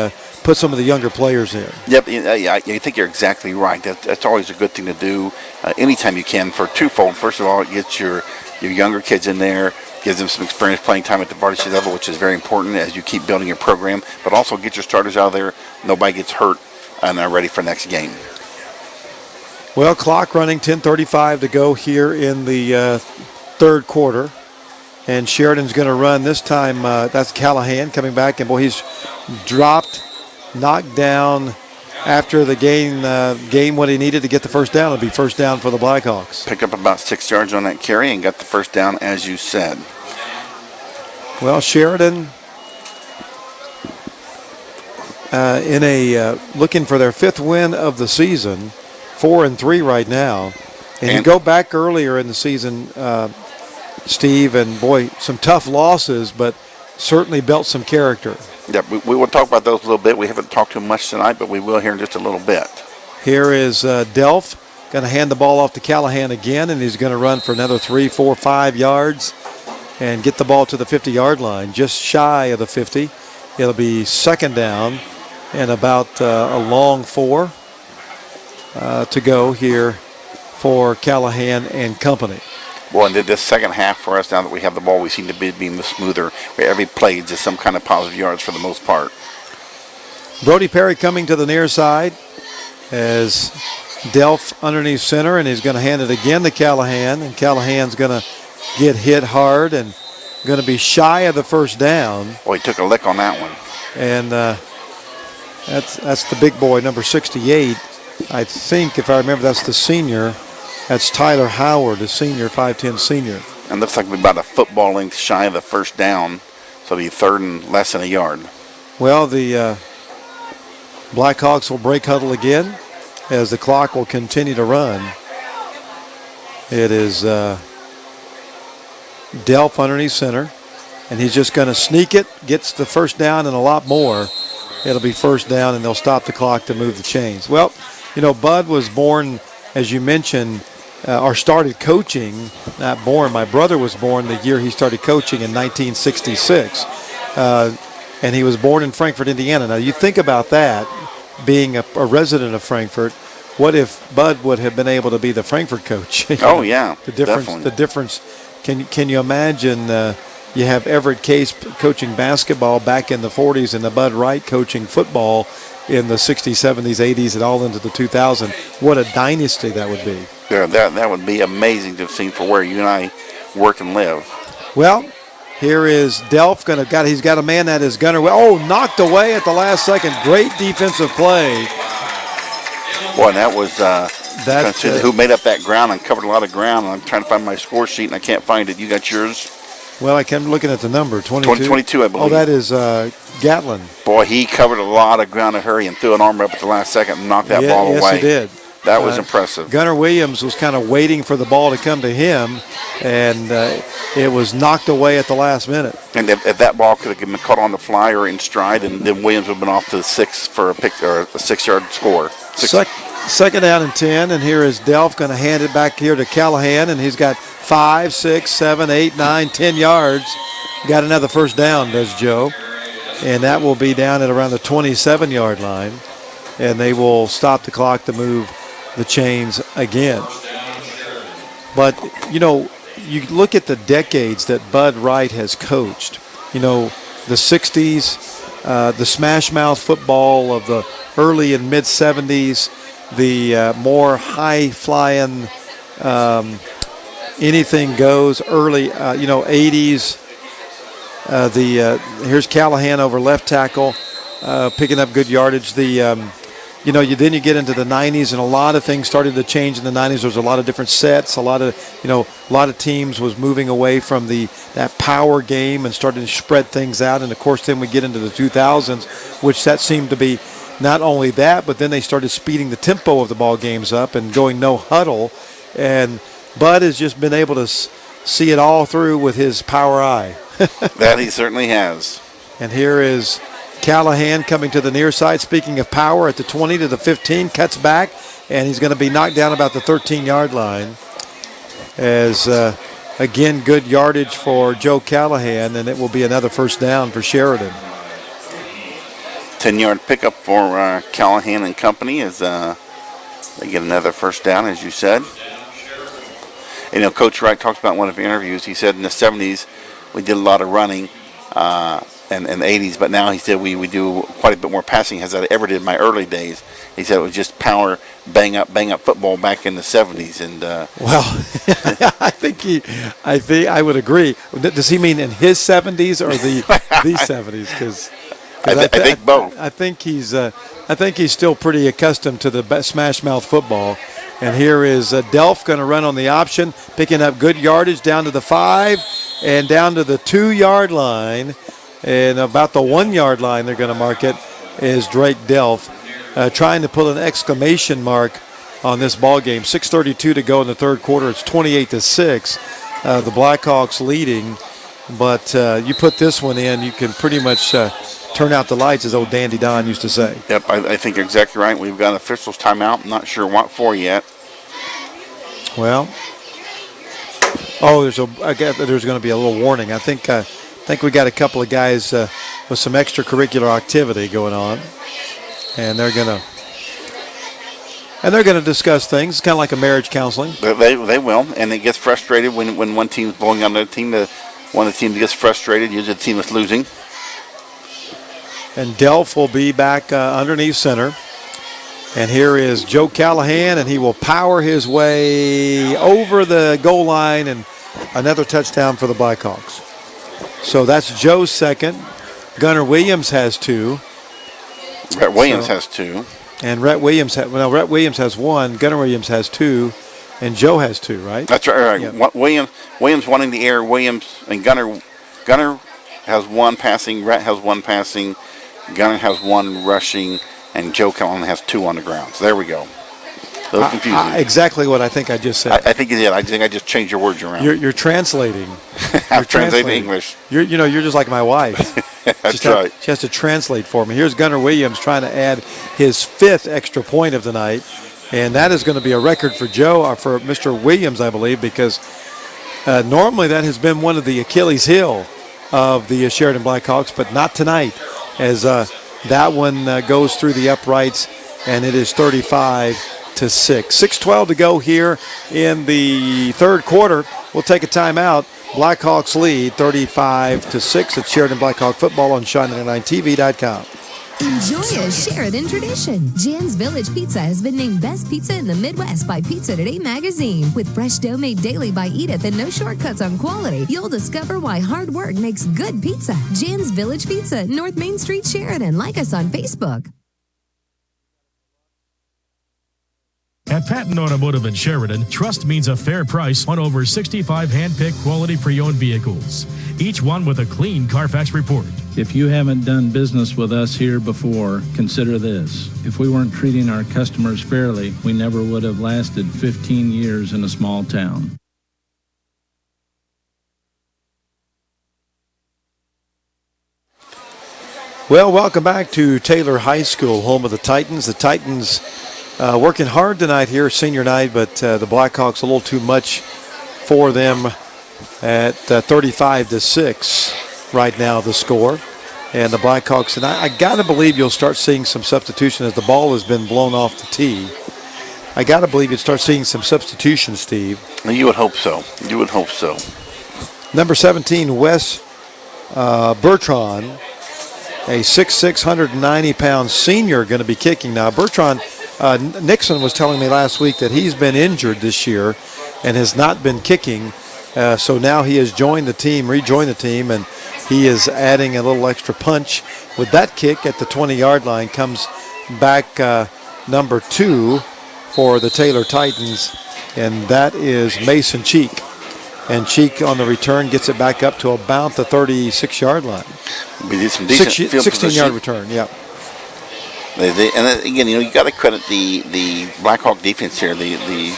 put some of the younger players in. Yep, I think you're exactly right. That's always a good thing to do anytime you can for twofold. First of all, it gets your younger kids in there, gives them some experience playing time at the varsity level, which is very important as you keep building your program, but also get your starters out of there. Nobody gets hurt and are ready for next game. Well, clock running, 10:35 to go here in the third quarter. And Sheridan's going to run this time. That's Callahan coming back. And, boy, he's dropped, knocked down after the game what he needed to get the first down. It'll be first down for the Blackhawks. Picked up about 6 yards on that carry and got the first down, as you said. Well, Sheridan looking for their 5th win of the season, 4-3 right now. And you go back earlier in the season, Steve, and boy, some tough losses, but certainly built some character. Yeah, we will talk about those a little bit. We haven't talked too much tonight, but we will here in just a little bit. Here is Delph going to hand the ball off to Callahan again, and he's going to run for another 3, 4, 5 yards and get the ball to the 50-yard line, just shy of the 50. It'll be second down and about a long 4 to go here for Callahan and company. Well, and this second half for us, now that we have the ball, we seem to be being smoother. Every play is just some kind of positive yards for the most part. Brody Perry coming to the near side as Delph underneath center, and he's going to hand it again to Callahan, and Callahan's going to get hit hard and going to be shy of the first down. Well, he took a lick on that one. And that's the big boy, number 68. I think, if I remember, that's the senior. That's Tyler Howard, the senior, 5'10 senior. And looks like we're about a football length shy of the first down, so it'll be third and less than a yard. Well, the Blackhawks will break huddle again as the clock will continue to run. It is Delph underneath center, and he's just going to sneak it, gets the first down and a lot more. It'll be first down, and they'll stop the clock to move the chains. Well, you know, Bud was born, as you mentioned, or started coaching, not born. My brother was born the year he started coaching in 1966. And he was born in Frankfort, Indiana. Now, you think about that, being a resident of Frankfort. What if Bud would have been able to be the Frankfort coach? Oh, yeah, the difference. definitely. The difference. Can you imagine? You have Everett Case coaching basketball back in the 40s, and the Bud Wright coaching football in the 60s, 70s, 80s, and all into the 2000s. What a dynasty that would be. Yeah, that would be amazing to have seen for where you and I work and live. Well, here is Delph. He's got a man that is Gunner. Oh, knocked away at the last second. Great defensive play. Boy, that was who made up that ground and covered a lot of ground. I'm trying to find my score sheet, and I can't find it. You got yours? Well, I'm looking at the number, 22. 22, I believe. Oh, that is Gatlin. Boy, he covered a lot of ground in a hurry and threw an arm up at the last second and knocked that ball away. Yes, he did. That was impressive. Gunnar Williams was kind of waiting for the ball to come to him, and it was knocked away at the last minute. And if that ball could have been caught on the fly or in stride, then Williams would have been off to the 6 for a 6-yard score. Second down and 10, and here is Delph going to hand it back here to Callahan, and he's got 5, 6, 7, 8, 9, 10 yards. Got another first down, does Joe. And that will be down at around the 27-yard line, and they will stop the clock to move the chains again. But, you know, you look at the decades that Bud Wright has coached. You know, the 60s, the smash mouth football of the early and mid 70s, the more high flying, anything goes early, 80s. Here's Callahan over left tackle, picking up good yardage. Then you get into the 90s, and a lot of things started to change in the 90s. There was a lot of different sets. A lot of teams was moving away from that power game and starting to spread things out. And of course, then we get into the 2000s, which that seemed to be not only that, but then they started speeding the tempo of the ball games up and going no huddle. And Bud has just been able to see it all through with his power eye. That he certainly has. And here is Callahan coming to the near side. Speaking of power, at the 20 to the 15, cuts back, and he's going to be knocked down about the 13-yard line. As, again, good yardage for Joe Callahan, and it will be another first down for Sheridan. 10-yard pickup for Callahan and company as they get another first down, as you said. You know, Coach Wright talks about in one of the interviews. He said in the 70s we did a lot of running, and the 80s, but now he said we do quite a bit more passing as I ever did in my early days. He said it was just power, bang up football back in the 70s. And well, I would agree. Does he mean in his 70s or the 70s? Because I think both. I think he's still pretty accustomed to the smash mouth football. And here is Delph going to run on the option, picking up good yardage down to the 5 and down to the 2-yard line. And about the 1-yard line they're going to mark it is Drake Delph, trying to put an exclamation mark on this ball game. 6:32 to go in the third quarter. It's 28-6. The Blackhawks leading. But you put this one in, you can pretty much turn out the lights, as old Dandy Don used to say. Yep, I think you're exactly right. We've got officials timeout. I'm not sure what for yet. Well, I guess there's going to be a little warning. I think we got a couple of guys with some extracurricular activity going on, and they're going to discuss things. It's kind of like a marriage counseling. They will, and it gets frustrated when one team's blowing on another team. One of the teams gets frustrated. Usually the team is losing. And Delph will be back underneath center. And here is Joe Callahan, and he will power his way over the goal line, and another touchdown for the Blackhawks. So that's Joe's second. Gunnar Williams has 2. Rhett Williams has 2. And Rhett Williams has 1. Gunnar Williams has 2. And Joe has 2, right? That's right. Yep. Williams one in the air. Williams and Gunnar has 1 passing. Rhett has 1 passing. Gunnar has 1 rushing. And Joe Callahan has 2 on the ground. So there we go. A little confusing. Exactly what I think I just said. I think you did. I think I just changed your words around. You're translating. I'm translating English. You're just like my wife. That's right. She has to translate for me. Here's Gunnar Williams trying to add his 5th extra point of the night. And that is going to be a record for Joe, or for Mr. Williams, I believe, because normally that has been one of the Achilles heel of the Sheridan Blackhawks, but not tonight, as that one goes through the uprights, and it is 35-6. 6:12 to go here in the third quarter. We'll take a timeout. Blackhawks lead 35-6 at Sheridan Blackhawk football on Shine99TV.com. Enjoy a Sheridan tradition. Jen's Village Pizza has been named Best Pizza in the Midwest by Pizza Today magazine. With fresh dough made daily by Edith and no shortcuts on quality, you'll discover why hard work makes good pizza. Jen's Village Pizza, North Main Street, Sheridan. Like us on Facebook. At Patton Automotive in Sheridan, trust means a fair price on over 65 hand-picked quality pre-owned vehicles. Each one with a clean Carfax report. If you haven't done business with us here before, consider this. If we weren't treating our customers fairly, we never would have lasted 15 years in a small town. Well, welcome back to Taylor High School, home of the Titans. The Titans working hard tonight here, senior night, but the Blackhawks a little too much for them at 35-6 right now, the score. And the Blackhawks, and I got to believe you'll start seeing some substitution as the ball has been blown off the tee. I got to believe you'd start seeing some substitution, Steve. You would hope so. You would hope so. Number 17, Wes Bertrand, a 6'6", 190-pound senior, going to be kicking now. Bertrand, Nixon was telling me last week that he's been injured this year and has not been kicking. So now he has rejoined the team, and he is adding a little extra punch with that kick at the 20-yard line. Comes back number 2 for the Taylor Titans, and that is Mason Cheek. And Cheek on the return gets it back up to about the 36-yard line. We did some decent 16-yard return, yeah. And again, you got to credit the Blackhawk defense here. The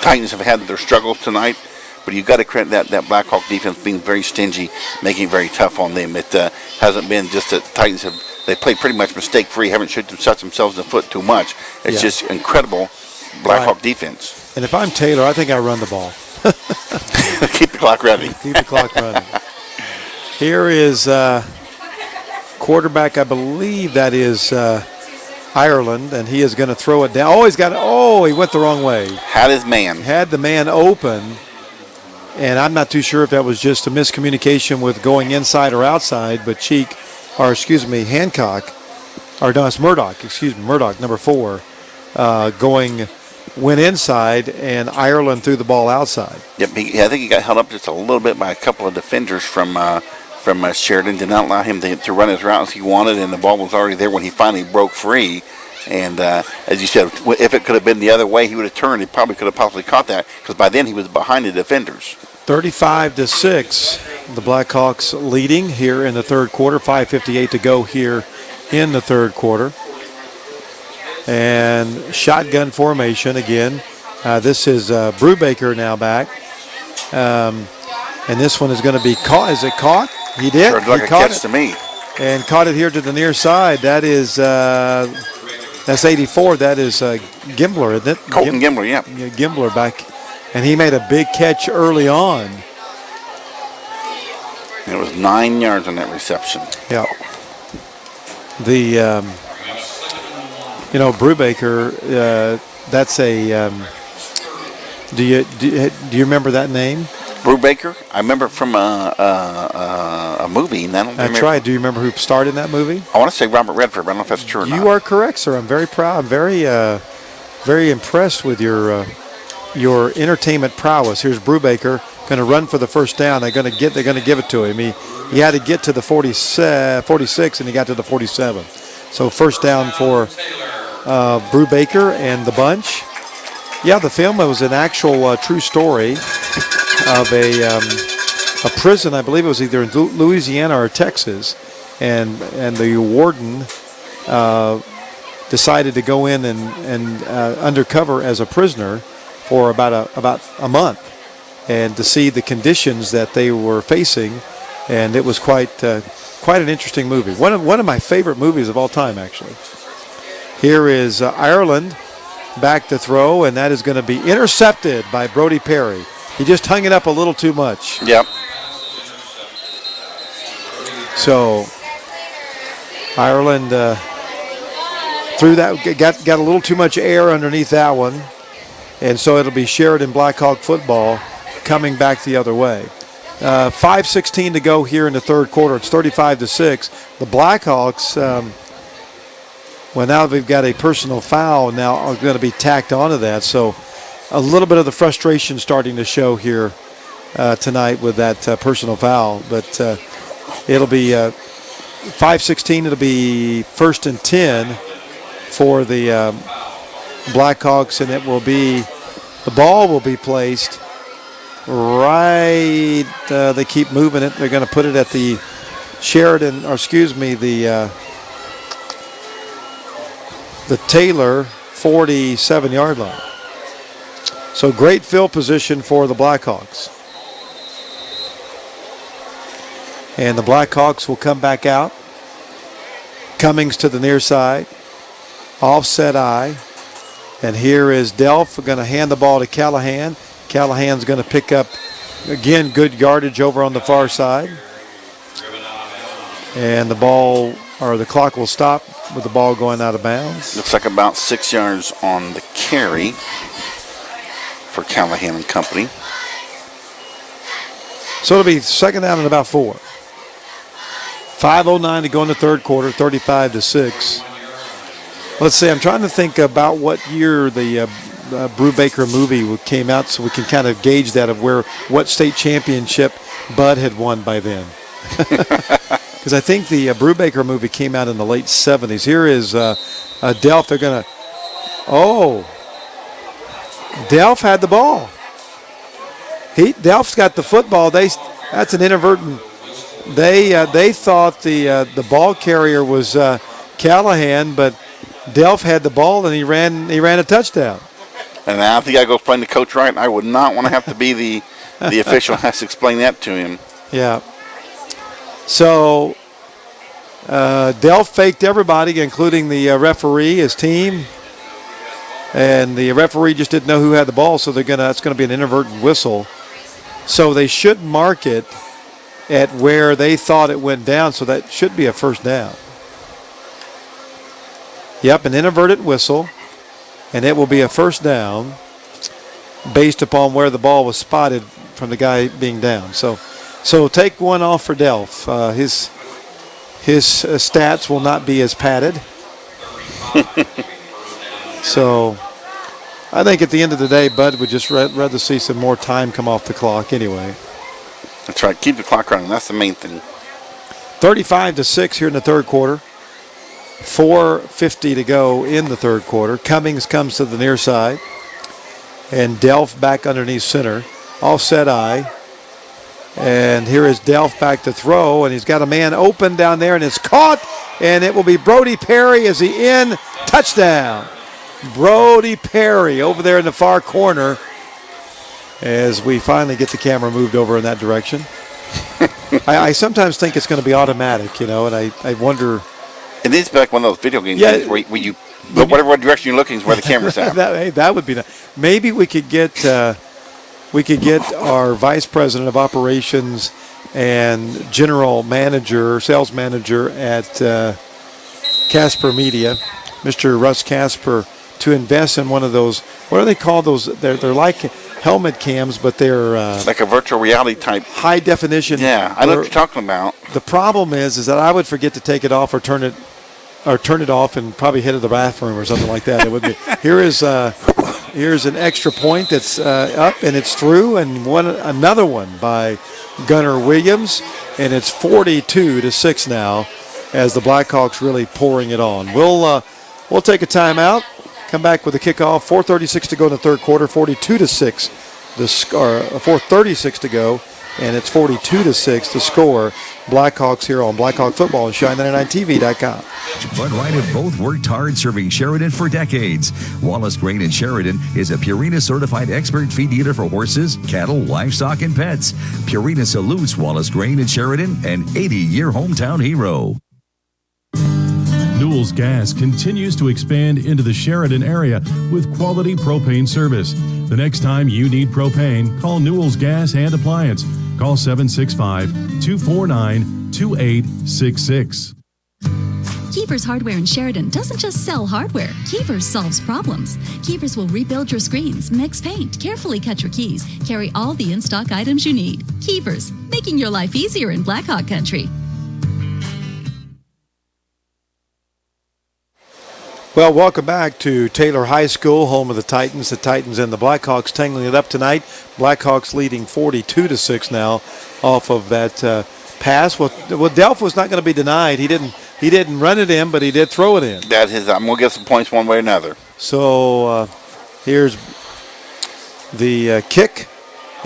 Titans have had their struggles tonight, but you got to credit that Blackhawk defense being very stingy, making it very tough on them. It hasn't been just that Titans they played pretty much mistake-free, haven't shot themselves in the foot too much. It's just incredible Blackhawk defense. And if I'm Taylor, I think I run the ball. Keep the clock running. Keep the clock running. Here is quarterback, I believe that is Ireland, and he is going to throw it down. He went the wrong way. Had his man. Had the man open, and I'm not too sure if that was just a miscommunication with going inside or outside, but Hancock, or no, it's Murdoch, number 4, went inside, and Ireland threw the ball outside. Yep, I think he got held up just a little bit by a couple of defenders from Sheridan. Did not allow him to run his route as he wanted, and the ball was already there when he finally broke free. And as you said, if it could have been the other way, he would have turned. He probably could have possibly caught that because by then he was behind the defenders. 35-6, the Blackhawks leading here in the third quarter. 5:58 to go here in the third quarter. And shotgun formation again. This is Brubaker now back. And this one is going to be caught. Is it caught? He did. Sure, like he a caught catch it. to me. And caught it here to the near side. That is that's 84. That is Gimbler, isn't it? Colton Gimbler, yeah. Gimbler back. And he made a big catch early on. It was 9 yards on that reception. Yeah. The Brubaker. That's a. Do you remember that name? Brubaker? I remember from a movie. And I don't remember. That's right. Do you remember who starred in that movie? I want to say Robert Redford, but I don't know if that's true or not. You are correct, sir. I'm very proud. I'm very impressed with your entertainment prowess. Here's Brubaker going to run for the first down. They're going to give it to him. He had to get to the 46, and he got to the 47. So first down for Brubaker and the bunch. Yeah, the film was an actual true story of a prison. I believe it was either in Louisiana or Texas, and the warden decided to go in and undercover as a prisoner for about a month, and to see the conditions that they were facing, and it was quite an interesting movie. One of my favorite movies of all time, actually. Here is Ireland back to throw, and that is going to be intercepted by Brody Perry. He just hung it up a little too much. Yep. So Ireland threw that, got a little too much air underneath that one, and so it'll be Sheridan Blackhawk football coming back the other way. 5:16 to go here in the third quarter. It's 35-6. The Blackhawks, well, now they've got a personal foul now are going to be tacked onto that. So a little bit of the frustration starting to show here tonight with that personal foul. But it'll be 5:16. It'll be 1st and 10 for the Blackhawks, and it will be the ball will be placed right. They keep moving it. They're going to put it at the Sheridan, or excuse me, the Taylor 47-yard line. So great field position for the Blackhawks. And the Blackhawks will come back out. Cummings to the near side. Offset eye. And here is Delph going to hand the ball to Callahan. Callahan's going to pick up, again, good yardage over on the far side. And the clock will stop with the ball going out of bounds. Looks like about 6 yards on the carry for Callahan and company. So it'll be second down and about 4. 5:09 to go in the third quarter, 35-6. Let's see, I'm trying to think about what year the Brubaker movie came out, so we can kind of gauge that of what state championship Bud had won by then. Because I think the Brubaker movie came out in the late 70s. Here is Delph. They're going to... Oh. Delph had the ball. Delph's got the football. That's an inadvertent... They thought the ball carrier was Callahan, but Delph had the ball, and he ran a touchdown. And I think I go explain to Coach Wright. I would not want to have to be the official who has to explain that to him. Yeah. So Delph faked everybody, including the referee, his team, and the referee just didn't know who had the ball. So that's going to be an inadvertent whistle. So they should mark it at where they thought it went down. So that should be a first down. Yep, an inadvertent whistle, and it will be a first down based upon where the ball was spotted from the guy being down. So take one off for Delph. His stats will not be as padded. So I think at the end of the day, Bud would just rather see some more time come off the clock anyway. That's right. Keep the clock running. That's the main thing. 35-6 here in the third quarter. 4:50 to go in the third quarter. Cummings comes to the near side. And Delph back underneath center. Offset eye. And here is Delph back to throw. And he's got a man open down there. And it's caught. And it will be Brody Perry as he in. Touchdown. Brody Perry over there in the far corner as we finally get the camera moved over in that direction. I sometimes think it's going to be automatic, and I wonder. It is like one of those video games where you whatever direction you're looking is where the camera's at. that would be nice. Maybe we could get our vice president of operations and general manager, sales manager at Casper Media, Mr. Russ Casper, to invest in one of those. What do they call those? They're like helmet cams, but they're like a virtual reality type. High definition. Yeah, I know what you're talking about. The problem is that I would forget to take it off or turn it off and probably head to the bathroom or something like that. It would be. Here's an extra point that's up and it's through, and another one by Gunnar Williams, and it's 42-6 now as the Blackhawks really pouring it on. We'll take a timeout. Come back with a kickoff. 4:36 to go in the third quarter. 42-6. 4:36 to go, and it's 42-6 the score. Blackhawks here on Blackhawk Football and Shine99TV.com. Bud Wright have both worked hard serving Sheridan for decades. Wallace Grain and Sheridan is a Purina certified expert feed dealer for horses, cattle, livestock, and pets. Purina salutes Wallace Grain and Sheridan, an 80-year hometown hero. Newell's Gas continues to expand into the Sheridan area with quality propane service. The next time you need propane, call Newell's Gas and Appliance. Call 765-249-2866. Keefer's Hardware in Sheridan doesn't just sell hardware. Keefer's solves problems. Keefer's will rebuild your screens, mix paint, carefully cut your keys, carry all the in-stock items you need. Keefer's, making your life easier in Blackhawk country. Well, welcome back to Taylor High School, home of the Titans. The Titans and the Blackhawks tangling it up tonight. Blackhawks leading 42-6 now off of that pass. Well, Delph was not going to be denied. He didn't run it in, but he did throw it in. I'm going to get some points one way or another. So here's the kick,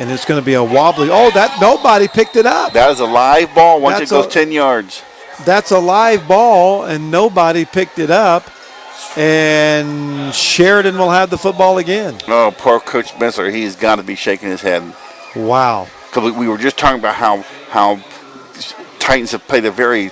and it's going to be a wobbly. Oh, that nobody picked it up. That is a live ball once it goes 10 yards. That's a live ball, and nobody picked it up. And Sheridan will have the football again. Oh, poor Coach Spencer. He's got to be shaking his head. Wow. Because we were just talking about how Titans have played a very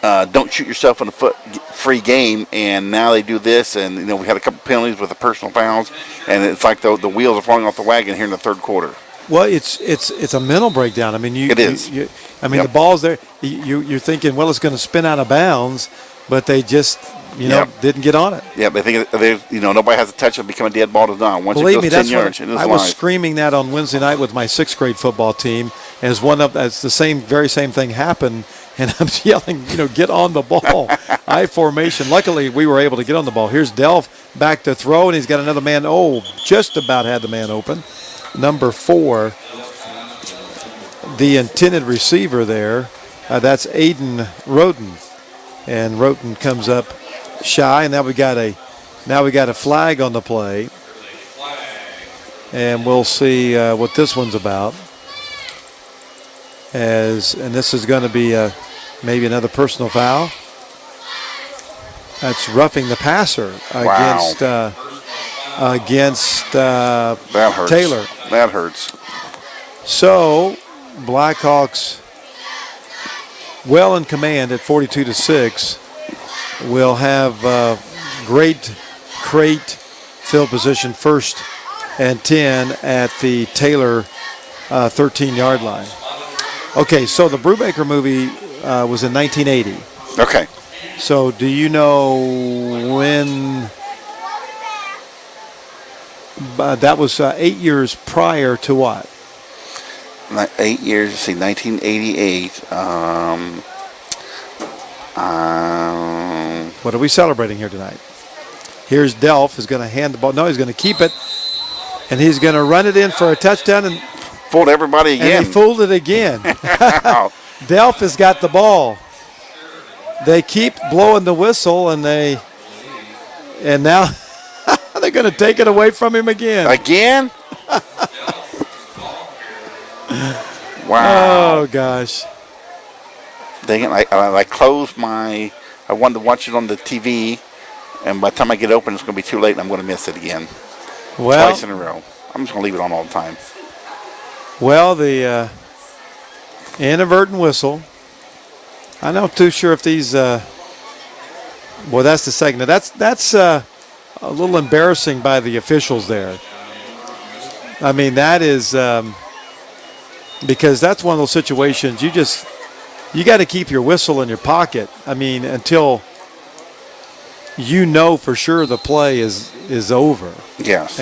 don't shoot yourself in the foot free game, and now they do this. And, we had a couple penalties with the personal fouls, and it's like the wheels are falling off the wagon here in the third quarter. Well, it's a mental breakdown. I mean, it is. The ball's there. You're thinking, well, it's going to spin out of bounds, but they just didn't get on it. Yeah, they think nobody has to touch it, become a dead ball to not. Once Believe it goes 10 yards, it is I was screaming that on Wednesday night with my sixth grade football team, as the very same thing happened, and I'm yelling, get on the ball. I formation. Luckily, we were able to get on the ball. Here's Delph back to throw, and he's got another man. Oh, just about had the man open. Number 4, the intended receiver there. That's Aiden Roden, and Roden comes up shy, and now we got a flag on the play, and we'll see what this one's about. And this is going to be maybe another personal foul. That's roughing the passer against that hurts. Taylor. That hurts. So Blackhawks well in command at 42-6. We'll have great crate field position, 1st and 10 at the Taylor 13-yard line. Okay, so the Brubaker movie was in 1980. Okay. So do you know when that was 8 years prior to what? 8 years, 1988. What are we celebrating here tonight? Here's Delph is going to hand the ball. No, he's going to keep it, and he's going to run it in for a touchdown. And fooled everybody again. And he fooled it again. Delph has got the ball. they keep blowing the whistle, and now they're going to take it away from him again. Again? Wow. Oh, gosh. Dang it, I closed I wanted to watch it on the TV, and by the time I get open, it's going to be too late, and I'm going to miss it again. Well, twice in a row. I'm just going to leave it on all the time. Well, the inadvertent whistle. I'm not too sure if these. Well, that's the second. That's a little embarrassing by the officials there. I mean, that is because that's one of those situations you got to keep your whistle in your pocket. I mean, until you know for sure the play is over. Yes.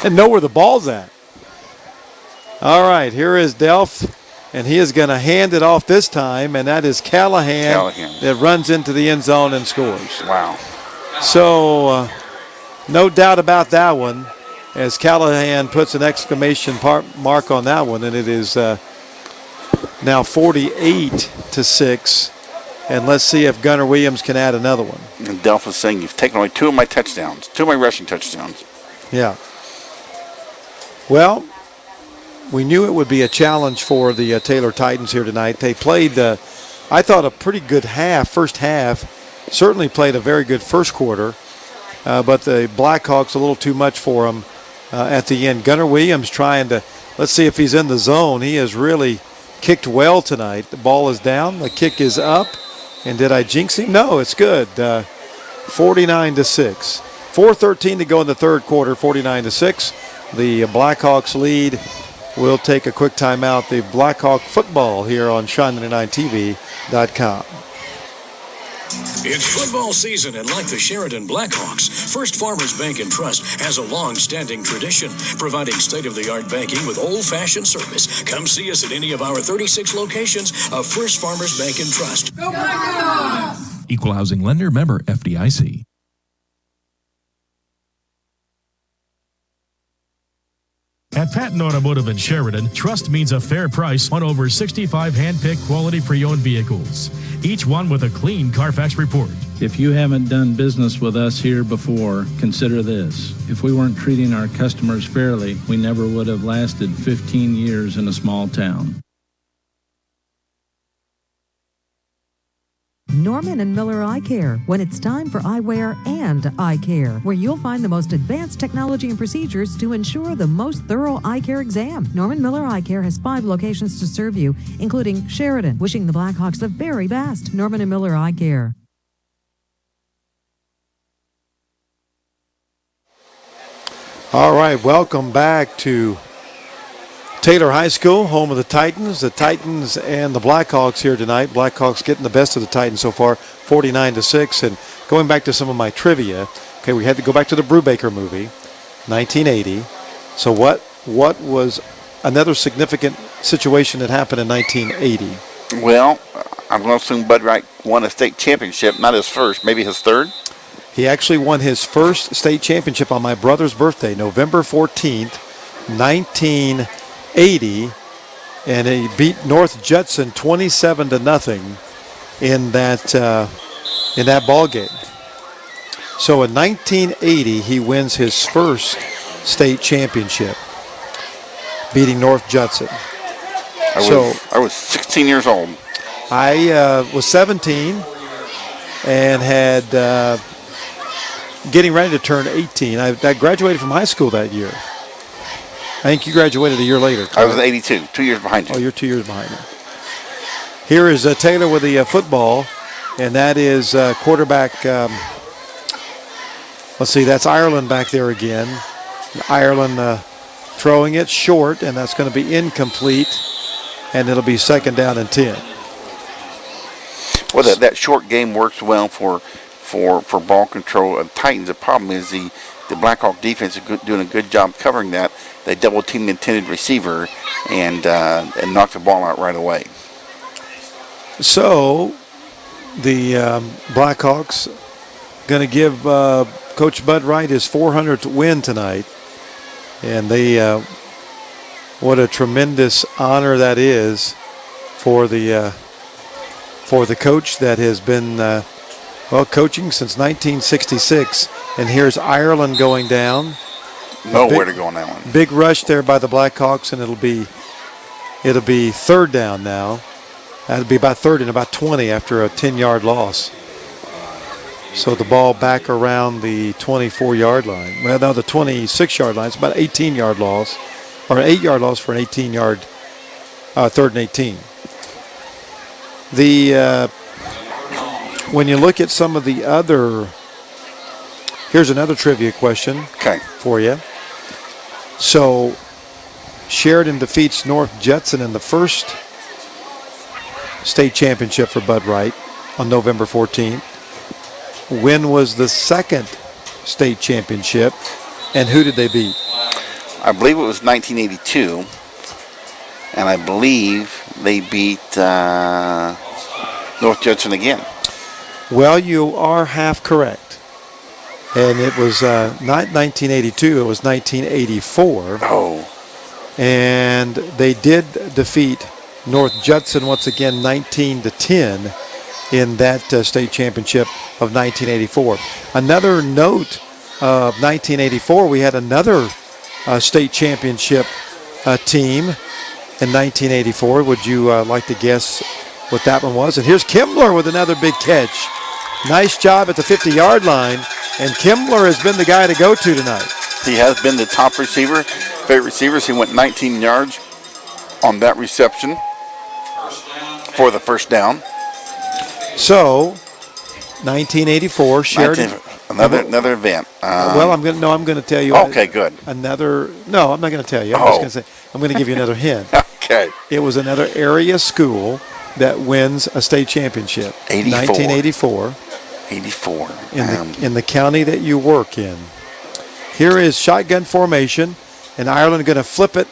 And know where the ball's at. All right, here is Delph, and he is going to hand it off this time, and that is Callahan. That runs into the end zone and scores. Wow. So, no doubt about that one, as Callahan puts an exclamation mark on that one, and it is now 48-6. And let's see if Gunnar Williams can add another one. And Delph is saying, you've taken away 2 of my touchdowns, 2 of my rushing touchdowns. Yeah. Well, we knew it would be a challenge for the Taylor Titans here tonight. They played, I thought, a pretty good first half. Certainly played a very good first quarter. But the Blackhawks a little too much for them at the end. Gunnar Williams trying to, let's see if he's in the zone. He has really kicked well tonight. The ball is down. The kick is up. And did I jinx him? No, it's good. 49-6. 4:13 to go in the third quarter, 49-6. The Blackhawks lead. We'll take a quick timeout. The Blackhawk football here on Shine99TV.com. It's football season, and like the Sheridan Blackhawks, First Farmers Bank and Trust has a long-standing tradition, providing state-of-the-art banking with old-fashioned service. Come see us at any of our 36 locations of First Farmers Bank and Trust. Go Blackhawks! Equal housing lender, member FDIC. At Patton Automotive in Sheridan, trust means a fair price on over 65 hand-picked quality pre-owned vehicles, each one with a clean Carfax report. If you haven't done business with us here before, consider this. If we weren't treating our customers fairly, we never would have lasted 15 years in a small town. Norman and Miller Eye Care, when it's time for eyewear and eye care, where you'll find the most advanced technology and procedures to ensure the most thorough eye care exam. Norman Miller Eye Care has 5 locations to serve you, including Sheridan, wishing the Blackhawks the very best. Norman and Miller Eye Care. All right, welcome back to Taylor High School, home of the Titans. The Titans and the Blackhawks here tonight. Blackhawks getting the best of the Titans so far, 49-6. And going back to some of my trivia, okay, we had to go back to the Brubaker movie, 1980. So what was another significant situation that happened in 1980? Well, I'm going to assume Bud Wright won a state championship, not his first, maybe his third. He actually won his first state championship on my brother's birthday, November 14th, 1980, and he beat North Judson 27-0 in that ball game. So in 1980, he wins his first state championship, beating North Judson. I was 16 years old. I was 17 and had getting ready to turn 18. I graduated from high school that year. I think you graduated a year later. Correct? I was 82, 2 years behind you. Oh, you're 2 years behind me. Here is Taylor with the football, and that is quarterback. Let's see, that's Ireland back there again. Ireland throwing it short, and that's going to be incomplete, and it'll be 2nd down and 10. Well, that short game works well for ball control. Titans, the problem is the Blackhawk defense is doing a good job covering that. They double team the intended receiver and knock the ball out right away. So the Blackhawks going to give Coach Bud Wright his 400th win tonight, and they what a tremendous honor that is for the for the coach that has been, coaching since 1966. And here's Ireland going down. Nowhere to go on that one. Big rush there by the Blackhawks, and it'll be third down now. That'll be about third and about 20 after a 10-yard loss. So the ball back around the 24-yard line. Well, now the 26-yard line. It's about 18-yard loss, or an 8-yard loss for an 18-yard third and 18. When you look at some of the other, here's another trivia question for you. So Sheridan defeats North Judson in the first state championship for Bud Wright on November 14th. When was the second state championship, and who did they beat? I believe it was 1982, and I believe they beat North Judson again. Well, you are half correct. And it was not 1982, it was 1984. Oh. And they did defeat North Judson once again 19-10 in that state championship of 1984. Another note of 1984, we had another state championship team in 1984. Would you like to guess what that one was? And here's Kimbler with another big catch. Nice job at the 50-yard line, and Kimbler has been the guy to go to tonight. He has been the top receiver, favorite receivers. He went 19 yards on that reception for the first down. So, 1984, Sheridan. Another event. I'm going to tell you. Okay, good. No, I'm not going to tell you. I'm just going to say I'm going to give you another hint. Okay. It was another area school that wins a state championship. 1984. 84. In the county that you work in. Here is shotgun formation, and Ireland going to flip it,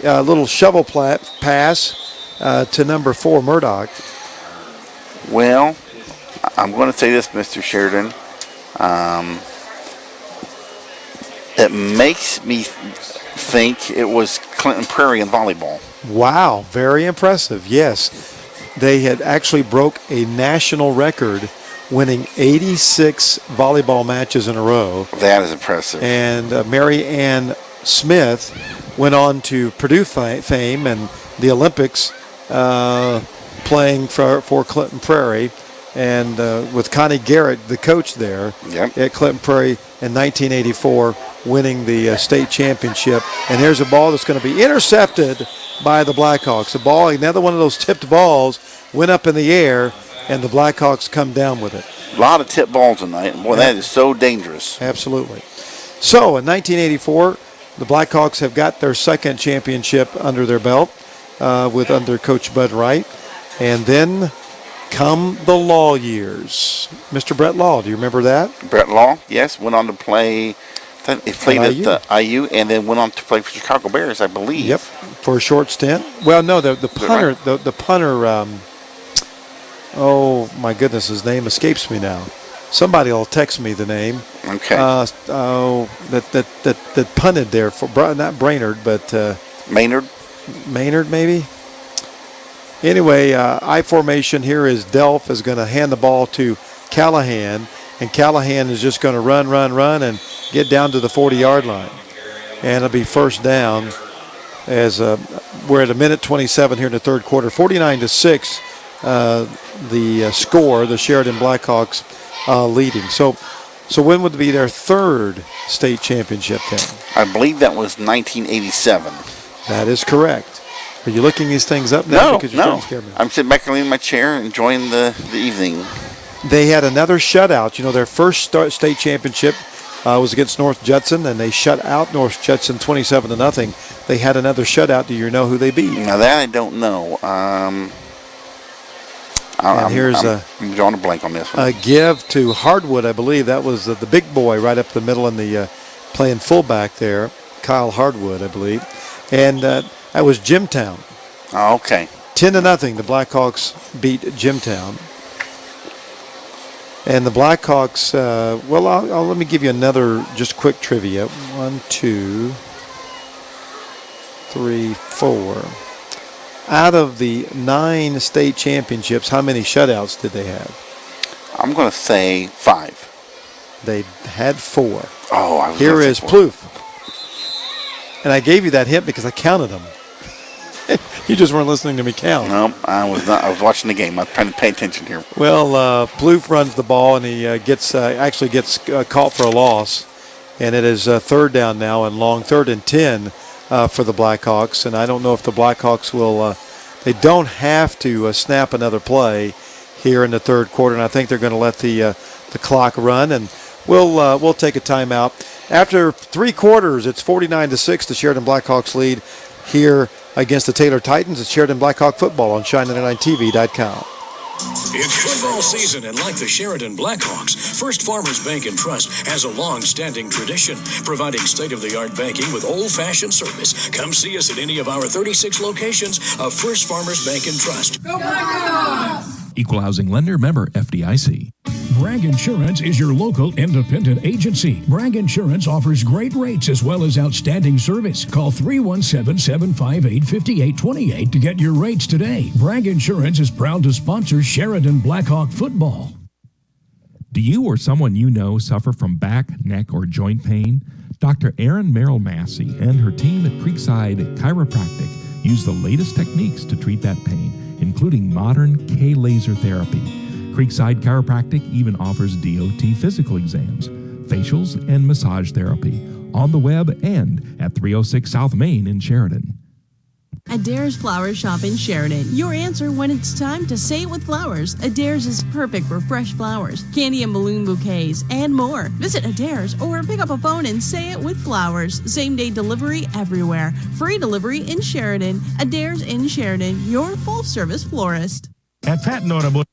a little shovel pass to number 4, Murdoch. Well, I'm going to say this, Mr. Sheridan. It makes me think it was Clinton Prairie in volleyball. Wow, very impressive. Yes, they had actually broke a national record, winning 86 volleyball matches in a row. That is impressive. And Mary Ann Smith went on to Purdue fame and the Olympics, playing for Clinton Prairie, and with Connie Garrett, the coach there at Clinton Prairie in 1984, winning the state championship. And here's a ball that's going to be intercepted by the Blackhawks. A ball, another one of those tipped balls, went up in the air, and the Blackhawks come down with it. A lot of tip balls tonight. Boy, that is so dangerous. Absolutely. So in 1984, the Blackhawks have got their second championship under their belt under Coach Bud Wright. And then come the Law years. Mr. Brett Law, do you remember that? Brett Law, yes, went on to play. He played at IU and then went on to play for Chicago Bears, I believe. Yep, for a short stint. Well, no, the punter, right? the punter. Oh my goodness, his name escapes me now. Somebody will text me the name. Okay. That punted there for not Brainerd, but Maynard. Maynard, maybe. Anyway, I formation here is Delph is going to hand the ball to Callahan, and Callahan is just going to run, and get down to the 40-yard line. And it'll be first down as we're at a minute 27 here in the third quarter. 49-6, the score, the Sheridan Blackhawks leading. So when would be their third state championship then? I believe that was 1987. That is correct. Are you looking these things up now? No, because you're trying to scare me? I'm sitting back in my chair enjoying the evening. They had another shutout. You know, their first state championship was against North Judson, and they shut out North Judson 27-0. They had another shutout. Do you know who they beat? Now that I don't know. I'm drawing a blank on this one. A give to Hardwood, I believe. That was the big boy right up the middle in the playing fullback there, Kyle Hardwood, I believe. And that was Jimtown. Oh, okay. 10-0, the Blackhawks beat Jimtown. And the Blackhawks, let me give you another just quick trivia. 1, 2, 3, 4. out of the 9 state championships, how many shutouts did they have? I'm going to say 5. They had 4. Oh, I was Here gonna say is 4. Plouffe. And I gave you that hint because I counted them. You just weren't listening to me count. No, I was not. I was watching the game. I was trying to pay attention here. Well, Plouffe runs the ball, and he actually gets caught for a loss. And it is 3rd down now and long, 3rd and 10 for the Blackhawks. And I don't know if the Blackhawks will they don't have to snap another play here in the 3rd quarter. And I think they're going to let the clock run. And we'll take a timeout. After 3 quarters, it's 49-6. The Sheridan Blackhawks lead here against the Taylor Titans. It's Sheridan Blackhawk football on Shine99TV.com. It's football season, and like the Sheridan Blackhawks, First Farmers Bank and Trust has a long-standing tradition, providing state-of-the-art banking with old-fashioned service. Come see us at any of our 36 locations of First Farmers Bank and Trust. Go Blackhawks! Equal housing lender, member FDIC. Bragg Insurance is your local independent agency. Bragg Insurance offers great rates as well as outstanding service. Call 317-758-5828 to get your rates today. Bragg Insurance is proud to sponsor Sheridan Blackhawk football. Do you or someone you know suffer from back, neck, or joint pain? Dr. Erin Merrill Massey and her team at Creekside Chiropractic use the latest techniques to treat that pain, including modern K-laser therapy. Creekside Chiropractic even offers DOT physical exams, facials, and massage therapy on the web and at 306 South Main in Sheridan. Adair's Flower Shop in Sheridan. Your answer when it's time to say it with flowers. Adair's is perfect for fresh flowers, candy and balloon bouquets, and more. Visit Adair's or pick up a phone and say it with flowers. Same-day delivery everywhere. Free delivery in Sheridan. Adair's in Sheridan, your full-service florist. At Patton Automotive.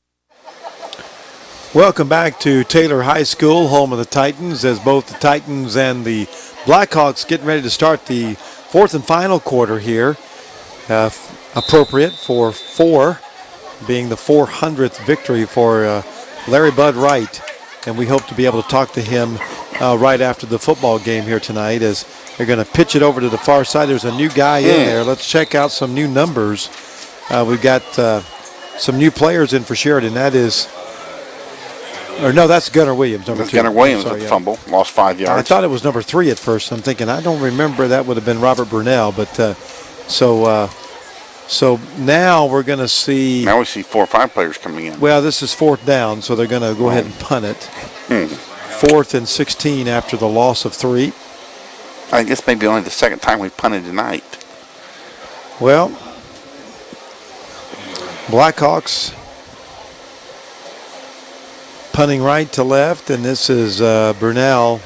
Welcome back to Taylor High School, home of the Titans, as both the Titans and the Blackhawks getting ready to start the 4th and final quarter here. Appropriate for 4, being the 400th victory for Larry Bud Wright. And we hope to be able to talk to him right after the football game here tonight, as they're going to pitch it over to the far side. There's a new guy in there. Let's check out some new numbers. We've got some new players in for Sheridan. That is, or no, that's Gunnar Williams, number 2. Gunnar Williams with the fumble, lost 5 yards. I thought it was number 3 at first. I'm thinking, I don't remember. That would have been Robert Burnell, but so now we're going to see. Now we see 4 or 5 players coming in. Well, this is 4th down, so they're going to go ahead and punt it. 4th and 16 after the loss of 3. I guess maybe only the 2nd time we punted tonight. Well, Blackhawks punting right to left, and this is Burnell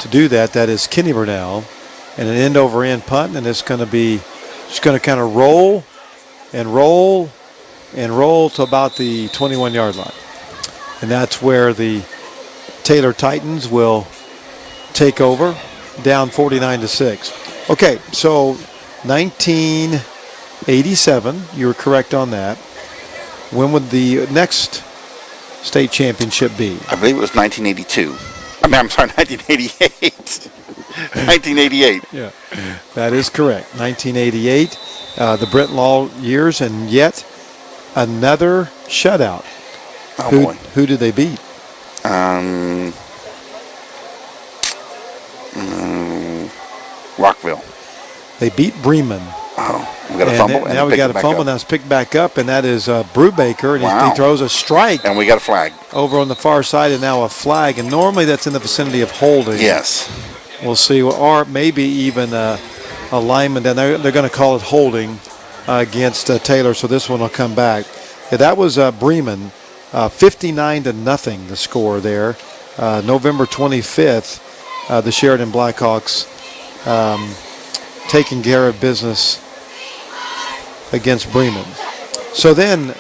to do that. That is Kenny Burnell. And an end-over-end punt, and it's going to be just going to kind of roll and roll and roll to about the 21-yard line. And that's where the Taylor Titans will take over, down 49-6. Okay, so 1987, you were correct on that. When would the next state championship be? I believe it was 1982. I'm sorry, 1988. 1988. Yeah, that is correct. 1988, the Brent Law years, and yet another shutout. Oh, boy. Who did they beat? Rockville. They beat Bremen. Oh, we got a fumble. Now we got a fumble. Now it's picked back up, and that is Brubaker, and he throws a strike. And we got a flag. Over on the far side, and now a flag. And normally that's in the vicinity of holding. Yes. We'll see, or maybe even a lineman. Then they're going to call it holding against Taylor, so this one will come back. Yeah, that was Bremen, 59-0 the score there. November 25th, the Sheridan Blackhawks taking care of business against Bremen. So then,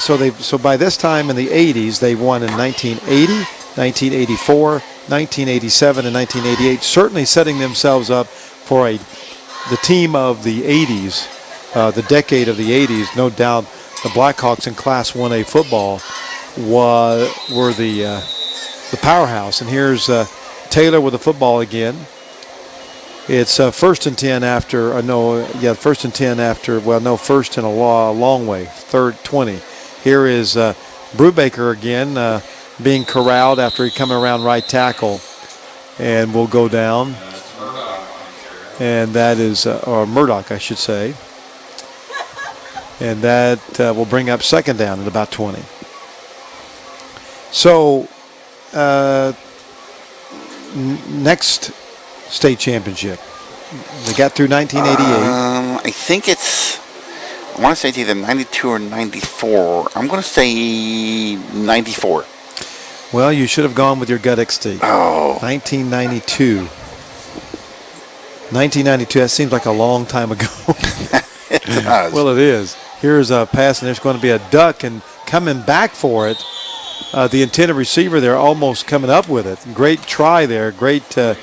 so by this time in the 80s, they won in 1980, 1984, 1987, and 1988, certainly setting themselves up for the team of the 80s, the decade of the 80s. No doubt the Blackhawks in Class 1A football were the powerhouse. And here's Taylor with the football again. It's first and 10 after, first and 10 after, first and a long way, third 20. Here is Brubaker again being corralled after he coming around right tackle and will go down. And that is, or Murdoch, I should say. And that will bring up second down at about 20. So, next state championship. They got through 1988. I think I want to say it's either 92 or 94. I'm going to say 94. Well, you should have gone with your gut instinct. Oh. 1992. 1992, that seems like a long time ago. It does. Well, it is. Here's a pass, and there's going to be a duck, and coming back for it, the intended receiver there almost coming up with it. Great try there. Great, the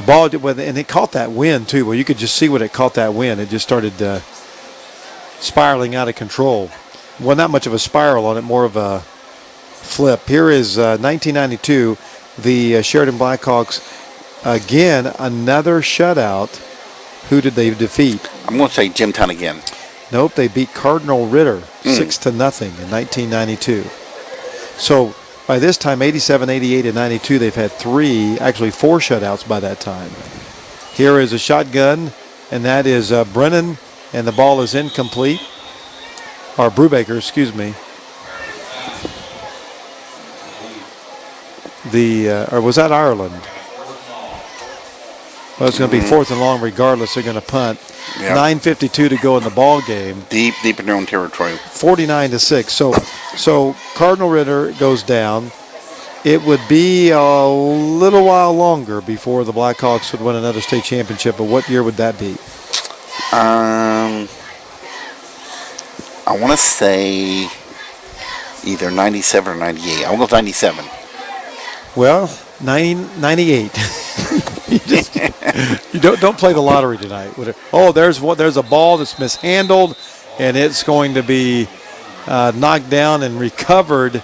ball, and it caught that wind, too. Well, you could just see when it caught that wind. It just started spiraling out of control. Well, not much of a spiral on it, more of a flip. Here is 1992, the Sheridan Blackhawks. Again, another shutout. Who did they defeat? I'm going to say Jimtown again. Nope, they beat Cardinal Ritter 6-0 in 1992. So by this time, 87, 88, and 92, they've had actually four shutouts by that time. Here is a shotgun, and that is Brennan, and the ball is incomplete. Or Brubaker, excuse me. Or was that Ireland? Well, it's going to be fourth and long regardless. They're going to punt. Yep. 9:52 to go in the ball game. Deep in their own territory. 49-6. So Cardinal Ritter goes down. It would be a little while longer before the Blackhawks would win another state championship. But what year would that be? I want to say either 97 or 98. I will go with 97. Well, 98. You don't play the lottery tonight. There's a ball that's mishandled, and it's going to be knocked down and recovered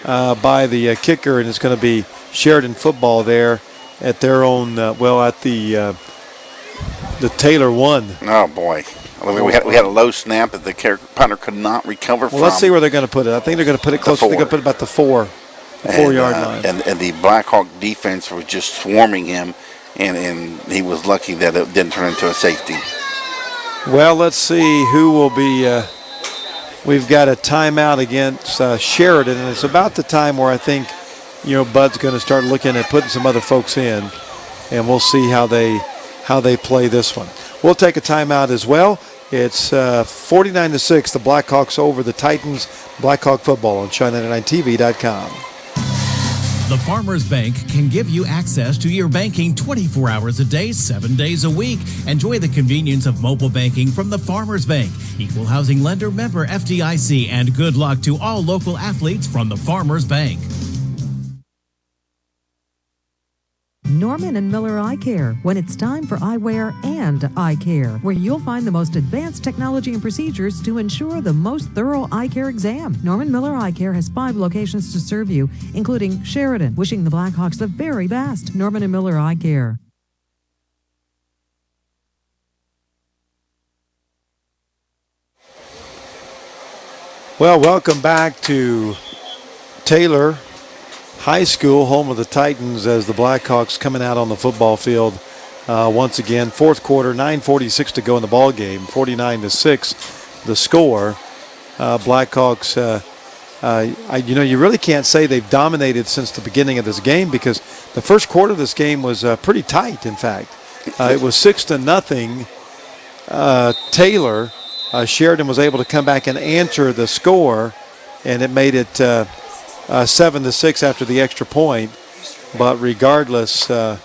by the kicker, and it's going to be Sheridan football there at their own. At the Taylor 1. Oh boy, we had a low snap that the punter could not recover from. Well, let's see where they're going to put it. I think they're going to put it close. They're going to put it about the 4-yard line. And the Blackhawk defense was just swarming him, and he was lucky that it didn't turn into a safety. Well, let's see who will be. We've got a timeout against Sheridan, and it's about the time where I think, Bud's going to start looking at putting some other folks in, and we'll see how they play this one. We'll take a timeout as well. It's 49-6, the Blackhawks over the Titans. Blackhawk football on China99TV.com. The Farmers Bank can give you access to your banking 24 hours a day, 7 days a week. Enjoy the convenience of mobile banking from the Farmers Bank. Equal housing lender, member FDIC, and good luck to all local athletes from the Farmers Bank. Norman and Miller Eye Care, when it's time for eyewear and eye care, where you'll find the most advanced technology and procedures to ensure the most thorough eye care exam. Norman Miller Eye Care has 5 locations to serve you, including Sheridan, wishing the Blackhawks the very best. Norman and Miller Eye Care. Well, welcome back to Taylor High School, home of the Titans, as the Blackhawks coming out on the football field once again. Fourth quarter, 9:46 to go in the ball game, 49-6 the score. Blackhawks, you really can't say they've dominated since the beginning of this game, because the first quarter of this game was pretty tight, in fact. It was 6-0. Taylor, Sheridan was able to come back and answer the score, and it made it 7-6 after the extra point. But regardless, it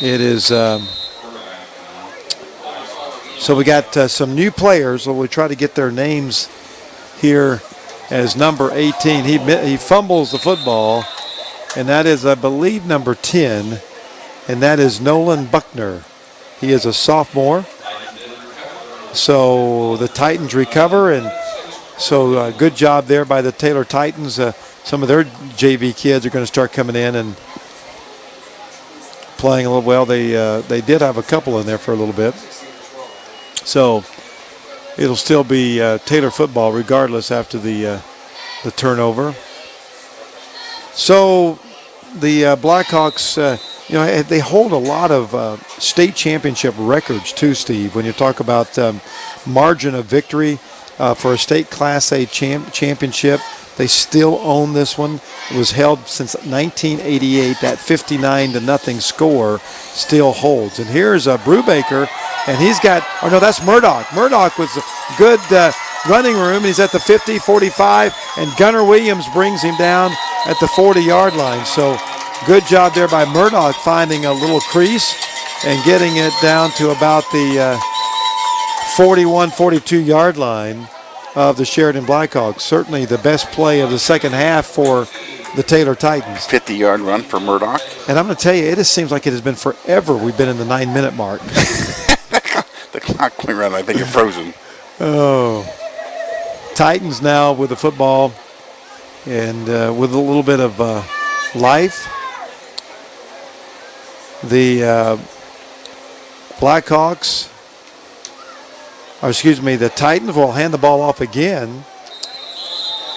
is. So we got some new players. We'll try to get their names here. As number 18, he fumbles the football, and that is, I believe, number 10, and that is Nolan Buckner. He is a sophomore. So the Titans recover, and So good job there by the Taylor Titans. Some of their JV kids are going to start coming in and playing a little well. They did have a couple in there for a little bit. So it'll still be Taylor football regardless after the turnover. So the Blackhawks, they hold a lot of state championship records too, Steve. When you talk about margin of victory for a state Class A championship, they still own this one. It was held since 1988. That 59-0 score still holds. And here's Brubaker, and he's got, that's Murdoch. Murdoch was a good running room. He's at the 50, 45, and Gunnar Williams brings him down at the 40-yard line. So good job there by Murdoch finding a little crease and getting it down to about the 41, 42-yard line of the Sheridan Blackhawks. Certainly the best play of the second half for the Taylor Titans. 50-yard run for Murdoch. And I'm going to tell you, it just seems like it has been forever we've been in the 9-minute mark. The clock went around. I think it's frozen. Oh. Titans now with the football and with a little bit of life. The Blackhawks, the Titans will hand the ball off again.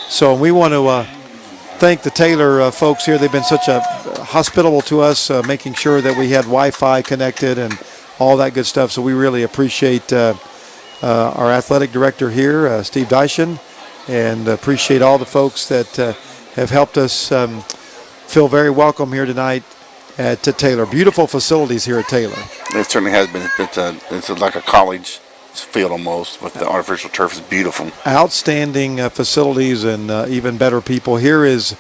So we want to thank the Taylor folks here. They've been such hospitable to us, making sure that we had Wi-Fi connected and all that good stuff. So we really appreciate our athletic director here, Steve Dyson, and appreciate all the folks that have helped us feel very welcome here tonight at Taylor. Beautiful facilities here at Taylor. It certainly has been. It's like a college field almost with the artificial turf. Is beautiful. Outstanding facilities and even better people. Here is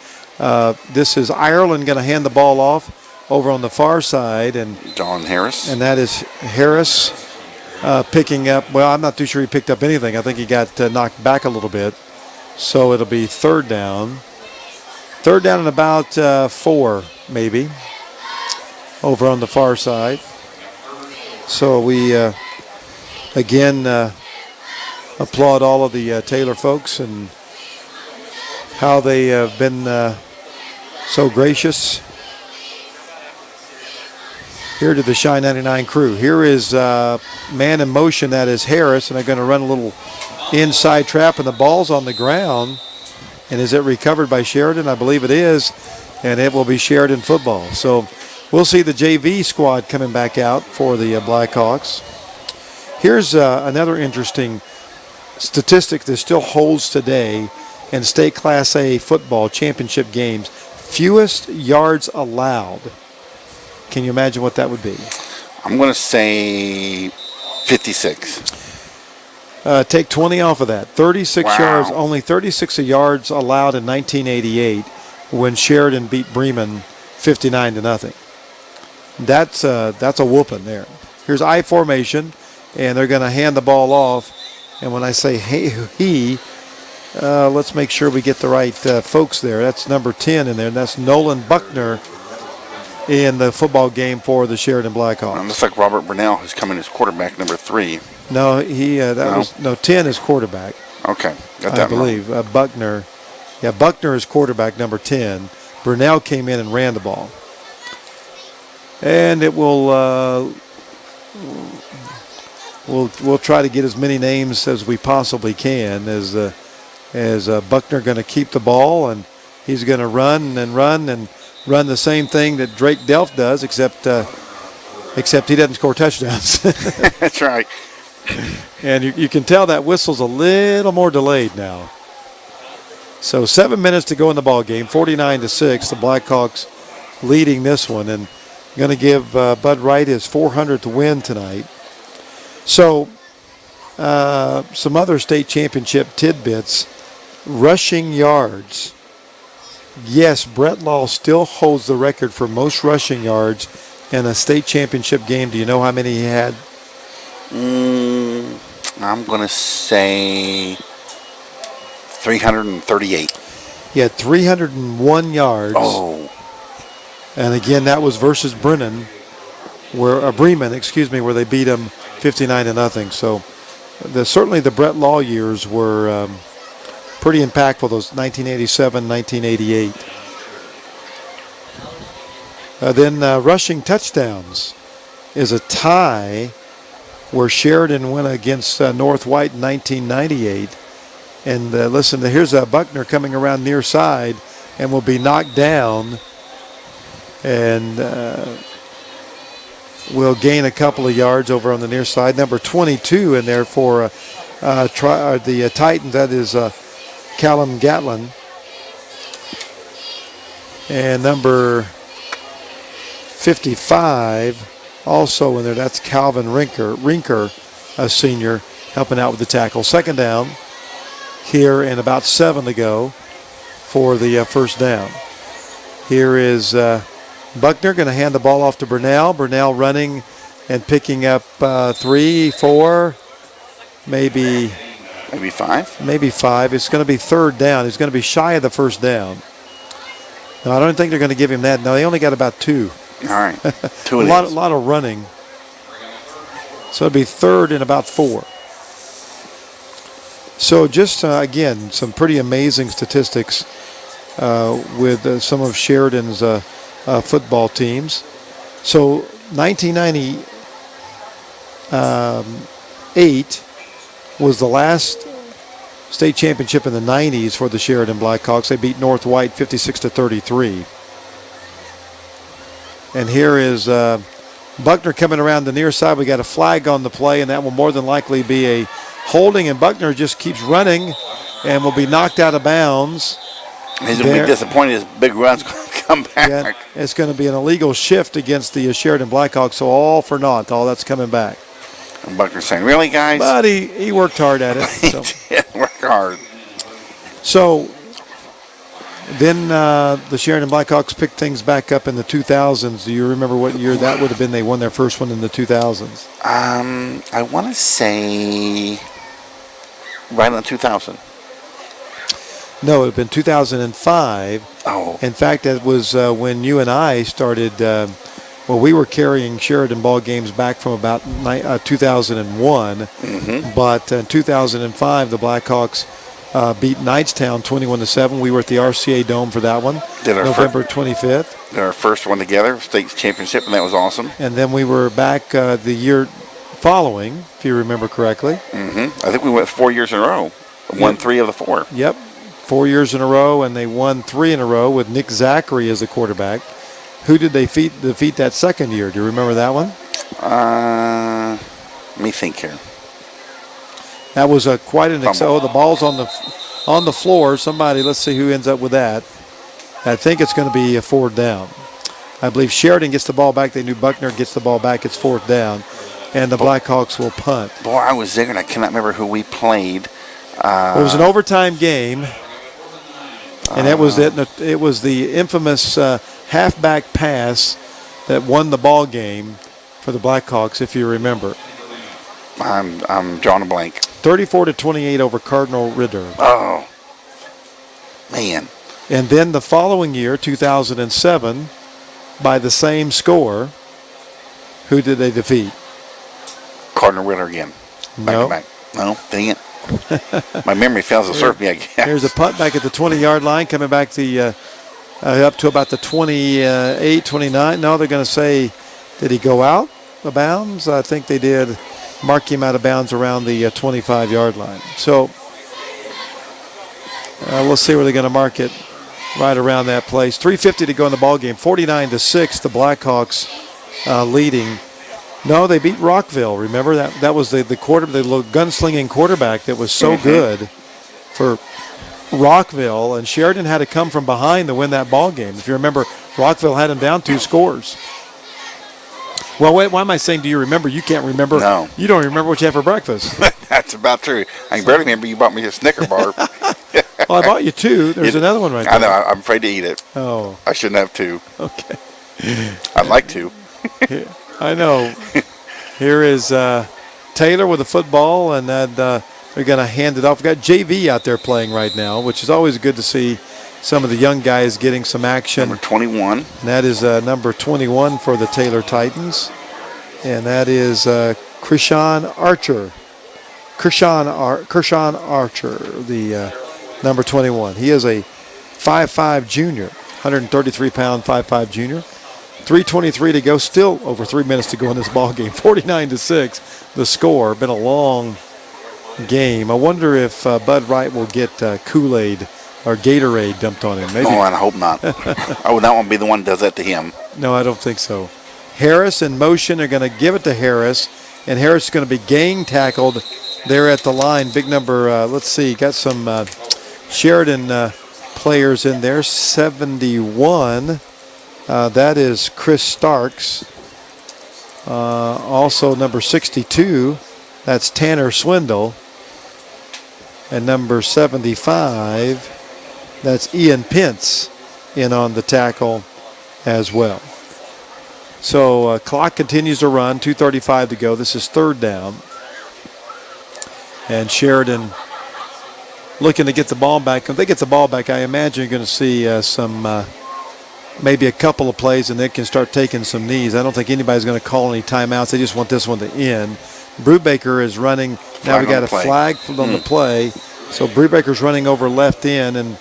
this is Ireland going to hand the ball off over on the far side, and John Harris. And that is Harris picking up. Well, I'm not too sure he picked up anything. I think he got knocked back a little bit. So it'll be third down. Third down and about 4 maybe over on the far side. So we again applaud all of the Taylor folks and how they have been so gracious here to the Shine 99 crew. Here is man in motion, that is Harris, and they're going to run a little inside trap, and the ball's on the ground. And is it recovered by Sheridan? I believe it is, and it will be Sheridan football. So we'll see the JV squad coming back out for the Blackhawks. Here's another interesting statistic that still holds today in state Class A football championship games. Fewest yards allowed. Can you imagine what that would be? I'm going to say 56. Take 20 off of that. 36 yards, only 36 yards allowed in 1988 when Sheridan beat Bremen 59-0. That's a whooping there. Here's I formation, and they're going to hand the ball off. And when I say he, let's make sure we get the right folks there. That's number 10 in there, and that's Nolan Buckner in the football game for the Sheridan Blackhawks. It looks like Robert Burnell, who's coming as quarterback, number 3. No, 10 is quarterback. Okay, got that. I believe Buckner. Yeah, Buckner is quarterback, number 10. Burnell came in and ran the ball, and it will. We'll try to get as many names as we possibly can. As Buckner going to keep the ball, and he's going to run the same thing that Drake Delft does, except he doesn't score touchdowns. That's right. And you can tell that whistle's a little more delayed now. So 7 minutes to go in the ball game, 49-6. The Blackhawks leading this one, and going to give Bud Wright his 400th win tonight. So some other state championship tidbits. Rushing yards. Yes, Brett Law still holds the record for most rushing yards in a state championship game. Do you know how many he had? I'm going to say 338. He had 301 yards. Oh. And again, that was versus Bremen, where they beat him 59-0. So certainly the Brett Law years were pretty impactful, those 1987, 1988. Then rushing touchdowns is a tie where Sheridan went against North White in 1998. And listen, here's Buckner coming around near side and will be knocked down and will gain a couple of yards over on the near side. Number 22 in there for the Titans, that is Callum Gatlin. And number 55 also in there, that's Calvin Rinker, a senior, helping out with the tackle. Second down here and about 7 to go for the first down. Here is Buckner going to hand the ball off to Burnell. Burnell running and picking up 3, 4, maybe 5. Maybe 5. It's going to be third down. He's going to be shy of the first down. No, I don't think they're going to give him that. No, they only got about 2. All right. 2 a lot of running. So it'll be third and about 4. So just, again, some pretty amazing statistics with some of Sheridan's football teams. So 1998 was the last state championship in the 90s for the Sheridan Blackhawks. They beat North White 56-33. And here is Buckner coming around the near side. We got a flag on the play, and that will more than likely be a holding. And Buckner just keeps running and will be knocked out of bounds. He's going to be disappointed. His big run's going to come back. Yeah, it's going to be an illegal shift against the Sheridan Blackhawks, so all for naught. All that's coming back. And Buckner's saying, really, guys? But he worked hard at it. So. He did work hard. So then the Sheridan Blackhawks picked things back up in the 2000s. Do you remember what year that would have been? They won their first one in the 2000s. I want to say right on 2000. No, it would have been 2005. Oh. In fact, that was when you and I started. We were carrying Sheridan ball games back from about 2001. Mm-hmm. But in 2005, the Blackhawks beat Knightstown 21-7. We were at the RCA Dome for that one, November 25th. Did our first one together, state championship, and that was awesome. And then we were back the year following, if you remember correctly. Mm-hmm. I think we went 4 years in a row. Won 3 of the 4. Yep, 4 years in a row, and they won 3 in a row with Nick Zachary as the quarterback. Who did they defeat that second year? Do you remember that one? Let me think here. That was quite an the ball's on the floor. Somebody, let's see who ends up with that. I think it's going to be a 4th down. I believe Sheridan gets the ball back. They knew Buckner gets the ball back. It's 4th down, and the Blackhawks will punt. Boy, I was there, and I cannot remember who we played. It was an overtime game, and it was the infamous halfback pass that won the ball game for the Blackhawks, if you remember. I'm drawing a blank. 34-28 over Cardinal Ritter. Oh, man. And then the following year, 2007, by the same score, who did they defeat? Cardinal Ritter again. Back. No, dang it. My memory fails to serve me, I guess. There's a punt back at the 20-yard line, coming back up to about the 28, 29. No, they're going to say, did he go out of bounds? I think they did mark him out of bounds around the 25-yard line. So we'll see where they're going to mark it, right around that place. 3:50 to go in the ball game. 49-6, the Blackhawks leading. No, they beat Rockville. Remember that was the little gunslinging quarterback that was so good for Rockville, and Sheridan had to come from behind to win that ball game. If you remember, Rockville had him down 2 scores. Well, wait, why am I saying do you remember? You can't remember. No. You don't remember what you had for breakfast. That's about true. I can barely remember you bought me a Snicker bar. Well, I bought you 2. There's another one right there. I know. I'm afraid to eat it. Oh. I shouldn't have 2. Okay. I'd like to. I know. Here is Taylor with the football, and then they're going to hand it off. We've got JV out there playing right now, which is always good to see some of the young guys getting some action. Number 21. And that is number 21 for the Taylor Titans. And that is Krishan Archer. Krishan Archer, the number 21. He is a 5'5 junior, 133-pound 5'5 junior. 3:23 to go, still over 3 minutes to go in this ball game. 49-6, the score. Been a long game. I wonder if Bud Wright will get Kool-Aid or Gatorade dumped on him. Maybe. No, I hope not. I would not want to be the one that does that to him. No, I don't think so. Harris in motion. They're going to give it to Harris, and Harris is going to be gang tackled there at the line. Big number, let's see, got some Sheridan players in there. 71. That is Chris Starks. Also number 62, that's Tanner Swindle. And number 75, that's Ian Pence in on the tackle as well. So clock continues to run, 2:35 to go. This is third down. And Sheridan looking to get the ball back. If they get the ball back, I imagine you're going to see maybe a couple of plays, and they can start taking some knees. I don't think anybody's going to call any timeouts. They just want this one to end. Brubaker is running. Now we got a flag on the play. So Brubaker's running over left end, and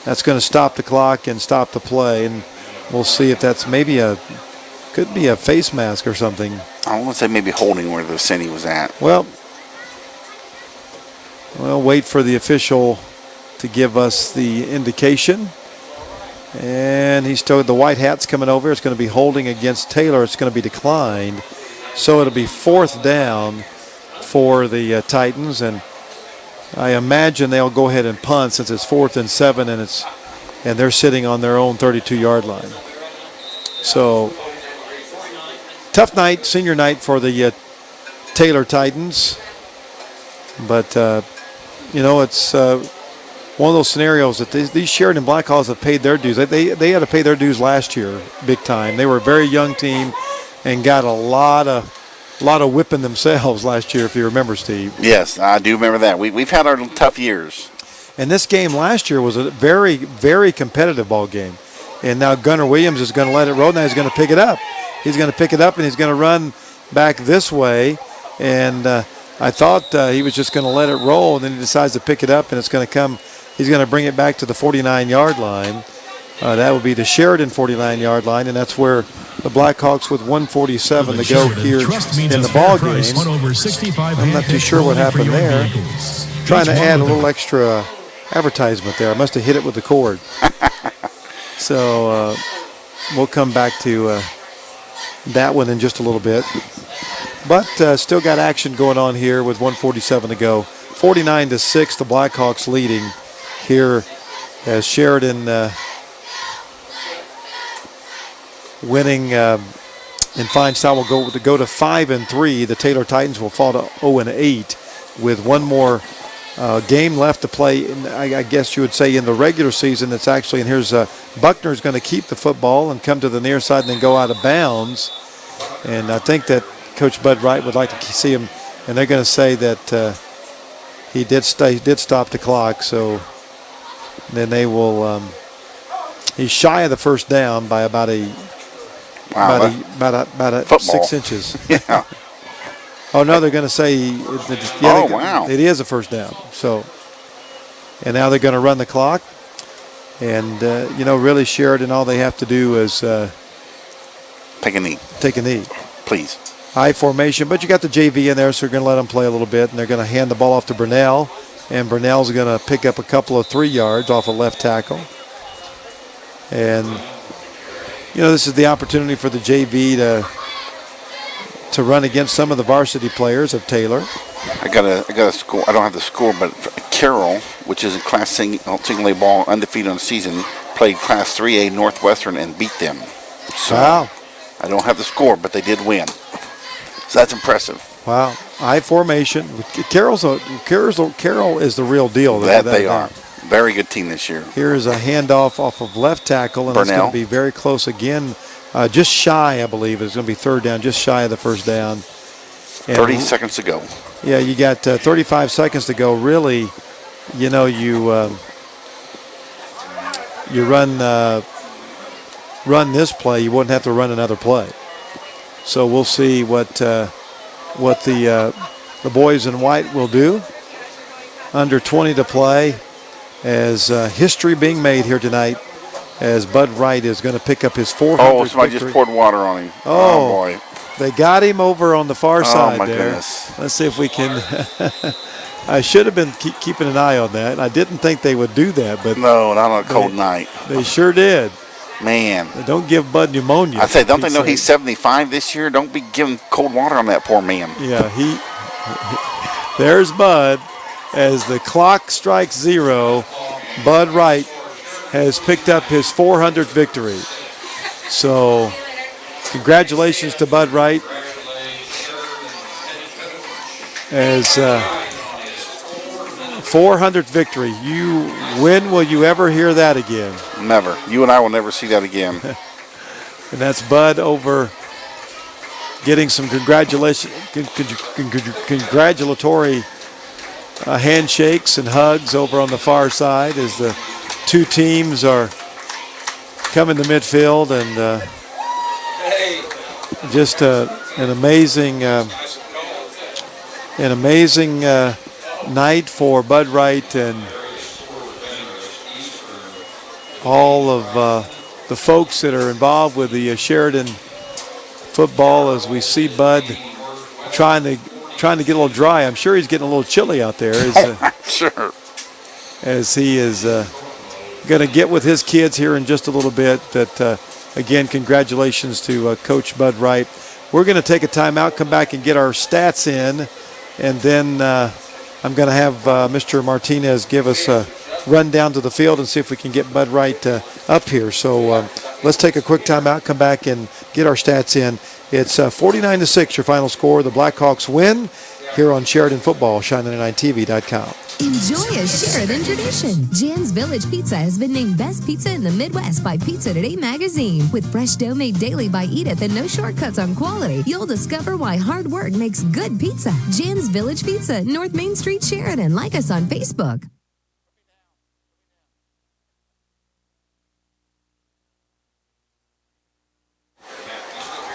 that's going to stop the clock and stop the play. And we'll see if that's maybe could be a face mask or something. I want to say maybe holding where the center was at. Well, wait for the official to give us the indication. And he's told the white hat's coming over. It's going to be holding against Taylor. It's going to be declined. So it'll be fourth down for the Titans. And I imagine they'll go ahead and punt since it's 4th and 7 and they're sitting on their own 32-yard line. So tough night, senior night for the Taylor Titans. But, it's one of those scenarios that these Sheridan Blackhawks have paid their dues. They had to pay their dues last year, big time. They were a very young team and got a lot of whipping themselves last year, if you remember, Steve. Yes, I do remember that. We've had our tough years. And this game last year was a very, very competitive ball game. And now Gunnar Williams is going to let it roll. Now he's going to pick it up. He's going to pick it up, and he's going to run back this way. And I thought he was just going to let it roll, and then he decides to pick it up, and it's going to come. He's going to bring it back to the 49-yard line. That would be the Sheridan 49-yard line, and that's where the Blackhawks with 1:47 to go here in the ball game. I'm not too sure what happened there. Trying to add a little extra advertisement there. I must have hit it with the cord. So we'll come back to that one in just a little bit. But still got action going on here with 1:47 to go. 49-6, the Blackhawks leading here as Sheridan winning in fine style will go to 5-3. The Taylor Titans will fall to 0-8 with one more game left to play. I guess you would say in the regular season. It's actually, and here's Buckner's going to keep the football and come to the near side and then go out of bounds. And I think that Coach Bud Wright would like to see him, and they're going to say that he did stop the clock. So then they will. He's shy of the first down by about 6 inches. Yeah. Oh no, they're going to say. Wow! It is a first down. So, and now they're going to run the clock, and really Sheridan, all they have to do is take a knee. Take a knee, please. I formation, but you got the JV in there, so you're going to let them play a little bit, and they're going to hand the ball off to Burnell, and Burnell's going to pick up a couple of 3 yards off a left tackle. And this is the opportunity for the JV to run against some of the varsity players of Taylor. I got a score. I don't have the score, but Carroll, which is a Class single A ball, undefeated on the season, played Class 3A Northwestern and beat them. So wow. I don't have the score, but they did win. So that's impressive. Wow. I formation. Carroll is the real deal. That they are. Very good team this year. Here's a handoff off of left tackle, and Burnell. It's going to be very close again. Just shy, I believe. It's going to be third down, just shy of the first down. And 30 seconds to go. Yeah, you got 35 seconds to go. Really, you run this play, you wouldn't have to run another play. So we'll see what the boys in white will do. Under 20 to play. as history being made here tonight, as Bud Wright is going to pick up his 400th Oh, somebody victory. just poured water on him. Oh, boy. They got him over on the far side my there. goodness. Let's see if we can. I should have been keeping an eye on that. I didn't think they would do that, but No, not on a cold night. they sure did. Man. They don't give Bud pneumonia. I say, don't they know he's 75 this year? Don't be giving cold water on that poor man. Yeah, there's Bud. As the clock strikes 0, Bud Wright has picked up his 400th victory. So, congratulations to Bud Wright. As 400th victory. When will you ever hear that again? Never. You and I will never see that again. And that's Bud over getting some congratulatory handshakes and hugs over on the far side as the two teams are coming to midfield, and just an amazing night for Bud Wright and all of the folks that are involved with the Sheridan football, as we see Bud trying to get a little dry. I'm sure he's getting a little chilly out there. Sure. As he is going to get with his kids here in just a little bit. That again, congratulations to Coach Bud Wright. We're going to take a timeout, come back and get our stats in, and then I'm going to have Mr. Martinez give us a run down to the field and see if we can get Bud Wright up here. So let's take a quick timeout, come back and get our stats in. It's 49-6, your final score. The Blackhawks win here on Sheridan Football, Shine99TV.com. Enjoy a Sheridan tradition. Jan's Village Pizza has been named Best Pizza in the Midwest by Pizza Today magazine. With fresh dough made daily by Edith and no shortcuts on quality, you'll discover why hard work makes good pizza. Jan's Village Pizza, North Main Street, Sheridan. Like us on Facebook.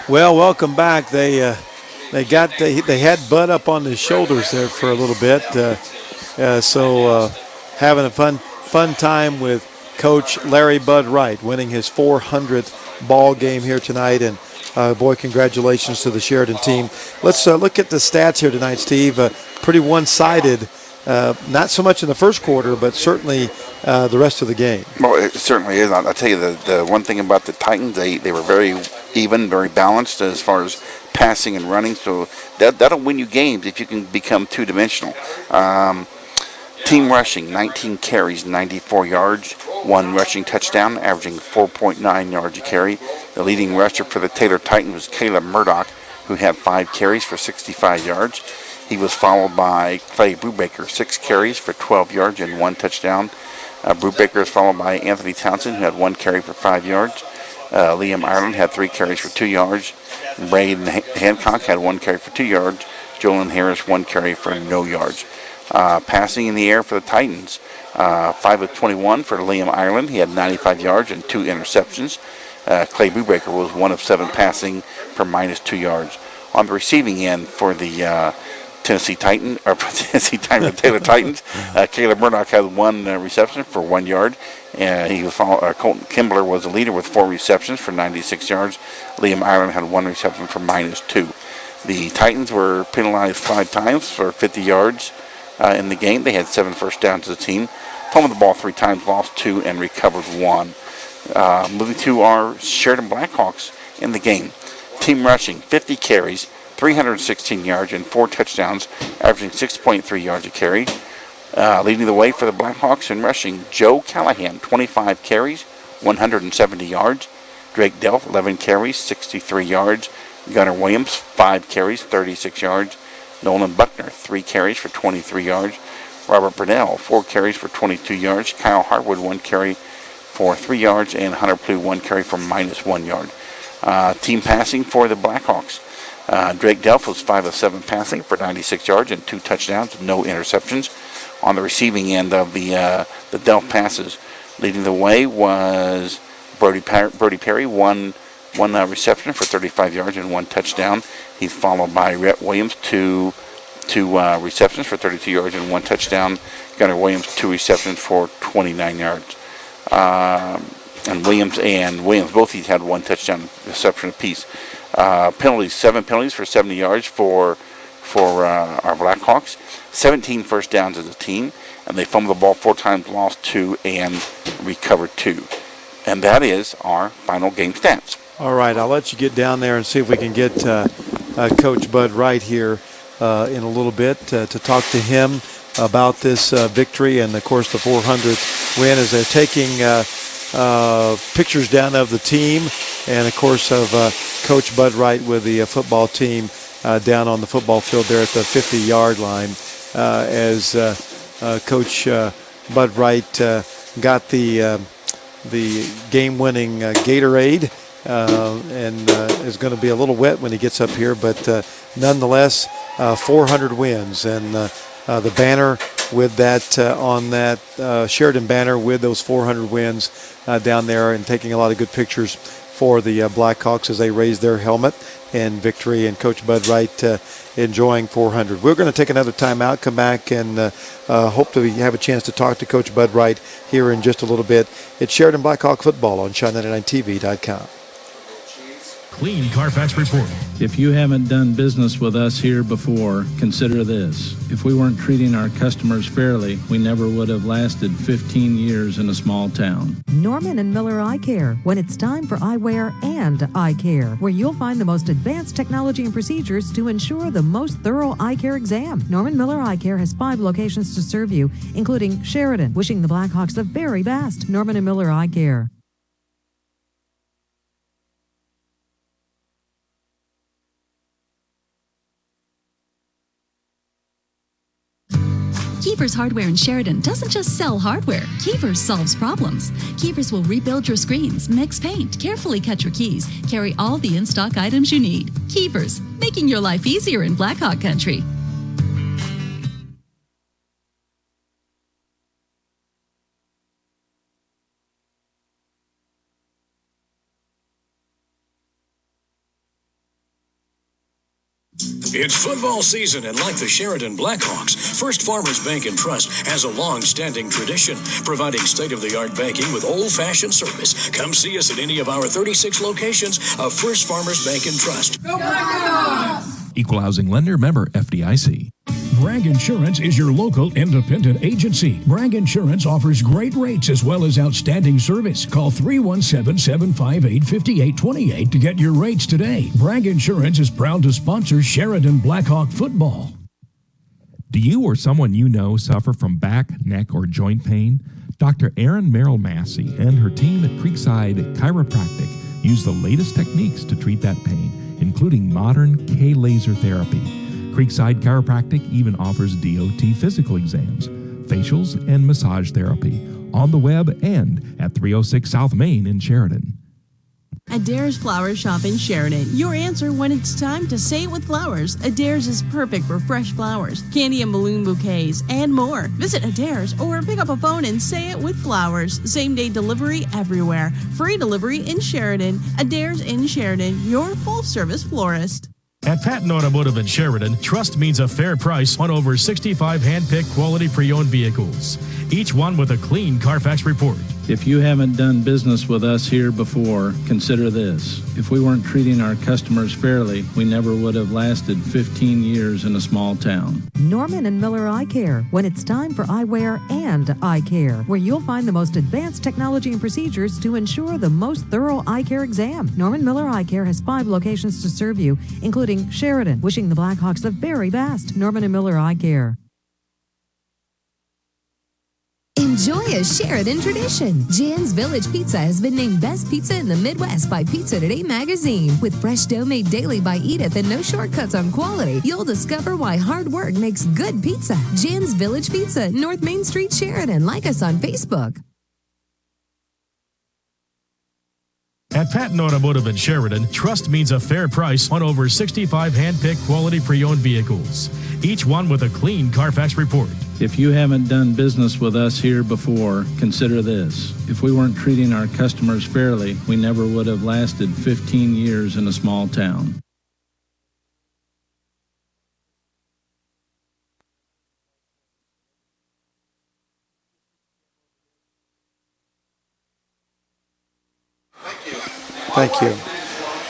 Well, welcome back. They had Bud up on his shoulders there for a little bit. So having a fun time with Coach Larry Bud Wright, winning his 400th ball game here tonight. And boy, congratulations to the Sheridan team. Let's look at the stats here tonight, Steve. Pretty one-sided. Not so much in the first quarter, but certainly the rest of the game. Well, it certainly is. I'll tell you, the one thing about the Titans, they were very even, very balanced as far as passing and running. So that'll win you games if you can become two-dimensional. Team rushing, 19 carries, 94 yards, 1 rushing touchdown, averaging 4.9 yards a carry. The leading rusher for the Taylor Titans was Caleb Murdoch, who had 5 carries for 65 yards. He was followed by Clay Brubaker, 6 carries for 12 yards and 1 touchdown. Brubaker is followed by Anthony Townsend, who had 1 carry for 5 yards. Liam Ireland had 3 carries for 2 yards. Braden Hancock had 1 carry for 2 yards. Jolyn Harris, 1 carry for no yards. Passing in the air for the Titans, 5 of 21 for Liam Ireland. He had 95 yards and 2 interceptions. Clay Brubaker was 1 of 7 passing for -2 yards. On the receiving end for the Taylor Titans, Caleb Murdoch had 1 reception for 1 yard. He was Colton Kimbler was the leader with 4 receptions for 96 yards. Liam Ireland had 1 reception for -2. The Titans were penalized 5 times for 50 yards in the game. They had 7 first downs as a team. Fumbled the ball 3 times, lost 2, and recovered 1. Moving to our Sheridan Blackhawks in the game. Team rushing, 50 carries, 316 yards, and 4 touchdowns, averaging 6.3 yards a carry. Leading the way for the Blackhawks in rushing, Joe Callahan, 25 carries, 170 yards. Drake Delph, 11 carries, 63 yards. Gunnar Williams, 5 carries, 36 yards. Nolan Buckner, 3 carries for 23 yards. Robert Burnell, 4 carries for 22 yards. Kyle Hartwood, 1 carry for 3 yards. And Hunter Plew, 1 carry for -1 yard. Team passing for the Blackhawks. Drake Delph was 5 of 7 passing for 96 yards and 2 touchdowns, no interceptions. On the receiving end of the Delph passes, leading the way was Brody Perry, one reception for 35 yards and 1 touchdown. He's followed by Rhett Williams, 2 2 receptions for 32 yards and 1 touchdown. Gunnar Williams, 2 receptions for 29 yards. And Williams both these had 1 touchdown reception apiece. Penalties, 7 penalties for 70 yards for our Blackhawks. 17 first downs as a team, and they fumbled the ball 4 times, lost 2, and recovered 2. And that is our final game stats. All right, I'll let you get down there and see if we can get Coach Bud Wright here in a little bit to talk to him about this victory and, of course, the 400th win as they're taking pictures down of the team and, of course, of Coach Bud Wright with the football team down on the football field there at the 50-yard line as Coach Bud Wright got the game-winning Gatorade and is going to be a little wet when he gets up here, but nonetheless, 400 wins. And the banner with that on that Sheridan banner with those 400 wins down there, and taking a lot of good pictures for the Blackhawks as they raise their helmet in victory, and Coach Bud Wright enjoying 400. We're going to take another timeout, come back, and hope to have a chance to talk to Coach Bud Wright here in just a little bit. It's Sheridan Blackhawk football on Shine99TV.com. Clean Carfax Report. If you haven't done business with us here before, consider this. If we weren't treating our customers fairly, we never would have lasted 15 years in a small town. Norman and Miller Eye Care, when it's time for eyewear and eye care, where you'll find the most advanced technology and procedures to ensure the most thorough eye care exam. Norman Miller Eye Care has 5 locations to serve you, including Sheridan, wishing the Blackhawks the very best. Norman and Miller Eye Care. Keefer's Hardware in Sheridan doesn't just sell hardware. Keefer's solves problems. Keefer's will rebuild your screens, mix paint, carefully cut your keys, carry all the in-stock items you need. Keefer's, making your life easier in Blackhawk country. It's football season, and like the Sheridan Blackhawks, First Farmers Bank and Trust has a long-standing tradition, providing state-of-the-art banking with old-fashioned service. Come see us at any of our 36 locations of First Farmers Bank and Trust. Go Blackhawks! Equal housing lender, member FDIC. Bragg Insurance is your local independent agency. Bragg Insurance offers great rates as well as outstanding service. Call 317-758-5828 to get your rates today. Bragg Insurance is proud to sponsor Sheridan Blackhawk football. Do you or someone you know suffer from back, neck, or joint pain? Dr. Erin Merrill Massey and her team at Creekside Chiropractic use the latest techniques to treat that pain, including modern K-laser therapy. Creekside Chiropractic even offers DOT physical exams, facials, and massage therapy on the web and at 306 South Main in Sheridan. Adair's Flower Shop in Sheridan. Your answer when it's time to say it with flowers. Adair's is perfect for fresh flowers, candy and balloon bouquets, and more. Visit Adair's or pick up a phone and say it with flowers. Same-day delivery everywhere. Free delivery in Sheridan. Adair's in Sheridan, your full-service florist. At Patton Automotive in Sheridan, trust means a fair price on over 65 hand-picked quality pre-owned vehicles, each one with a clean Carfax report. If you haven't done business with us here before, consider this. If we weren't treating our customers fairly, we never would have lasted 15 years in a small town. Norman and Miller Eye Care, when it's time for eyewear and eye care, where you'll find the most advanced technology and procedures to ensure the most thorough eye care exam. Norman Miller Eye Care has 5 locations to serve you, including Sheridan, wishing the Blackhawks the very best. Norman and Miller Eye Care. Enjoy a Sheridan tradition. Jan's Village Pizza has been named Best Pizza in the Midwest by Pizza Today magazine. With fresh dough made daily by Edith and no shortcuts on quality, you'll discover why hard work makes good pizza. Jan's Village Pizza, North Main Street, Sheridan. Like us on Facebook. At Patton Automotive in Sheridan, trust means a fair price on over 65 hand-picked quality pre-owned vehicles, each one with a clean Carfax report. If you haven't done business with us here before, consider this. If we weren't treating our customers fairly, we never would have lasted 15 years in a small town. Thank you.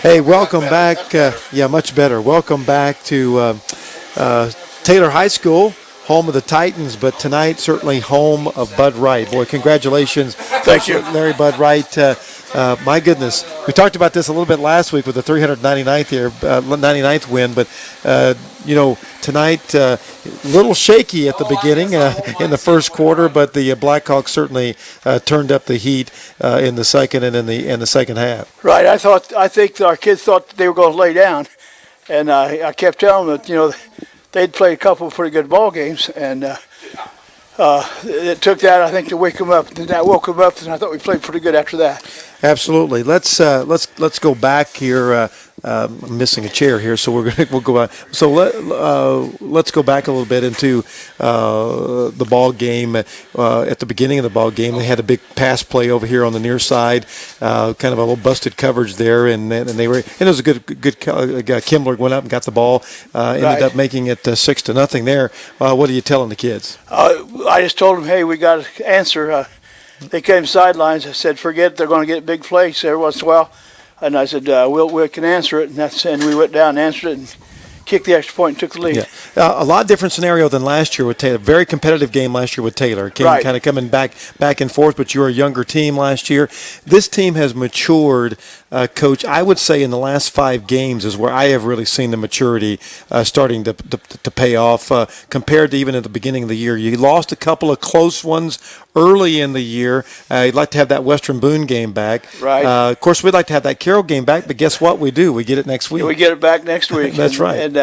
Hey, welcome back. Much better. Welcome back to Taylor High School, home of the Titans, but tonight certainly home of Bud Wright. Boy, congratulations. Thank you. Larry Bud Wright. My goodness. We talked about this a little bit last week with the 99th win, but, tonight a little shaky at the beginning in the first quarter, but the Blackhawks certainly turned up the heat in the second and in the second half. Right. I think our kids thought they were going to lay down, and I kept telling them that, they'd played a couple of pretty good ball games, and it took that, I think, to wake them up. And that woke them up, and I thought we played pretty good after that. Absolutely. Let's go back here. I'm missing a chair here, so we'll go back. So let's go back a little bit into the ball game. At the beginning of the ball game, they had a big pass play over here on the near side, kind of a little busted coverage there, and it was a good Kimbler went up and got the ball, ended up making it 6-0 there. What are you telling the kids? I just told them, hey, we got to answer. They came sidelines. I said, forget it, they're going to get big plays every once in a while. And I said, we can answer it. And we went down and answered it and kicked the extra point and took the lead. Yeah. A lot different scenario than last year with Taylor. Very competitive game last year with Taylor. Kind of coming back and forth, but you were a younger team last year. This team has matured, Coach. I would say in the last 5 games is where I have really seen the maturity starting to pay off compared to even at the beginning of the year. You lost a couple of close ones early in the year. You'd like to have that Western Boone game back. Right. Of course, we'd like to have that Carroll game back, but guess what? We do. We get it next week. We get it back next week. That's right. And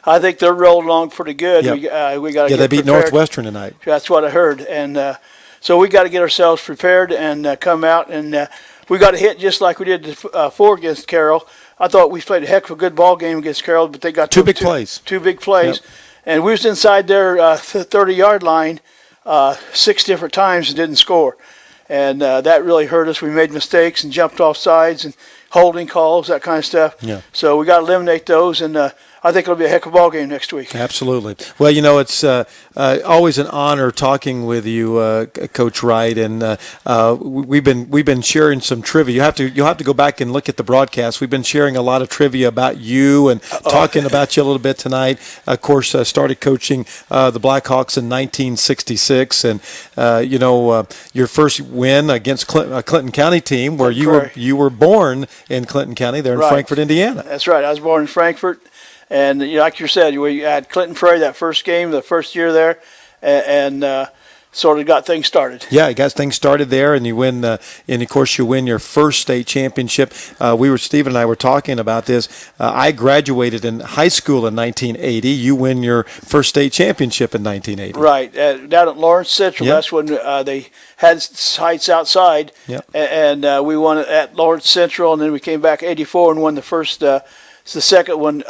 I think they're rolling along pretty good. Yep. We got to get they beat prepared. Northwestern tonight. That's what I heard. And so we got to get ourselves prepared and come out. And we got to hit just like we did before against Carroll. I thought we played a heck of a good ball game against Carroll, but they got two big plays. Yep. And we was inside their 30-yard line 6 different times and didn't score. And that really hurt us. We made mistakes and jumped off sides and holding calls, that kind of stuff. Yeah. So we got to eliminate those, and I think it'll be a heck of a ball game next week. Absolutely. Well, it's always an honor talking with you, Coach Wright, and we've been sharing some trivia. You'll have to go back and look at the broadcast. We've been sharing a lot of trivia about you and talking about you a little bit tonight. Of course, started coaching the Blackhawks in 1966, and your first win against Clinton County team, where you were born in Clinton County, there in Frankfort, Indiana. That's right. I was born in Frankfort. And like you said, we had Clinton Prairie that first game, the first year there, and sort of got things started. Yeah, you got things started there, and you win. And of course, you win your first state championship. Steve and I were talking about this. I graduated in high school in 1980. You win your first state championship in 1980. Right, down at Lawrence Central. Yep. That's when they had sites outside, yep. and we won at Lawrence Central, and then we came back '84 and won the first. The second one,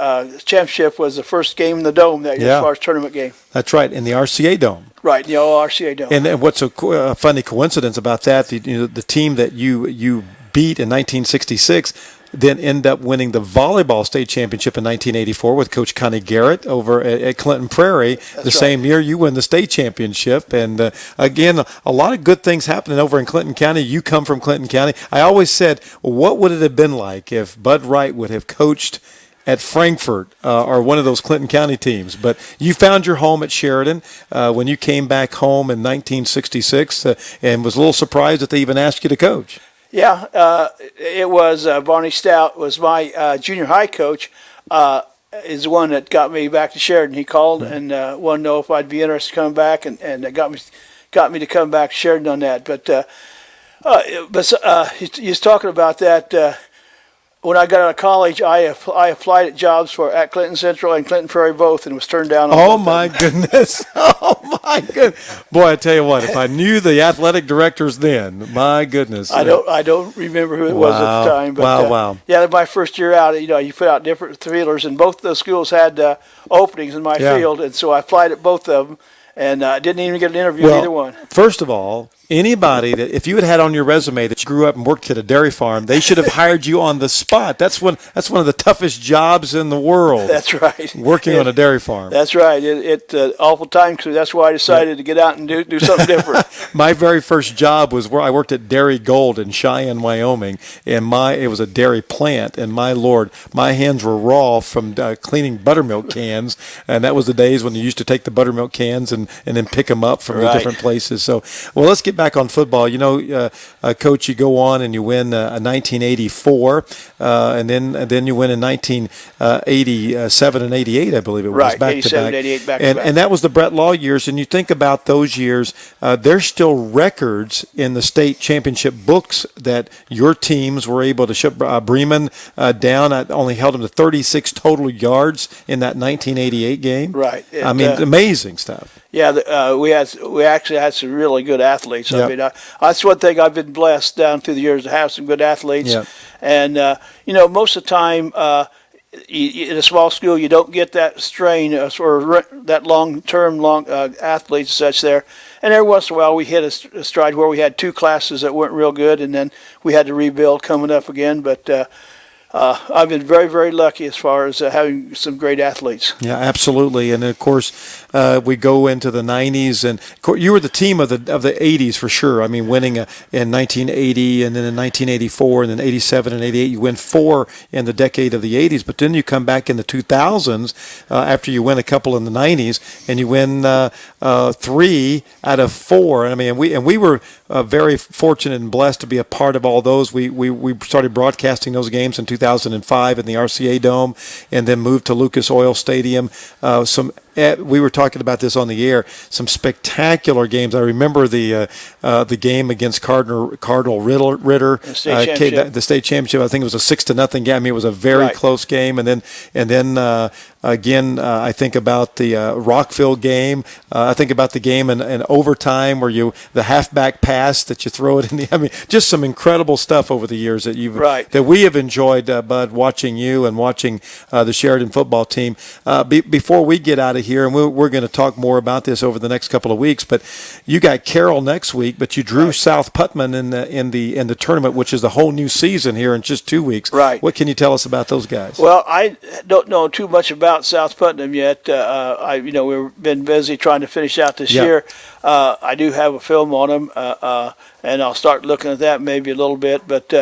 championship, was the first game in the Dome that year as far as tournament game. That's right, in the RCA Dome. Right, the old RCA Dome. And what's a funny coincidence about that, the team that you beat in 1966 then end up winning the volleyball state championship in 1984 with Coach Connie Garrett over at Clinton Prairie. Same year you win the state championship. And again, a lot of good things happening over in Clinton County. You come from Clinton County. I always said, what would it have been like if Bud Wright would have coached at Frankfort or one of those Clinton County teams? But you found your home at Sheridan when you came back home in 1966 and was a little surprised that they even asked you to coach. Yeah, it was Barney Stout was my junior high coach. Is the one that got me back to Sheridan. He called and wanted to know if I'd be interested in coming back, and it got me to come back to Sheridan on that. But he's talking about that. When I got out of college, I applied at jobs at Clinton Central and Clinton Prairie both, and was turned down. Oh my goodness! Oh my goodness! Boy, I tell you what, if I knew the athletic directors then, my goodness! I don't remember who it was at the time. But, wow! Yeah, my first year out, you put out different feelers, and both those schools had openings in my field, and so I applied at both of them. and I didn't even get an interview with either one. First of all, anybody that if you had on your resume that you grew up and worked at a dairy farm, they should have hired you on the spot. That's one of the toughest jobs in the world. That's right. Working on a dairy farm. That's right. It's awful time, because that's why I decided to get out and do something different. My very first job was where I worked at Dairy Gold in Cheyenne, Wyoming, and it was a dairy plant. And my Lord, my hands were raw from cleaning buttermilk cans, and that was the days when you used to take the buttermilk cans and then pick them up from the different places. So, well, let's get back on football. You know, Coach, you go on and you win 1984, and then you win in 1987 and 88, I believe it was, back 87, to back. 88, back to back. And that was the Brett Law years. And you think about those years, there's still records in the state championship books that your teams were able to shut Bremen down. I only held them to 36 total yards in that 1988 game. Right. I mean, amazing stuff. Yeah, we actually had some really good athletes. Yep. I mean, that's one thing I've been blessed down through the years to have some good athletes. Yep. And most of the time, in a small school, you don't get that strain or that long-term athletes and such there. And every once in a while, we hit a stride where we had two classes that weren't real good, and then we had to rebuild coming up again. But I've been very, very lucky as far as having some great athletes. Yeah, absolutely. And of course, we go into the 90s, and you were the team of the 80s for sure. I mean, winning in 1980, and then in 1984, and then 87 and 88, you win 4 in the decade of the 80s. But then you come back in the 2000s after you win a couple in the 90s, and you win 3 out of 4. I mean, we were very fortunate and blessed to be a part of all those. We started broadcasting those games in 2005 in the RCA Dome, and then moved to Lucas Oil Stadium. We were talking about this on the air. Some spectacular games. I remember the game against Cardinal Ritter, the state championship. I think it was a 6-0 game. I mean, it was a very close game. And then again, I think about the Rockville game. I think about the game in overtime where the halfback pass that you throw it in the. I mean, just some incredible stuff over the years that we have enjoyed, Bud, watching you and watching the Sheridan football team. Before we get out of here, and we're going to talk more about this over the next couple of weeks, but you got Carroll next week, but you drew South Putman in the tournament, which is the whole new season here in just 2 weeks. Right. What can you tell us about those guys? Well, I don't know too much about South Putnam yet. We've been busy trying to finish out this year. I do have a film on them, and I'll start looking at that maybe a little bit. But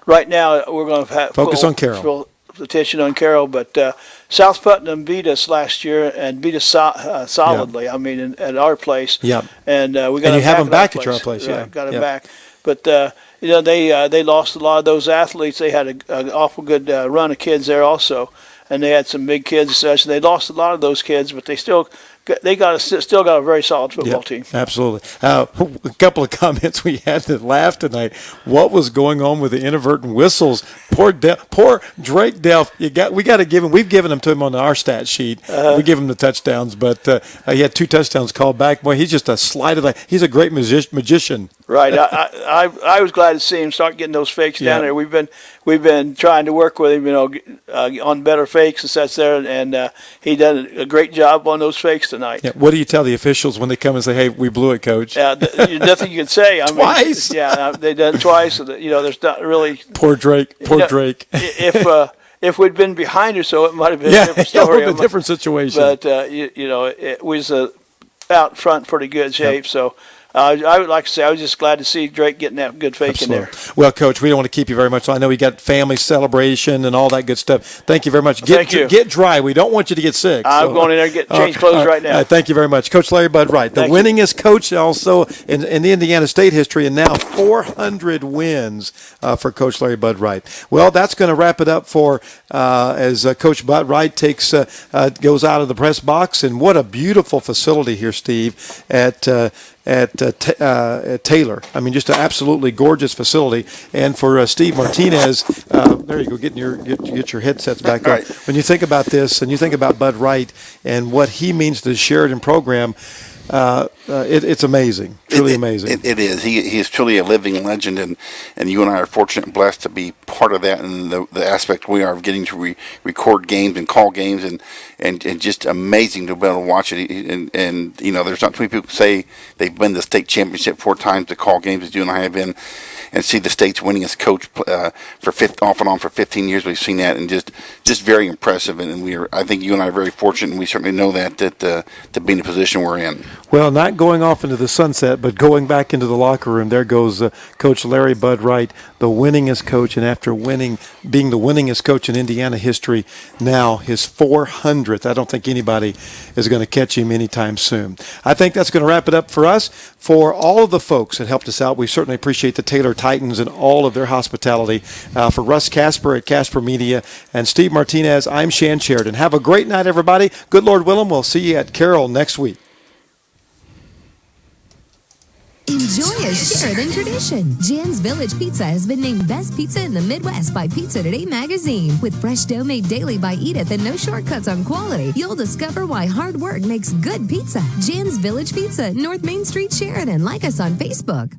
right now, we're going to focus on Carroll. Full attention on Carroll, but South Putnam beat us last year and beat us solidly. Yep. I mean, at our place. Yep. And we got and you have them back at your place. Right, got them back. But they lost a lot of those athletes. They had an awful good run of kids there also, and they had some big kids and such. And they lost a lot of those kids, but they still got a very solid football team. Absolutely. A couple of comments we had to laugh tonight. What was going on with the inadvertent whistles? Poor Drake Delph. We got to give him. We've given him to him on our stat sheet. We give him the touchdowns, but he had 2 touchdowns called back. Boy, he's just a slide of he's a great magician. Right. I was glad to see him start getting those fakes down there. We've been trying to work with him, on better fakes and such there, and he done a great job on those fakes tonight. Yeah. What do you tell the officials when they come and say, "Hey, we blew it, Coach"? Nothing you can say. I mean, twice. They done it twice. There's not really. Poor Drake. Drake. If we'd been behind or so, it might have been a different story. Yeah, it would have been a different situation. But it was out front pretty good shape. Yep. So. I would like to say I was just glad to see Drake getting that good fake in there. Well, Coach, we don't want to keep you very much. So I know we got family celebration and all that good stuff. Thank you very much. Thank you. Get dry. We don't want you to get sick. I'm going in there and change clothes right now. Thank you very much. Coach Larry Bud Wright, the winningest coach also in the Indiana State history, and now 400 wins for Coach Larry Bud Wright. Well, that's going to wrap it up for as Coach Bud Wright goes out of the press box. And what a beautiful facility here, Steve, at Taylor. I mean, just an absolutely gorgeous facility. And for Steve Martinez, there you go, get your headsets back on. When you think about this and you think about Bud Wright and what he means to the Sheridan program, It's amazing, truly amazing. It is. He is truly a living legend, and you and I are fortunate and blessed to be part of that, and the aspect we are of getting to record games and call games, and just amazing to be able to watch it. And there's not too many people who say they've been to the state championship 4 times to call games as you and I have been, and see the state's winningest coach off and on for 15 years. We've seen that, and just very impressive. And I think you and I are very fortunate, and we certainly know that to be in the position we're in. Well, not going off into the sunset, but going back into the locker room. There goes Coach Larry Bud Wright, the winningest coach, and after being the winningest coach in Indiana history, now his 400th. I don't think anybody is going to catch him anytime soon. I think that's going to wrap it up for us. For all of the folks that helped us out, we certainly appreciate the Taylor Titans and all of their hospitality. For Russ Casper at Casper Media and Steve Martinez, I'm Shan Sheridan. Have a great night, everybody. Good Lord willing, we'll see you at Carroll next week. Enjoy a Sheridan tradition. Jen's Village Pizza has been named Best Pizza in the Midwest by Pizza Today magazine. With fresh dough made daily by Edith and no shortcuts on quality, you'll discover why hard work makes good pizza. Jen's Village Pizza, North Main Street, Sheridan. Like us on Facebook.